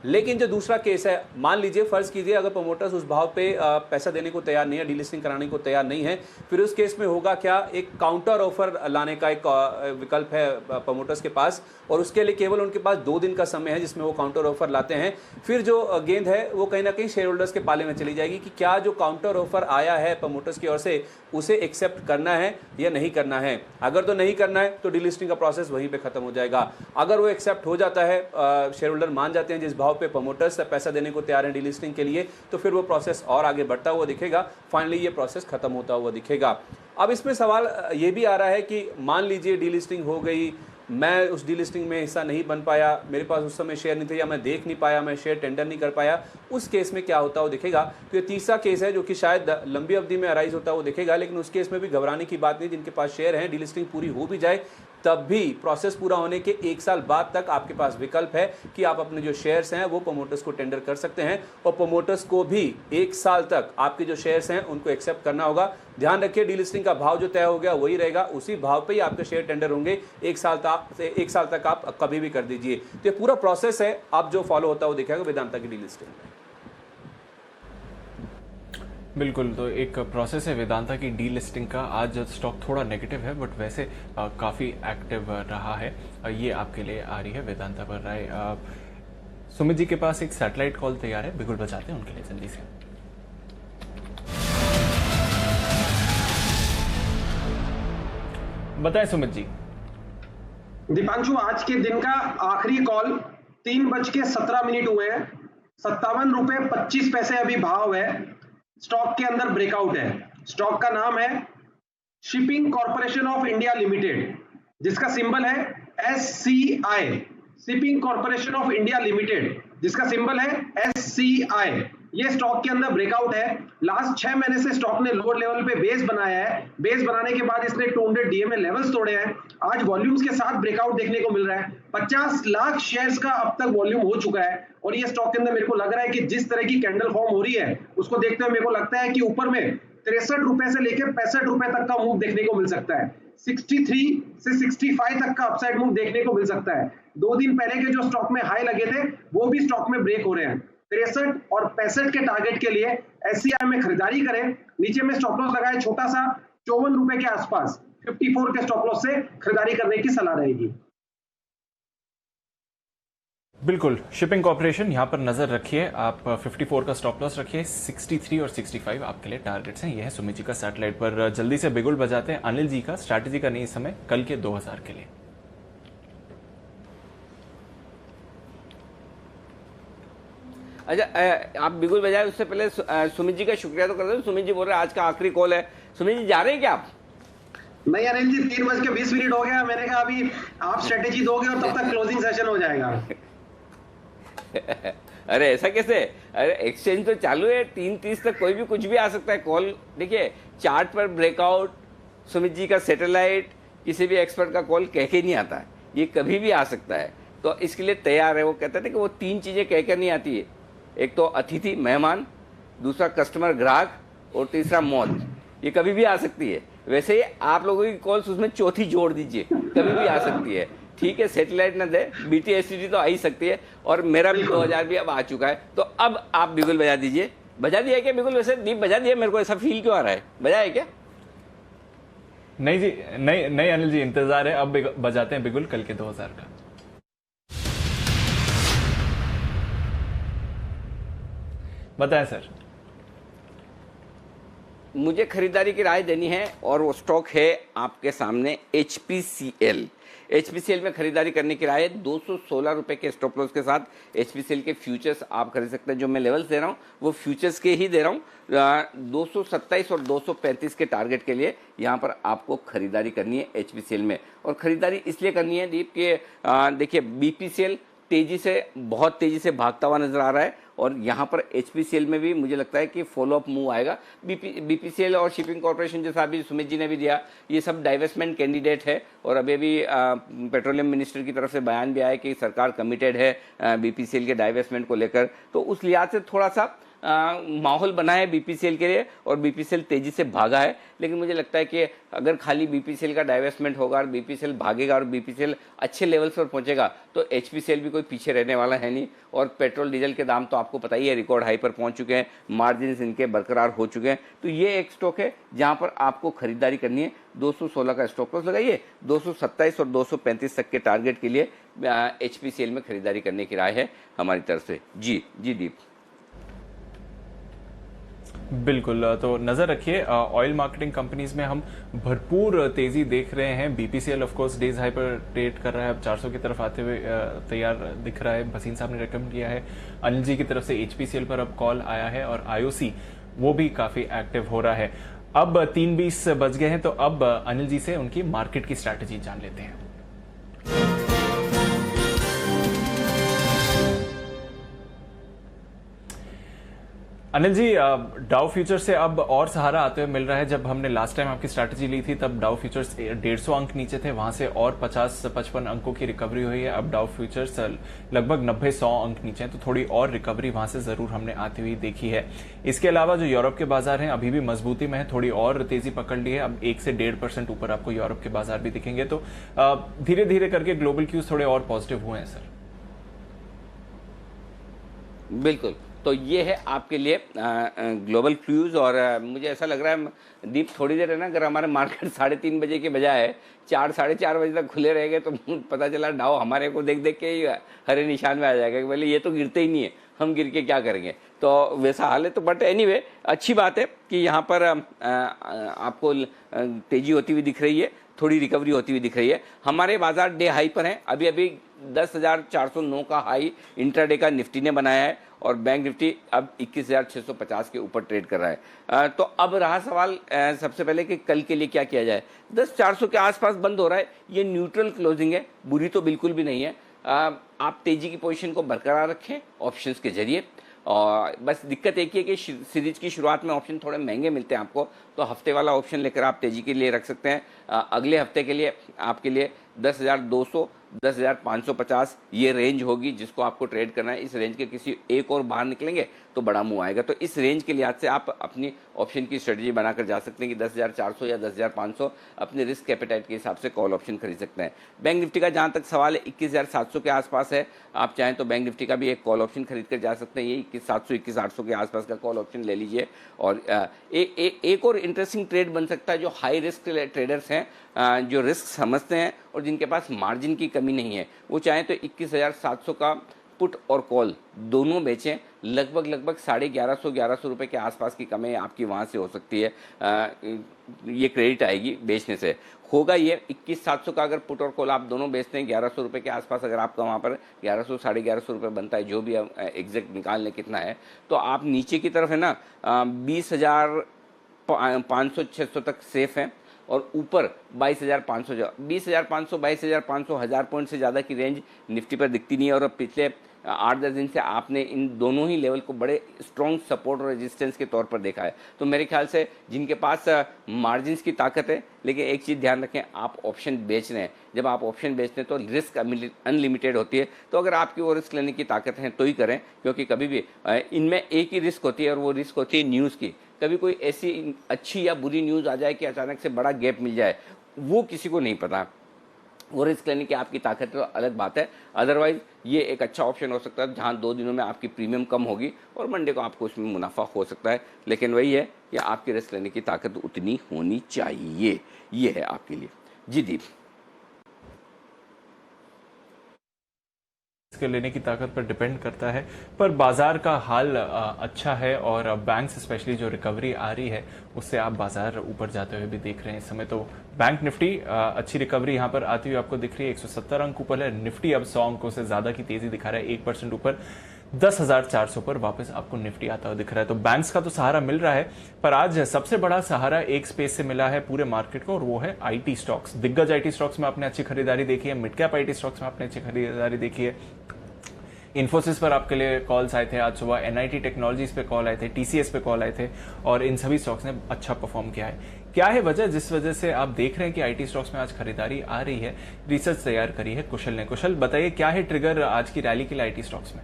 लेकिन जो दूसरा केस है, मान लीजिए फर्ज कीजिए अगर प्रमोटर्स उस भाव पे पैसा देने को तैयार नहीं है, डीलिस्टिंग कराने को तैयार नहीं है, फिर उस केस में होगा क्या, एक काउंटर ऑफर लाने का एक विकल्प है प्रमोटर्स के पास, और उसके लिए केवल उनके पास 2 दिन का समय है जिसमें वो काउंटर ऑफर लाते हैं। फिर जो गेंद है वो कहीं ना कहीं शेयर होल्डर्स के पाले में चली जाएगी कि क्या जो काउंटर ऑफर आया है प्रमोटर्स की ओर से उसे एक्सेप्ट करना है या नहीं करना है। अगर तो नहीं करना है तो डीलिस्टिंग का प्रोसेस वहीं पे खत्म हो जाएगा। अगर वो एक्सेप्ट हो जाता है, शेयर होल्डर मान जाते हैं जिस भाव पे प्रमोटर्स पैसा देने को तैयार है डीलिस्टिंग के लिए, तो फिर वो प्रोसेस और आगे बढ़ता हुआ दिखेगा, फाइनली ये प्रोसेस खत्म होता हुआ दिखेगा। अब इसमें सवाल ये भी आ रहा है कि मान लीजिए डीलिस्टिंग हो गई, मैं उस डीलिस्टिंग में हिस्सा नहीं बन पाया, मेरे पास उस समय शेयर नहीं थे या मैं देख नहीं पाया, मैं शेयर टेंडर नहीं कर पाया, उस केस में क्या होता वो दिखेगा। तो ये तीसरा केस है जो कि शायद लंबी अवधि में अराइज होता वो दिखेगा, लेकिन उस केस में भी घबराने की बात नहीं। जिनके पास शेयर हैं, डीलिस्टिंग पूरी हो भी जाए तब भी प्रोसेस पूरा होने के 1 साल बाद तक आपके पास विकल्प है कि आप अपने जो शेयर्स हैं वो प्रमोटर्स को टेंडर कर सकते हैं, और प्रमोटर्स को भी 1 साल तक आपके जो शेयर्स हैं उनको एक्सेप्ट करना होगा। ध्यान रखिए, डीलिस्टिंग का भाव जो तय हो गया वही रहेगा, उसी भाव पे ही आपके शेयर टेंडर होंगे। 1 साल तक आप कभी भी कर दीजिए। तो ये पूरा प्रोसेस है, आप जो फॉलो होता है वो दिखेगा वेदांता की डीलिस्टिंग में। बिल्कुल, तो एक प्रोसेस है वेदांता की डी लिस्टिंग का। आज स्टॉक थोड़ा नेगेटिव है बट वैसे काफ़ी एक्टिव रहा है। ये आपके लिए आ रही है वेदांता पर राय। सुमित जी के पास एक सैटेलाइट कॉल तैयार है, बिल्कुल बचाते हैं उनके लिए जल्दी से। बताएं सुमित जी। दीपांशु, आज के दिन का आखिरी कॉल 3:17 हुए हैं, 57.25 अभी भाव है। स्टॉक के अंदर ब्रेकआउट है। स्टॉक का नाम है shipping corporation of India limited, जिसका सिंबल है SCI, shipping corporation of India limited, जिसका सिंबल है SCI। ये स्टॉक के अंदर ब्रेकआउट है। लास्ट 6 महीने से स्टॉक ने लोअर लेवल पे बेस बनाया है। बेस बनाने के बाद इसने 200 DMA लेवल्स तोड़े हैं। आज वॉल्यूम्स के साथ ब्रेकआउट देखने को मिल रहा है। 50 लाख शेयर्स का अब तक वॉल्यूम हो चुका है, और ये स्टॉक के अंदर मेरे को लग रहा है कि जिस तरह की कैंडल फॉर्म हो रही है उसको देखते हुए मेरे को लगता है कि ऊपर में 63 रुपए से लेकर 65 रुपए तक का मूव देखने को मिल सकता है। 63 से 65 तक का अपसाइड मूव देखने को मिल सकता है। 2 दिन पहले के जो स्टॉक में हाई लगे थे वो भी स्टॉक में ब्रेक हो रहे हैं। 63 और 65 के टारगेट के लिए SCI में खरीदारी करें। नीचे में स्टॉप लॉस लगाए छोटा सा 54 रुपए के आसपास, 54 के स्टॉप लॉस से खरीदारी करने की सलाह रहेगी। बिल्कुल, शिपिंग कॉर्पोरेशन यहाँ पर नजर रखिए आप। 54 का स्टॉप लॉस रखिए, 63 और 65 आपके लिए टारगेट्स हैं। यह है सुमित जी का सैटेलाइट पर। जल्दी से बिगुल बजाते हैं अनिल जी का स्ट्रैटेजी का नहीं समय कल के 2000 के लिए। अच्छा, आप बिगुल बजाए उससे पहले सुमित जी का शुक्रिया तो कर दो। सुमित जी बोल रहे हैं आज का आखिरी कॉल है। सुमित जी जा रहे हैं क्या आप? नहीं अनिल जी, 3:20 हो गया। मैंने कहा अभी आप स्ट्रेटेजी दोगे और तब तक क्लोजिंग सेशन हो जाएगा। अरे ऐसा कैसे? अरे एक्सचेंज तो चालू है, 3:30 तक कोई भी कुछ भी आ सकता है। कॉल देखिए, चार्ट पर ब्रेकआउट, सुमित जी का सैटेलाइट, किसी भी एक्सपर्ट का कॉल कह के नहीं आता है, ये कभी भी आ सकता है। तो इसके लिए तैयार है। वो कहते थे कि वो 3 चीजें कहकर नहीं आती है, एक तो अतिथि मेहमान, दूसरा कस्टमर ग्राहक, और तीसरा मौत। ये कभी भी आ सकती है। वैसे ही आप लोगों की कॉल्स उसमें चौथी जोड़ दीजिए, कभी भी आ सकती है। ठीक है, सैटेलाइट न दे, BTSCT तो आ ही सकती है, और मेरा भी 2000 भी अब आ चुका है। तो अब आप बिगुल बजा दीजिए। बजा दिया क्या बिगुल? वैसे दीप बजा दिया, मेरे को ऐसा फील क्यों आ रहा है? बजा है क्या? नहीं जी, नहीं अनिल जी, इंतजार है। अब बजाते हैं बिगुल कल के 2000 का। बताएं सर। मुझे खरीदारी की राय देनी है, और वो स्टॉक है आपके सामने HPCL। HPCL में खरीदारी करने की राय है। 216 रुपए के स्टॉप लॉस के साथ HPCL के फ्यूचर्स आप खरीद सकते हैं। जो मैं लेवल्स दे रहा हूँ वो फ्यूचर्स के ही दे रहा हूँ। 227 और 235 के टारगेट के लिए यहाँ पर आपको खरीदारी करनी है HPCL में। और खरीदारी इसलिए करनी है दीप के देखिए, BPCL बहुत तेजी से भागता हुआ नजर आ रहा है, और यहाँ पर HPCL में भी मुझे लगता है कि फॉलोअप मूव आएगा। BPCL और शिपिंग कॉर्पोरेशन जैसा अभी सुमित जी ने भी दिया, ये सब डाइवेस्टमेंट कैंडिडेट है। और अभी अभी पेट्रोलियम मिनिस्टर की तरफ से बयान भी आया कि सरकार कमिटेड है BPCL के डाइवेस्टमेंट को लेकर। तो उस लिहाज से थोड़ा सा माहौल बना है बीपीसीएल के लिए और बीपीसीएल तेजी से भागा है, लेकिन मुझे लगता है कि अगर खाली बीपीसीएल का डाइवेस्टमेंट होगा और बीपीसीएल भागेगा और बीपीसीएल अच्छे लेवल्स पर पहुंचेगा तो एचपीसीएल भी कोई पीछे रहने वाला है नहीं। और पेट्रोल डीजल के दाम तो आपको पता ही है रिकॉर्ड हाई पर पहुंच चुके हैं, मार्जिन इनके बरकरार हो चुके हैं। तो ये एक स्टॉक है जहां पर आपको खरीदारी करनी है। 216 का स्टॉप लॉस लगाइए, 227 और 235 तक के टारगेट के लिए एचपीसीएल में खरीदारी करने की राय है हमारी तरफ से। जी दीप। बिल्कुल, तो नज़र रखिए ऑयल मार्केटिंग कंपनीज में हम भरपूर तेजी देख रहे हैं। BPCL of course days high पर ट्रेड कर रहा है, अब 400 की तरफ आते हुए तैयार दिख रहा है। भसीन साहब ने रेकमेंड किया है। अनिल जी की तरफ से एचपीसीएल पर अब कॉल आया है और आईओसी वो भी काफी एक्टिव हो रहा है। अब 3:20 बज गए हैं, तो अब अनिल जी से उनकी मार्केट की स्ट्रैटेजी जान लेते हैं। अनिल जी, डाउ फ्यूचर से अब और सहारा आते हुए मिल रहा है। जब हमने लास्ट टाइम आपकी स्ट्रैटेजी ली थी तब डाउ फ्यूचर्स 150 अंक नीचे थे, वहां से और 50-55 अंकों की रिकवरी हुई है। अब डाउ फ्यूचर्स लगभग 90-100 अंक नीचे हैं, तो थोड़ी और रिकवरी वहां से जरूर हमने आती हुई देखी है। इसके अलावा जो यूरोप के बाजार हैं अभी भी मजबूती में है, थोड़ी और तेजी पकड़ ली है। अब 1 से 1.5% ऊपर आपको यूरोप के बाजार भी दिखेंगे। तो धीरे धीरे करके ग्लोबल क्यूज थोड़े और पॉजिटिव हुए हैं सर। बिल्कुल, तो ये है आपके लिए ग्लोबल क्रूज। और मुझे ऐसा लग रहा है दीप, थोड़ी देर है ना, अगर हमारे मार्केट 3:30 बजे के बजाय 4-4:30 बजे तक खुले रहेंगे तो पता चला डाउ हमारे को देख देख के ही हरे निशान में आ जाएगा कि बोले ये तो गिरते ही नहीं है, हम गिर के क्या करेंगे। तो वैसा हाल है। तो बट एनीवे अच्छी बात है कि यहाँ पर आपको तेजी होती हुई दिख रही है, थोड़ी रिकवरी होती हुई दिख रही है। हमारे बाजार डे हाई पर हैं, अभी अभी 10,409 का हाई इंट्राडे का निफ्टी ने बनाया है और बैंक निफ्टी अब 21,650 के ऊपर ट्रेड कर रहा है। तो अब रहा सवाल सबसे पहले कि कल के लिए क्या किया जाए। 10,400 के आसपास बंद हो रहा है, ये न्यूट्रल क्लोजिंग है, बुरी तो बिल्कुल भी नहीं है। आप तेजी की पोजीशन को बरकरार रखें ऑप्शंस के जरिए। और बस दिक्कत एक ही है कि सीरीज की शुरुआत में ऑप्शन थोड़े महंगे मिलते हैं आपको, तो हफ्ते वाला ऑप्शन लेकर आप तेजी के लिए रख सकते हैं। अगले हफ्ते के लिए आपके लिए 10,200 10,550 ये रेंज होगी जिसको आपको ट्रेड करना है। इस रेंज के किसी एक और बाहर निकलेंगे तो बड़ा मुंह आएगा। तो इस रेंज के लिहाज से आप अपनी ऑप्शन की स्ट्रेटजी बनाकर जा सकते हैं कि 10,400 या 10,500 अपने रिस्क कैपिटाइट के हिसाब से कॉल ऑप्शन खरीद सकते हैं। बैंक निफ्टी का जहां तक सवाल है 21,700 के आसपास है, आप चाहें तो बैंक निफ्टी का भी एक कॉल ऑप्शन खरीद कर जा सकते हैं। ये 21,700 21,800 के आसपास का कॉल ऑप्शन ले लीजिए। और एक और इंटरेस्टिंग ट्रेड बन सकता है जो हाई रिस्क ट्रेडर्स हैं, जो रिस्क समझते हैं और जिनके पास मार्जिन की कमी नहीं है, वो चाहें तो 21,700 का पुट और कॉल दोनों बेचें। लगभग 1150 रुपए के आसपास की कमाई आपकी वहाँ से हो सकती है। ये क्रेडिट आएगी बेचने से। होगा ये 21,700 का अगर पुट और कॉल आप दोनों बेचते हैं 1100 रुपये के आसपास, अगर आपका वहाँ पर 1100 1150 रुपये बनता है, जो भी एग्जैक्ट निकाल लें कितना है, तो आप नीचे की तरफ है ना 20,500-600 तक सेफ हैं और ऊपर 22,500 22,500 22,500 1000 पॉइंट से ज़्यादा की रेंज निफ्टी पर दिखती नहीं है। और पिछले 8-10 दिन से आपने इन दोनों ही लेवल को बड़े स्ट्रॉन्ग सपोर्ट और रेजिस्टेंस के तौर पर देखा है। तो मेरे ख्याल से जिनके पास मार्जिन्स की ताकत है, लेकिन एक चीज़ ध्यान रखें, आप ऑप्शन बेच रहे हैं, जब आप ऑप्शन बेचते हैं तो रिस्क अनलिमिटेड होती है। तो अगर आपकी वो रिस्क लेने की ताकत है तो ही करें, क्योंकि कभी भी इनमें एक ही रिस्क होती है और वो रिस्क होती है न्यूज़ की। कभी कोई ऐसी अच्छी या बुरी न्यूज़ आ जाए कि अचानक से बड़ा गैप मिल जाए, वो किसी को नहीं पता। वो रिस्क लेने की आपकी ताकत तो अलग बात है। अदरवाइज ये एक अच्छा ऑप्शन हो सकता है जहां 2 दिनों में आपकी प्रीमियम कम होगी और मंडे को आपको उसमें मुनाफा हो सकता है। लेकिन वही है कि आपकी रिस्क लेने की ताकत उतनी होनी चाहिए। ये है आपके लिए। जी दीप। इसके लेने की ताकत पर डिपेंड करता है, पर बाजार का हाल अच्छा है और बैंक्स स्पेशली जो रिकवरी आ रही है उससे आप बाजार ऊपर जाते हुए भी देख रहे हैं इस समय। तो बैंक निफ्टी अच्छी रिकवरी यहां पर आती हुई आपको दिख रही है, 170 अंक ऊपर है। निफ्टी अब 100 अंकों से ज्यादा की तेजी दिखा रहा है, 1% ऊपर 10,400 पर वापस आपको निफ्टी आता हुआ दिख रहा है। तो बैंक्स का तो सहारा मिल रहा है, पर आज सबसे बड़ा सहारा एक स्पेस से मिला है पूरे मार्केट को और वो है आईटी स्टॉक्स। दिग्गज आईटी स्टॉक्स में आपने अच्छी खरीदारी देखी है, मिड कैप आईटी स्टॉक्स में आपने अच्छी खरीदारी देखी है। इन्फोसिस पर आपके लिए कॉल्स आए थे आज सुबह, एनआईटी टेक्नोलॉजीज पे कॉल आए थे, टीसीएस पे कॉल आए थे और इन सभी स्टॉक्स ने अच्छा परफॉर्म किया है। क्या है वजह जिस वजह से आप देख रहे हैं कि आईटी स्टॉक्स में आज खरीदारी आ रही है? रिसर्च तैयार करी है कुशल ने। कुशल बताइए क्या है ट्रिगर आज की रैली के लिए आईटी स्टॉक्स में?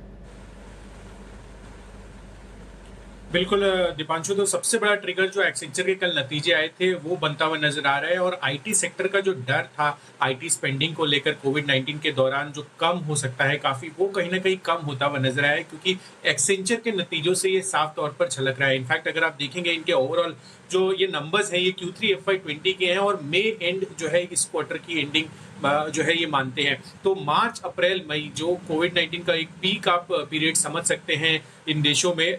बिल्कुल दीपांशु, तो सबसे बड़ा ट्रिगर जो एक्सेंचर के कल नतीजे आए थे वो बनता हुआ नजर आ रहा है। और आईटी सेक्टर का जो डर था आईटी स्पेंडिंग को लेकर कोविड-19 के दौरान जो कम हो सकता है काफी, वो कहीं ना कहीं कम होता हुआ नजर आया है, क्योंकि एक्सेंचर के नतीजों से ये साफ तौर पर झलक रहा है। इनफैक्ट अगर आप देखेंगे इनके ओवरऑल जो ये नंबर्स हैं ये Q3 FY20 के हैं और मई एंड जो है इस क्वार्टर की एंडिंग जो है ये मानते हैं। तो मार्च अप्रैल मई जो कोविड-19 का एक पीक आप पीरियड समझ सकते हैं इन देशों में,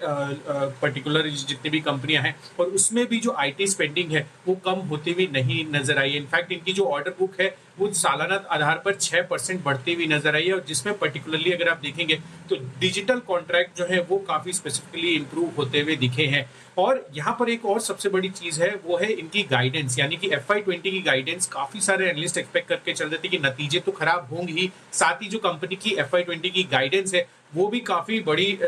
पर्टिकुलर जितनी भी कंपनियां हैं, और उसमें भी जो आईटी स्पेंडिंग है वो कम होती हुई नहीं नजर आई है। इनफैक्ट इनकी जो ऑर्डर बुक है वो सालाना आधार पर 6% बढ़ती हुई नजर आई है, और जिसमें पर्टिकुलरली अगर आप देखेंगे तो डिजिटल कॉन्ट्रैक्ट जो है वो काफी स्पेसिफिकली इंप्रूव होते हुए दिखे हैं। और यहाँ पर एक और सबसे बड़ी चीज है वो है इनकी गाइडेंस, यानी कि FY20 की गाइडेंस काफी सारे एनालिस्ट एक्सपेक्ट करके चल रहे थे कि नतीजे तो खराब होंगे ही, साथ ही जो कंपनी की FY20 की गाइडेंस है वो भी काफी बड़े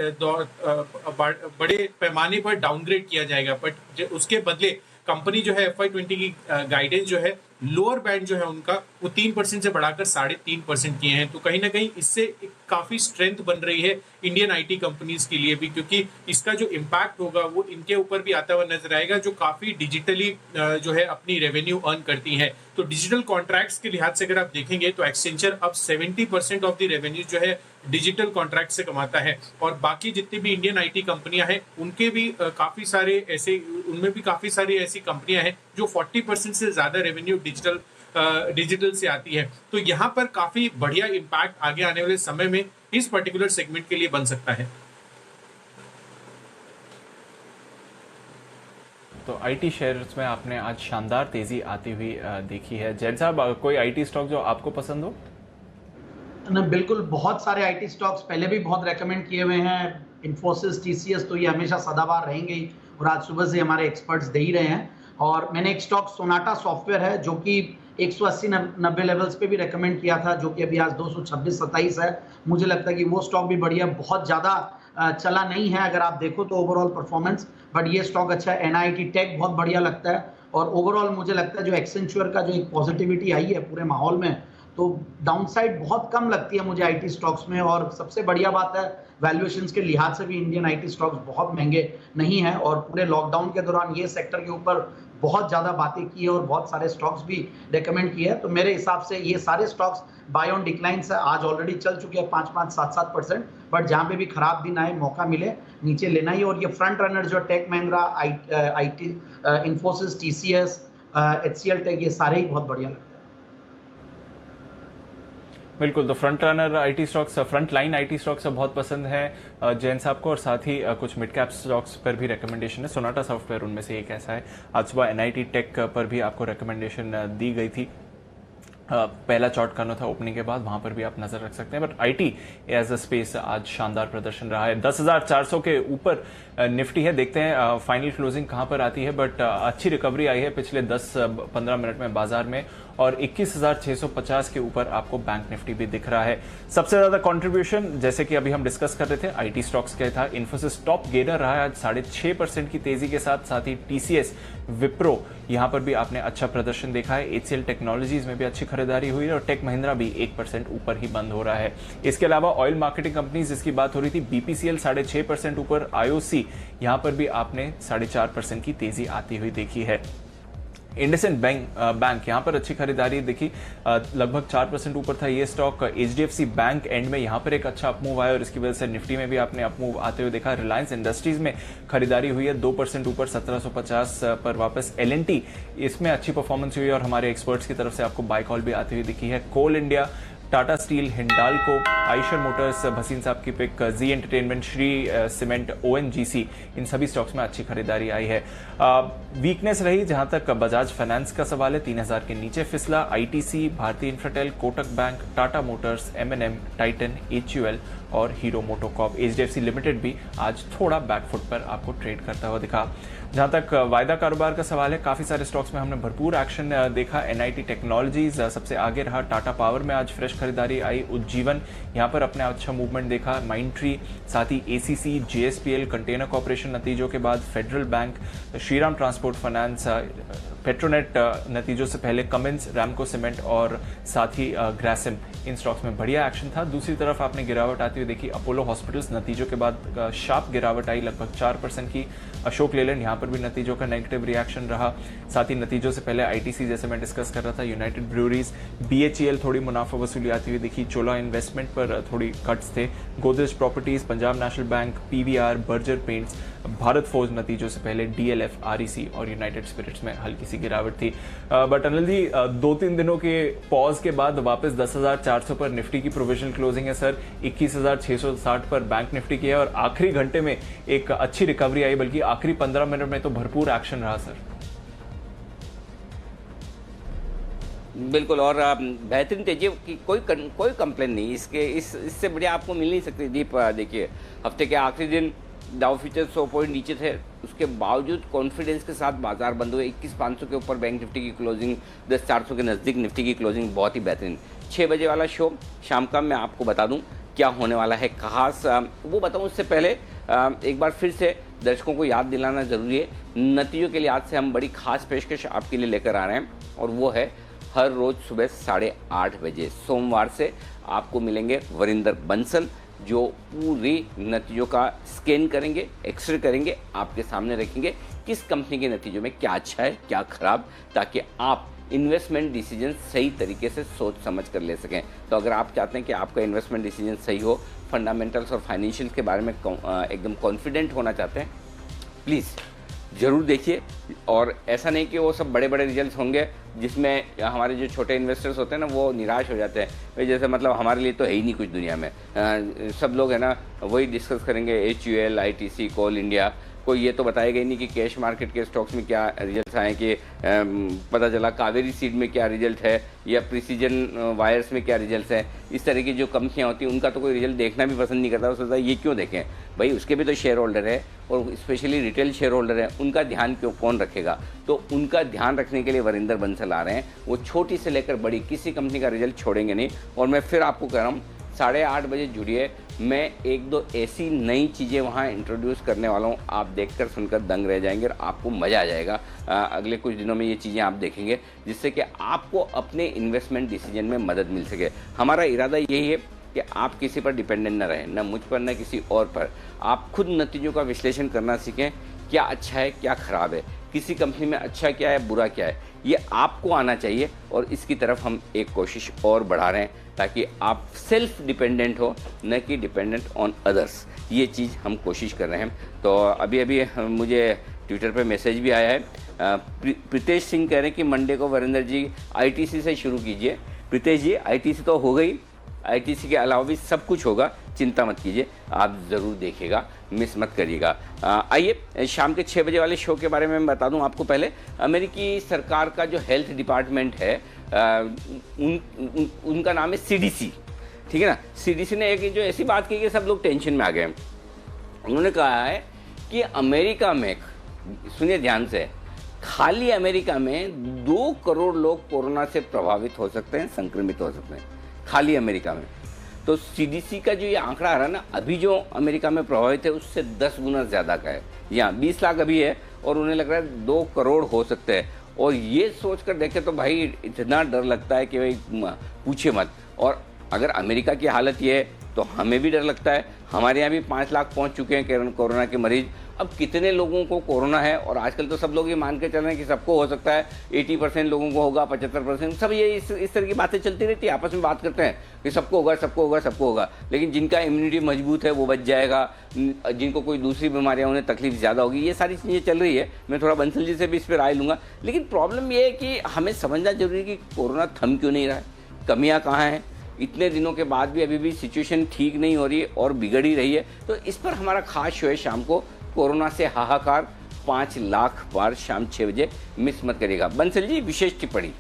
पैमाने पर डाउनग्रेड किया जाएगा। बट उसके बदले कंपनी जो है FY20 की गाइडेंस जो है लोअर बैंड जो है उनका वो 3% से बढ़ाकर 3.5% किए हैं। तो कहीं ना कहीं इससे काफी स्ट्रेंथ बन रही है इंडियन आईटी कंपनीज के लिए भी, क्योंकि इसका जो इम्पैक्ट होगा वो इनके ऊपर भी आता हुआ नजर आएगा, जो काफी डिजिटली जो है अपनी रेवेन्यू अर्न करती है। तो डिजिटल कॉन्ट्रैक्ट्स के लिहाज से अगर आप देखेंगे तो एक्सेंचर अब 70% ऑफ द रेवेन्यू जो है डिजिटल कॉन्ट्रैक्ट से कमाता है, और बाकी जितनी भी इंडियन आईटी कंपनियां हैं उनके भी काफी सारे ऐसे, उनमें भी काफी सारी ऐसी कंपनियां हैं जो 40% से ज्यादा रेवेन्यू डिजिटल से आती है। तो यहाँ पर काफी बढ़िया इम्पैक्ट आगे आने वाले समय में इस पर्टिकुलर सेगमेंट के लिए बन सकता है। तो आईटी शेयर्स में आपने आज शानदार तेजी आती हुई देखी है। जैन साहब, कोई आईटी स्टॉक जो आपको पसंद हो? ना बिल्कुल, बहुत सारे आईटी स्टॉक्स पहले भी बहुत रेकमेंड किए हुए हैं। इन्फोसिस, टीसीएस तो ये हमेशा सदाबहार रहेंगे ही, और आज सुबह से हमारे एक्सपर्ट्स दे ही रहे हैं। और मैंने एक स्टॉक सोनाटा सॉफ्टवेयर है जो कि 180-90 लेवल्स पे भी रेकमेंड किया था, जो कि अभी आज 226-27 है। मुझे लगता है कि वो स्टॉक भी बढ़िया, बहुत ज़्यादा चला नहीं है अगर आप देखो तो ओवरऑल परफॉर्मेंस, बट ये स्टॉक अच्छा है। एनआईटी टेक बहुत बढ़िया लगता है, और ओवरऑल मुझे लगता है जो एक्सेंचुअर का जो एक पॉजिटिविटी आई है पूरे माहौल में, तो डाउनसाइड बहुत कम लगती है मुझे आईटी स्टॉक्स में। और सबसे बढ़िया बात है वैल्यूएशंस के लिहाज से भी इंडियन आईटी स्टॉक्स बहुत महंगे नहीं हैं, और पूरे लॉकडाउन के दौरान ये सेक्टर के ऊपर बहुत ज़्यादा बातें की है और बहुत सारे स्टॉक्स भी रेकमेंड किए हैं। तो मेरे हिसाब से ये सारे स्टॉक्स बाय ऑन डिक्लाइन से आज ऑलरेडी चल चुके हैं 5-5, 7-7%, बट जहाँ पे भी खराब दिन आए, मौका मिले, नीचे लेना ही। और ये फ्रंट रनर जो Tech Mahindra, IT, Infosys, TCS, HCL tech, ये सारे ही बहुत बढ़िया लगते हैं। बिल्कुल, तो front runner IT stocks, front line IT stocks बहुत पसंद है जैन साहब को, और साथ ही कुछ मिड कैप स्टॉक्स पर भी रिकमेंडेशन है। सोनाटा सॉफ्टवेयर उनमें से एक ऐसा है। आज सुबह एनआईटी टेक पर भी आपको रिकमेंडेशन दी गई थी, पहला चार्ट करना था ओपनिंग के बाद, वहां पर भी आप नजर रख सकते हैं। But IT as a space आज शानदार प्रदर्शन रहा है। 10,400 के ऊपर निफ्टी है, देखते हैं फाइनल क्लोजिंग कहां पर आती है। बट अच्छी रिकवरी आई है पिछले 10-15 मिनट में बाजार में, और 21,650 के ऊपर आपको बैंक निफ्टी भी दिख रहा है। सबसे ज्यादा कंट्रीब्यूशन, जैसे कि अभी हम डिस्कस कर रहे थे, आईटी स्टॉक्स का था। इन्फोसिस टॉप गेनर रहा है आज 6.5% की तेजी के साथ। साथ ही टीसीएस, विप्रो, यहां पर भी आपने अच्छा प्रदर्शन देखा है। HCL टेक्नोलॉजीज में भी अच्छी खरीदारी हुई है, और टेक महिंद्रा भी 1% ऊपर ही बंद हो रहा है। इसके अलावा ऑयल मार्केटिंग कंपनीज जिसकी बात हो रही थी, BPCL 6.5% ऊपर, IOC यहां पर भी आपने 4.5% की तेजी आती हुई देखी है। इंडसइंड बैंक यहां पर अच्छी खरीदारी देखी, लगभग 4% ऊपर था ये स्टॉक। HDFC बैंक एंड में यहां पर एक अच्छा अपमूव आया, और इसकी वजह से निफ्टी में भी आपने अपमूव आते हुए देखा। रिलायंस इंडस्ट्रीज में खरीदारी हुई है 2% ऊपर, 1750 पर वापस। L&T, इसमें अच्छी परफॉर्मेंस हुई और हमारे एक्सपर्ट्स की तरफ से आपको बाय कॉल भी आती हुई दिखी है। Coal India, Tata steel, Hindalco, Eicher motors, Bhasin साहब की pick, Zee entertainment, Shree cement, ONGC, इन सभी स्टॉक्स में अच्छी खरीदारी आई है। वीकनेस रही जहां तक बजाज फाइनेंस का सवाल है, 3000 के नीचे फिसला। ITC, भारतीय Infratel, Kotak bank, Tata Motors, M&M, Titan, HUL और हीरो मोटोकॉर्प। HDFC लिमिटेड भी आज थोड़ा बैकफुट पर आपको ट्रेड करता हुआ दिखा। जहां तक वायदा कारोबार का सवाल है, काफी सारे स्टॉक्स में हमने भरपूर एक्शन देखा। NIT टेक्नोलॉजीज सबसे आगे रहा। टाटा पावर में आज फ्रेश खरीदारी आई। उज्जीवन यहां पर अपने अच्छा मूवमेंट देखा। माइंडट्री, साथ ही ACC, JSPL, कंटेनर कॉर्पोरेशन नतीजों के बाद, federal bank, Shriram transport finance, Petronet नतीजों से पहले कमिंस, रैमको सीमेंट और साथ ही ग्रासिम, इन स्टॉक्स में बढ़िया एक्शन था। दूसरी तरफ आपने गिरावट आती हुई देखी अपोलो हॉस्पिटल्स, नतीजों के बाद शार्प गिरावट आई लगभग 4% की। अशोक लेलैंड, यहाँ पर भी नतीजों का नेगेटिव रिएक्शन रहा। साथ ही नतीजों से पहले आईटीसी, जैसे मैं डिस्कस कर रहा था, यूनाइटेड ब्रूअरीज, बीएचईएल थोड़ी मुनाफा वसूली आती हुई दिखी। चोला इन्वेस्टमेंट पर थोड़ी कट्स थे। Godrej properties, Punjab national bank, PVR, Berger paints, Bharat forge नतीजों से पहले डीएलएफ, आरईसी और यूनाइटेड स्पिरिट्स में हल्की सी गिरावट थी। बट अनिल जी, 2-3 दिनों के पॉज के बाद वापस 10,400 पर निफ्टी की प्रोविजनल क्लोजिंग है सर, 21,660 पर बैंक निफ्टी की है और आखिरी घंटे में एक अच्छी रिकवरी आई, बल्कि आखिरी 15 मिनट में तो भरपूर एक्शन रहा सर। बिल्कुल, और बेहतरीन तेजी की कोई कंप्लेन नहीं, इससे बढ़िया आपको मिल नहीं सकती। दीप देखिए, हफ्ते के आखिरी दिन डाउ फ्यूचर्स 100 पॉइंट नीचे थे, उसके बावजूद कॉन्फिडेंस के साथ बाजार बंद हुए। 21,500 के ऊपर बैंक निफ्टी की क्लोजिंग, 10,400 के नज़दीक निफ्टी की क्लोजिंग, बहुत ही बेहतरीन। 6 बजे वाला शो शाम का मैं आपको बता दूं क्या होने वाला है खास, वो बताऊं उससे पहले एक बार फिर से दर्शकों को याद दिलाना ज़रूरी है। नतीजों के लिए आज से हम बड़ी खास पेशकश आपके लिए लेकर आ रहे हैं, और वो है हर रोज़ सुबह 8:30 बजे सोमवार से आपको मिलेंगे वरिंदर बंसल, जो पूरी नतीजों का स्कैन करेंगे, एक्सरे करेंगे, आपके सामने रखेंगे किस कंपनी के नतीजों में क्या अच्छा है क्या खराब, ताकि आप इन्वेस्टमेंट डिसीजन सही तरीके से सोच समझ कर ले सकें। तो अगर आप चाहते हैं कि आपका इन्वेस्टमेंट डिसीजन सही हो, फंडामेंटल्स और फाइनेंशियल के बारे में एकदम कॉन्फिडेंट होना चाहते हैं, प्लीज़ ज़रूर देखिए। और ऐसा नहीं कि वो सब बड़े बड़े रिजल्ट्स होंगे जिसमें हमारे जो छोटे इन्वेस्टर्स होते हैं ना वो निराश हो जाते हैं, भाई जैसे मतलब हमारे लिए तो है ही नहीं कुछ दुनिया में। सब लोग है ना वही डिस्कस करेंगे, HUL, ITC, कोल इंडिया, कोई ये तो बताएगा ही नहीं कि कैश मार्केट के स्टॉक्स में क्या रिजल्ट्स आए, कि पता चला कावेरी सीड में क्या रिजल्ट है या प्रिसीजन वायर्स में क्या रिजल्ट्स हैं। इस तरह की जो कंपनियां होती हैं उनका तो कोई रिजल्ट देखना भी पसंद नहीं करता, वो सोचता है ये क्यों देखें, भाई उसके भी तो शेयर होल्डर है, और स्पेशली रिटेल शेयर होल्डर है, उनका ध्यान क्यों कौन रखेगा। तो उनका ध्यान रखने के लिए वरिंदर बंसल आ रहे हैं, वो छोटी से लेकर बड़ी किसी कंपनी का रिजल्ट छोड़ेंगे नहीं। और मैं फिर आपको कह रहा हूँ 8:30 बजे जुड़िए, मैं 1-2 ऐसी नई चीज़ें वहाँ इंट्रोड्यूस करने वाला हूँ, आप देखकर सुनकर दंग रह जाएंगे और आपको मज़ा आ जाएगा। अगले कुछ दिनों में ये चीज़ें आप देखेंगे जिससे कि आपको अपने इन्वेस्टमेंट डिसीजन में मदद मिल सके। हमारा इरादा यही है कि आप किसी पर डिपेंडेंट न रहें, न मुझ पर न किसी और पर। आप खुद नतीजों का विश्लेषण करना सीखें, क्या अच्छा है क्या ख़राब है, किसी कंपनी में अच्छा क्या है बुरा क्या है, ये आपको आना चाहिए। और इसकी तरफ हम एक कोशिश और बढ़ा रहे हैं ताकि आप सेल्फ डिपेंडेंट हो, न कि डिपेंडेंट ऑन अदर्स। ये चीज़ हम कोशिश कर रहे हैं। तो अभी मुझे ट्विटर पे मैसेज भी आया है, प्रीतेश सिंह कह रहे हैं कि मंडे को वरिंदर जी ITC से शुरू कीजिए। प्रीतेश जी, ITC तो हो गई, ITC के अलावा भी सब कुछ होगा, चिंता मत कीजिए, आप ज़रूर देखिएगा, मिस मत करिएगा। आइए शाम के 6 बजे वाले शो के बारे में मैं बता दूं आपको। पहले अमेरिकी सरकार का जो हेल्थ डिपार्टमेंट है, उनका नाम है CDC, ठीक है ना। CDC ने एक जो ऐसी बात की कि सब लोग टेंशन में आ गए। उन्होंने कहा है कि अमेरिका में, सुनिए ध्यान से, खाली अमेरिका में 2 करोड़ लोग कोरोना से प्रभावित हो सकते हैं, संक्रमित हो सकते हैं, खाली अमेरिका में। तो CDC का जो ये आंकड़ा आ रहा है ना, अभी जो अमेरिका में प्रभावित है उससे 10 गुना ज़्यादा का है। यहाँ 20 लाख अभी है और उन्हें लग रहा है 2 करोड़ हो सकते हैं। और ये सोच कर देखें तो भाई इतना डर लगता है कि भाई पूछे मत। और अगर अमेरिका की हालत ये है तो हमें भी डर लगता है। हमारे यहाँ भी 5 लाख पहुँच चुके हैं कोरोना के मरीज। अब कितने लोगों को कोरोना है, और आजकल तो सब लोग ये मान के चल रहे हैं कि सबको हो सकता है, 80% लोगों को होगा, 75%, सब ये इस तरह की बातें चलती रहती है, आपस में बात करते हैं कि सबको होगा सबको होगा सबको होगा। लेकिन जिनका इम्यूनिटी मजबूत है वो बच जाएगा, जिनको कोई दूसरी बीमारियां उन्हें तकलीफ ज़्यादा होगी, ये सारी चीज़ें चल रही है। मैं थोड़ा बंसल जी से भी इस पर राय लूँगा। लेकिन प्रॉब्लम ये है कि हमें समझना जरूरी है कि कोरोना थम क्यों नहीं रहा है, कमियाँ कहाँ हैं। इतने दिनों के बाद भी अभी भी सिचुएशन ठीक नहीं हो रही है और बिगड़ ही रही है। तो इस पर हमारा खास शो है शाम को, कोरोना से हाहाकार 5 लाख बार, शाम 6 बजे, मिस मत करिएगा। बंसल जी, विशेष टिप्पणी।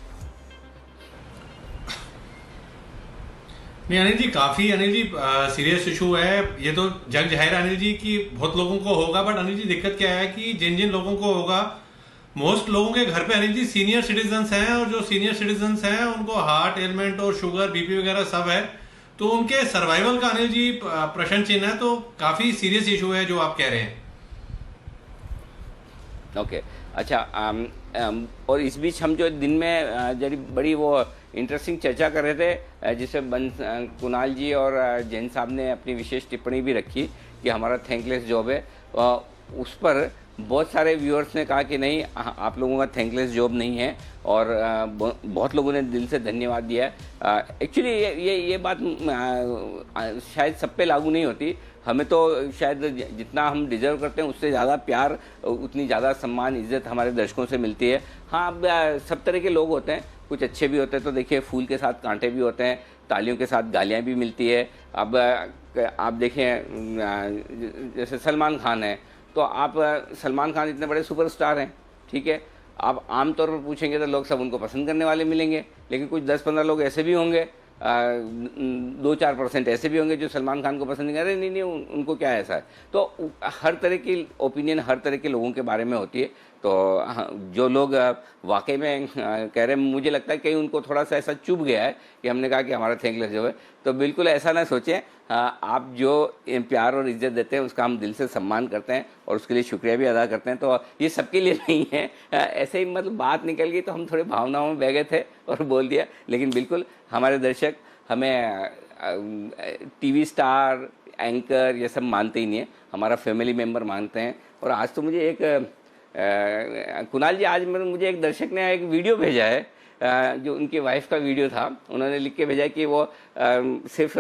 नहीं अनिल जी, काफी अनिल जी सीरियस इशू है ये, तो जग जाहिर है अनिल जी कि बहुत लोगों को होगा। बट अनिल जी दिक्कत क्या है कि जिन जिन लोगों को होगा, मोस्ट लोगों के घर पे अनिल जी सीनियर सिटीजन्स हैं, और जो सीनियर सिटीजन्स हैं उनको हार्ट एलिमेंट और शुगर BP वगैरह सब है, तो उनके सर्वाइवल का अनिल जी प्रश्न चिन्ह है। तो काफी सीरियस इशू है जो आप कह रहे हैं। ओके, अच्छा और इस बीच हम जो दिन में जरी बड़ी वो इंटरेस्टिंग चर्चा कर रहे थे जिसमें कुणाल जी और जैन साहब ने अपनी विशेष टिप्पणी भी रखी कि हमारा थैंकलेस जॉब है, उस पर बहुत सारे व्यूअर्स ने कहा कि नहीं आप लोगों का थैंकलेस जॉब नहीं है और बहुत लोगों ने दिल से धन्यवाद दिया है। एक्चुअली ये बात शायद सब पे लागू नहीं होती, हमें तो शायद जितना हम डिजर्व करते हैं उससे ज़्यादा प्यार, उतनी ज़्यादा सम्मान इज्जत हमारे दर्शकों से मिलती है। हाँ, अब सब तरह के लोग होते हैं, कुछ अच्छे भी होते हैं तो देखिए फूल के साथ कांटे भी होते हैं, तालियों के साथ गालियाँ भी मिलती है। अब आप देखें जैसे सलमान खान है तो आप सलमान खान इतने बड़े सुपरस्टार हैं, ठीक है, आप आम तौर पर पूछेंगे तो लोग सब उनको पसंद करने वाले मिलेंगे, लेकिन कुछ 10-15 लोग ऐसे भी होंगे, 2-4% ऐसे भी होंगे जो सलमान खान को पसंद नहीं, अरे नहीं उनको क्या ऐसा है। तो हर तरह की ओपिनियन हर तरह के लोगों के बारे में होती है। तो जो लोग वाकई में कह रहे हैं, मुझे लगता है कहीं उनको थोड़ा सा ऐसा चुभ गया है कि हमने कहा कि हमारा थैंकलेस जो है, तो बिल्कुल ऐसा ना सोचें। आप जो प्यार और इज्जत देते हैं उसका हम दिल से सम्मान करते हैं और उसके लिए शुक्रिया भी अदा करते हैं। तो ये सबके लिए नहीं है, ऐसे ही मतलब बात निकल गई तो हम थोड़े भावनाओं में बह गए थे और बोल दिया, लेकिन बिल्कुल हमारे दर्शक हमें टीवी स्टार, एंकर ये सब मानते ही नहीं है, हमारा फैमिली मेम्बर मानते हैं। और आज तो मुझे एक कुणाल जी, आज मुझे एक दर्शक ने एक वीडियो भेजा है जो उनकी वाइफ का वीडियो था, उन्होंने लिख के भेजा कि वो सिर्फ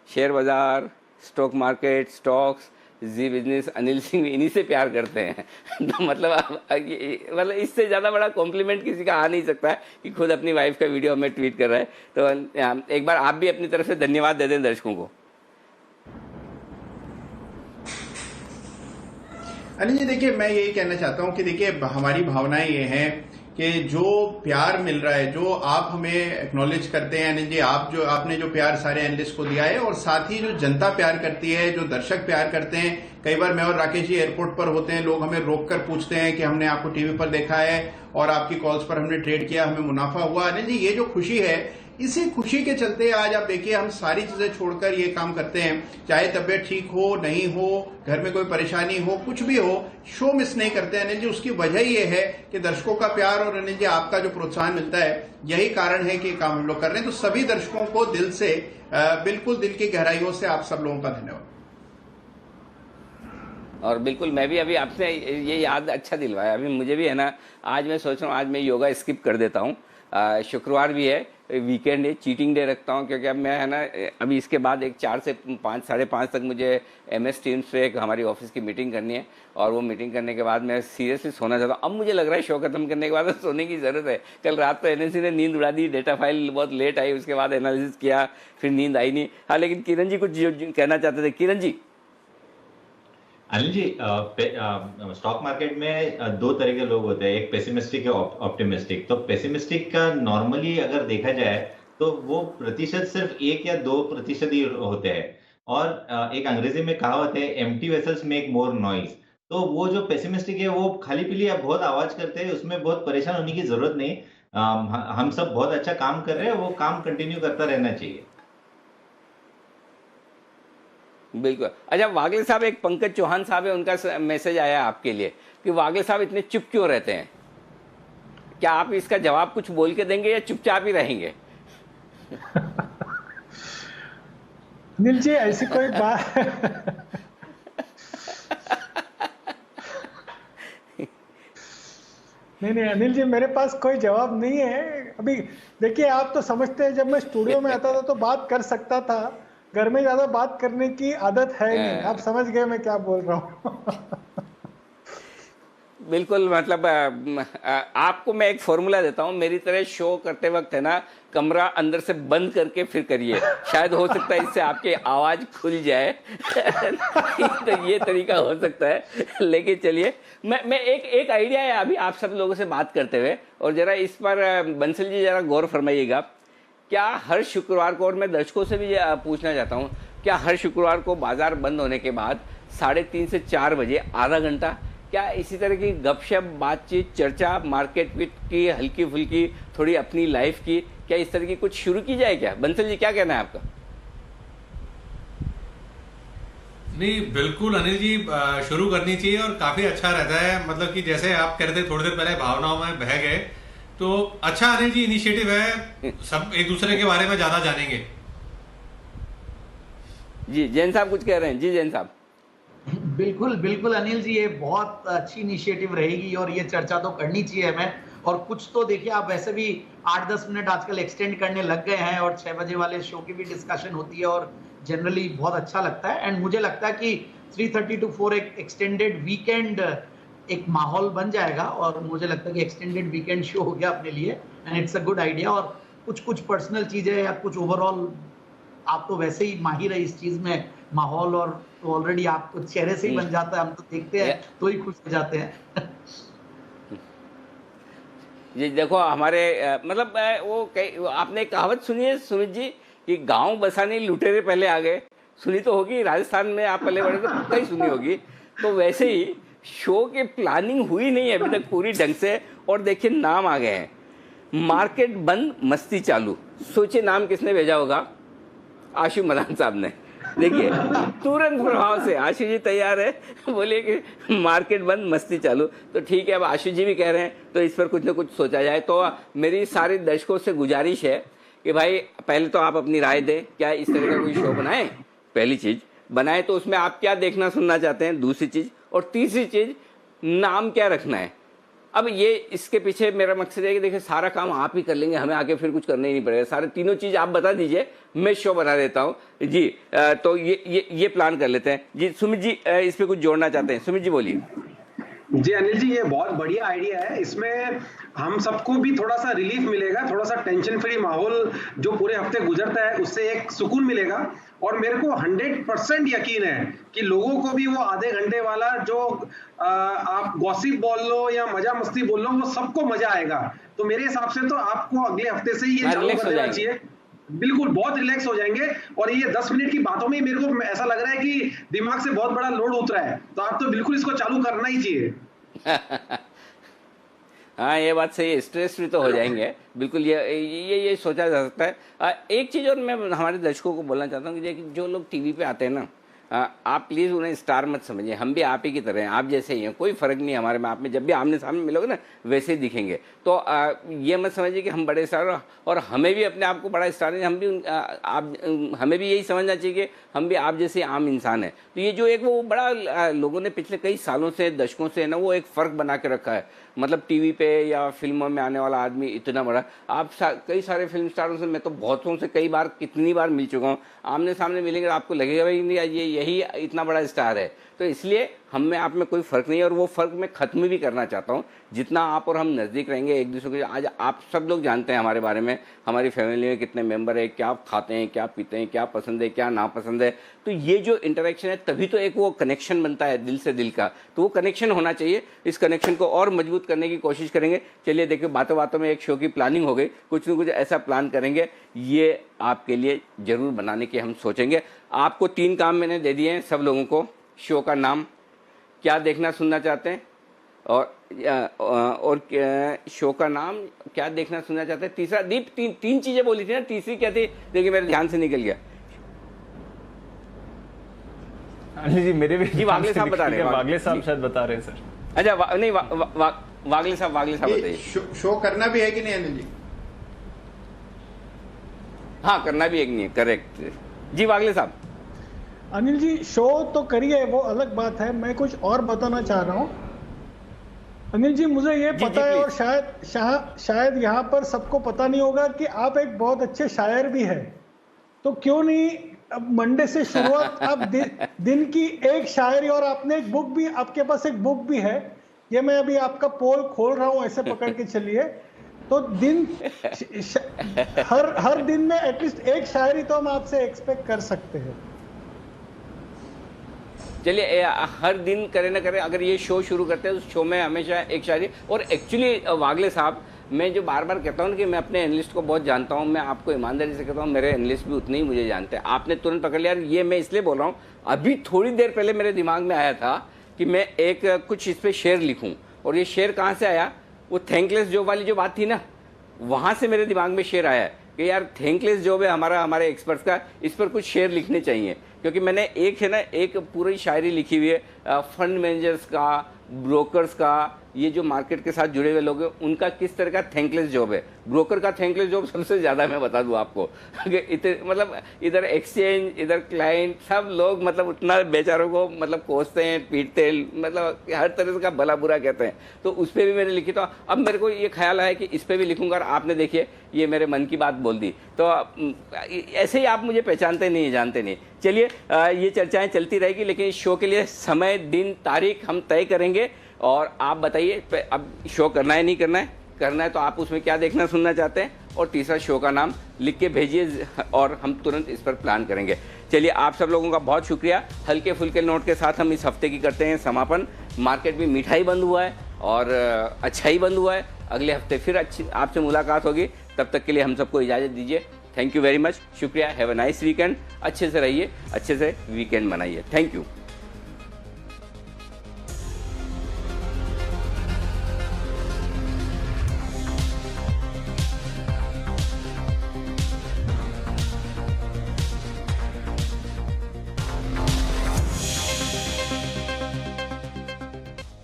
शेयर बाज़ार, स्टॉक मार्केट, स्टॉक्स, जी बिजनेस, अनिल सिंह इन्हीं से प्यार करते हैं। तो मतलब इससे ज़्यादा बड़ा कॉम्प्लीमेंट किसी का आ नहीं सकता है कि खुद अपनी वाइफ का वीडियो हमें ट्वीट कर रहा है। तो एक बार आप भी अपनी तरफ से धन्यवाद दे दें दर्शकों को। अनिल जी देखिए, मैं यही कहना चाहता हूं कि देखिए हमारी भावनाएं ये हैं कि जो प्यार मिल रहा है, जो आप हमें एक्नॉलेज करते हैं अनिल जी, आपने जो प्यार सारे एनालिस्ट को दिया है, और साथ ही जो जनता प्यार करती है, जो दर्शक प्यार करते हैं। कई बार मैं और राकेश जी एयरपोर्ट पर होते हैं, लोग हमें रोककर पूछते हैं कि हमने आपको टीवी पर देखा है और आपकी कॉल्स पर हमने ट्रेड किया, हमें मुनाफा हुआ। अनिल जी, ये जो खुशी है, इसी खुशी के चलते आज आप देखिए हम सारी चीजें छोड़कर ये काम करते हैं, चाहे तबीयत ठीक हो नहीं हो, घर में कोई परेशानी हो, कुछ भी हो, शो मिस नहीं करते हैं अनिल जी। उसकी वजह ये है कि दर्शकों का प्यार और अनिल जी आपका जो प्रोत्साहन मिलता है, यही कारण है कि काम हम लोग कर रहे हैं। तो सभी दर्शकों को दिल से, बिल्कुल दिल की गहराइयों से आप सब लोगों का धन्यवाद। और बिल्कुल मैं भी अभी आपसे ये याद अच्छा दिलवाया, अभी मुझे भी है ना, आज मैं सोच रहा हूँ आज मैं योगा स्किप कर देता हूँ, शुक्रवार भी है, वीकेंड है, चीटिंग डे रखता हूँ, क्योंकि अब मैं है ना अभी इसके बाद एक 4 से 5, 5:30 तक मुझे MS टीम्स पे एक हमारी ऑफिस की मीटिंग करनी है, और वो मीटिंग करने के बाद मैं सीरियसली सोना चाहता हूँ। अब मुझे लग रहा है शो खत्म करने के बाद सोने की ज़रूरत है। कल रात तो NSE ने नींद उड़ा दी, डेटा फाइल बहुत लेट आई, उसके बाद एनालिसिस किया, फिर नींद आई नहीं। हाँ, लेकिन किरण जी कुछ कहना चाहते थे। किरण जी। अनिल जी, स्टॉक मार्केट में 2 तरह के लोग होते हैं, एक पेसिमिस्टिक है, ऑप्टिमिस्टिक। तो पेसिमिस्टिक का नॉर्मली अगर देखा जाए तो वो प्रतिशत सिर्फ 1 या 2% ही होते हैं, और एक अंग्रेजी में कहावत है, empty vessels make more noise. तो वो जो पेसिमिस्टिक है वो खाली पीली बहुत आवाज करते हैं, उसमें बहुत परेशान होने की जरूरत नहीं। हम सब बहुत अच्छा काम कर रहे हैं, वो काम कंटिन्यू करता रहना चाहिए। बिल्कुल। अच्छा, वागले साहब, एक पंकज चौहान साहब है, उनका मैसेज आया आपके लिए कि वागले साहब इतने चुप क्यों रहते हैं, क्या आप इसका जवाब कुछ बोल के देंगे या चुपचाप ही रहेंगे? अनिल जी, ऐसी कोई बात नहीं अनिल जी, मेरे पास कोई जवाब नहीं है अभी। देखिए, आप तो समझते हैं जब मैं स्टूडियो में आता था तो बात कर सकता था, घर में ज्यादा बात करने की आदत है नहीं। आप समझ गए मैं क्या बोल रहा हूँ। बिल्कुल, मतलब आपको मैं एक फॉर्मूला देता हूँ, मेरी तरह शो करते वक्त है ना, कमरा अंदर से बंद करके फिर करिए, शायद हो सकता है इससे आपकी आवाज खुल जाए। तो ये तरीका हो सकता है। लेकिन चलिए, मैं एक आइडिया है अभी आप सब लोगों से बात करते हुए, और जरा इस पर बंसल जी जरा गौर फरमाइएगा। क्या हर शुक्रवार को, और मैं दर्शकों से भी पूछना चाहता हूँ, क्या हर शुक्रवार को बाजार बंद होने के बाद 3:30 से 4 बजे आधा घंटा क्या इसी तरह की गपशप, बातचीत, चर्चा, मार्केट की हल्की फुल्की, थोड़ी अपनी लाइफ की, क्या इस तरह की कुछ शुरू की जाए क्या? बंसल जी, क्या कहना है आपका? नहीं बिल्कुल अनिल जी, शुरू करनी चाहिए और काफी अच्छा रहता है। मतलब कि जैसे आप कह रहे थे थोड़ी देर पहले भावनाओं में बह गए, तो अच्छा अनिल जी इनिशिएटिव है, सब एक दूसरे के बारे में ज्यादा जानेंगे। जी जैन साहब कुछ कह रहे हैं। जी जैन साहब। बिल्कुल बिल्कुल अनिल जी, ये बहुत अच्छी इनिशिएटिव रहेगी और ये चर्चा तो करनी चाहिए हमें। और कुछ तो देखिए, आप वैसे भी 8-10 मिनट आजकल एक्सटेंड करने लग गए हैं और 6 बजे वाले शो की भी डिस्कशन होती है और जनरली बहुत अच्छा लगता है। एंड मुझे लगता है कि 3:30 to 4 एक एक्सटेंडेड वीकेंड एक माहौल बन जाएगा और मुझे लगता है कि एक्सटेंडेड वीकेंड शो हो गया अपने लिए and it's a good idea. और कुछ पर्सनल चीजें या कुछ ओवरऑल, आप तो वैसे ही माहिर है इस चीज में, माहौल, और तो ऑलरेडी आपको चेहरे से ही बन जाता है, हम तो देखते हैं तो ही खुश हो जाते हैं। ये देखो हमारे मतलब वो आपने कहावत सुनी है सुमित जी कि गांव बसाने लुटेरे पहले आ गए, सुनी तो होगी, राजस्थान में आप पहले बड़े तो पक्का ही सुनी होगी। तो वैसे ही शो की प्लानिंग हुई नहीं है अभी तक पूरी ढंग से, और देखिए नाम आ गए हैं, मार्केट बंद मस्ती चालू। सोचिए नाम किसने भेजा होगा? आशु मदान साहब ने। देखिए तुरंत प्रभाव से आशु जी तैयार है, बोलिए कि मार्केट बंद मस्ती चालू। तो ठीक है, अब आशु जी भी कह रहे हैं तो इस पर कुछ ना कुछ सोचा जाए। तो मेरी सारे दर्शकों से गुजारिश है कि भाई पहले तो आप अपनी राय दें, क्या इस तरह का कोई शो बनाएं? पहली चीज बनाए तो उसमें आप क्या देखना सुनना चाहते हैं, दूसरी चीज, और तीसरी चीज नाम क्या रखना है। अब ये इसके पीछे मेरा मकसद है कि देखिए सारा काम आप ही कर लेंगे, हमें आगे फिर कुछ करना ही नहीं पड़ेगा, सारे तीनों चीज आप बता दीजिए, मैं शो बना देता हूँ जी। तो ये प्लान कर लेते हैं जी। सुमित जी इस पे कुछ जोड़ना चाहते हैं? सुमित जी बोलिए। जी अनिल जी, ये बहुत बढ़िया आइडिया है। इसमें हम सबको भी थोड़ा सा रिलीफ मिलेगा, थोड़ा सा टेंशन फ्री माहौल जो पूरे हफ्ते गुजरता है उससे एक सुकून मिलेगा। और मेरे को 100% यकीन है कि लोगों को भी वो आधे घंटे वाला जो आप गॉसिप बोल लो या मजा मस्ती बोल लो, वो सबको मजा आएगा। तो मेरे हिसाब से तो आपको अगले हफ्ते से ही ये चालू कर देना चाहिए। बिल्कुल, बहुत रिलैक्स हो जाएंगे। और ये 10 मिनट की बातों में मेरे को ऐसा लग रहा है कि दिमाग से बहुत बड़ा लोड उतरा है, तो आप तो बिल्कुल इसको चालू करना ही चाहिए। हाँ ये बात सही है, स्ट्रेस फ्री तो हो जाएंगे बिल्कुल। ये सोचा जा सकता है। एक चीज़ और मैं हमारे दर्शकों को बोलना चाहता हूँ कि जो लोग टीवी पे आते हैं ना, आप प्लीज़ उन्हें स्टार मत समझिए, हम भी आप ही की तरह हैं, आप जैसे ही हैं, कोई फ़र्क नहीं है हमारे में आप में। जब भी आमने सामने मिलोगे ना वैसे ही दिखेंगे। तो ये मत समझिए कि हम बड़े स्टार, और हमें भी अपने आप को बड़ा स्टार है, हम भी हमें भी यही समझना चाहिए कि हम भी आप जैसे आम इंसान हैं। तो ये जो एक वो बड़ा लोगों ने पिछले कई सालों से, दशकों से ना, वो एक फ़र्क बना के रखा है। मतलब टीवी पे या फिल्मों में आने वाला आदमी इतना बड़ा, आप कई सारे फिल्म स्टारों से मैं तो बहुतों से कई बार कितनी बार मिल चुका हूँ, आमने सामने मिलेंगे आपको लगेगा भाई नहीं ये यही इतना बड़ा स्टार है। तो इसलिए हम में आप में कोई फ़र्क नहीं है, और वो फ़र्क मैं ख़त्म भी करना चाहता हूँ। जितना आप और हम नज़दीक रहेंगे एक दूसरे के, आज आप सब लोग जानते हैं हमारे बारे में, हमारी फैमिली में कितने मेंबर है, क्या खाते हैं, क्या पीते हैं, क्या पसंद है, क्या नापसंद है। तो ये जो इंटरेक्शन है तभी तो एक वो कनेक्शन बनता है दिल से दिल का, तो वो कनेक्शन होना चाहिए। इस कनेक्शन को और मजबूत करने की कोशिश करेंगे। चलिए देखिए, बातों बातों में एक शो की प्लानिंग हो गई, कुछ न कुछ ऐसा प्लान करेंगे, ये आपके लिए ज़रूर बनाने की हम सोचेंगे। आपको 3 काम मैंने दे दिए हैं सब लोगों को। शो का नाम, क्या देखना सुनना चाहते हैं, और शो का नाम, क्या देखना सुनना चाहते हैं। तीसरा, दीप 3 चीजें बोली थी ना, तीसरी क्या थी? देखिए मेरे ध्यान से निकल गया। जी मेरे भी जी वागले साहब बता रहे हैं, वागले साहब शायद बता रहे हैं सर। अच्छा नहीं, वागले साहब बताइए। शो करना भी है कि नहीं अनिल जी? हाँ करना भी है कि नहीं, करेक्ट जी वागले साहब। अनिल जी शो तो करिए, वो अलग बात है, मैं कुछ और बताना चाह रहा हूँ। अनिल जी मुझे ये पता है, और शायद यहाँ पर सबको पता नहीं होगा कि आप एक बहुत अच्छे शायर भी हैं। तो क्यों नहीं अब मंडे से शुरुआत आप दिन की एक शायरी, और आपने एक बुक भी, आपके पास एक बुक भी है, ये मैं अभी आपका पोल खोल रहा हूँ, ऐसे पकड़ के चलिए। तो हर दिन में एटलीस्ट एक शायरी तो हम आपसे एक्सपेक्ट कर सकते हैं। चलिए हर दिन करे ना करे, अगर ये शो शुरू करते हैं तो शो में हमेशा एक शायरी। और एक्चुअली वागले साहब, मैं जो बार बार कहता हूँ कि मैं अपने एनालिस्ट को बहुत जानता हूँ, मैं आपको ईमानदारी से कहता हूँ मेरे एनालिस्ट भी उतने ही मुझे जानते हैं। आपने तुरंत पकड़ लिया। ये मैं इसलिए बोल रहा हूँ, अभी थोड़ी देर पहले मेरे दिमाग में आया था कि मैं एक कुछ इस पर शेर लिखूँ, और ये शेर कहाँ से आया, वो थैंकलेस जो वाली जो बात थी ना, वहाँ से मेरे दिमाग में शेर आया है कि यार थैंकलेस जॉब है हमारे एक्सपर्ट्स का, इस पर कुछ शेयर लिखने चाहिए। क्योंकि मैंने एक पूरी शायरी लिखी हुई है फंड मैनेजर्स का, ब्रोकर्स का, ये जो मार्केट के साथ जुड़े हुए लोग हैं उनका किस तरह का थैंकलेस जॉब है। ब्रोकर का थैंकलेस जॉब सबसे ज़्यादा मैं बता दूं आपको मतलब इधर एक्सचेंज, इधर क्लाइंट, सब लोग मतलब उतना बेचारों को मतलब कोसते हैं, पीटते हैं, मतलब हर तरह का भला बुरा कहते हैं। तो उस पर भी मैंने लिखी। तो अब मेरे को ये ख्याल आया कि इस पर भी लिखूंगा। और आपने देखिए ये मेरे मन की बात बोल दी, तो ऐसे ही आप मुझे पहचानते नहीं, जानते नहीं। चलिए ये चर्चाएँ चलती रहेगी, लेकिन इस शो के लिए समय, दिन, तारीख हम तय करेंगे। और आप बताइए अब शो करना है नहीं करना है? करना है तो आप उसमें क्या देखना सुनना चाहते हैं, और तीसरा शो का नाम लिख के भेजिए और हम तुरंत इस पर प्लान करेंगे। चलिए आप सब लोगों का बहुत शुक्रिया। हल्के फुल्के नोट के साथ हम इस हफ्ते की करते हैं समापन। मार्केट में मीठा ही बंद हुआ है और अच्छा ही बंद हुआ है। अगले हफ्ते फिर अच्छी आपसे मुलाकात होगी। तब तक के लिए हम सबको इजाज़त दीजिए। थैंक यू वेरी मच, शुक्रिया। Have a nice weekend. अच्छे से रहिए, अच्छे से वीकेंड मनाइए। Thank you.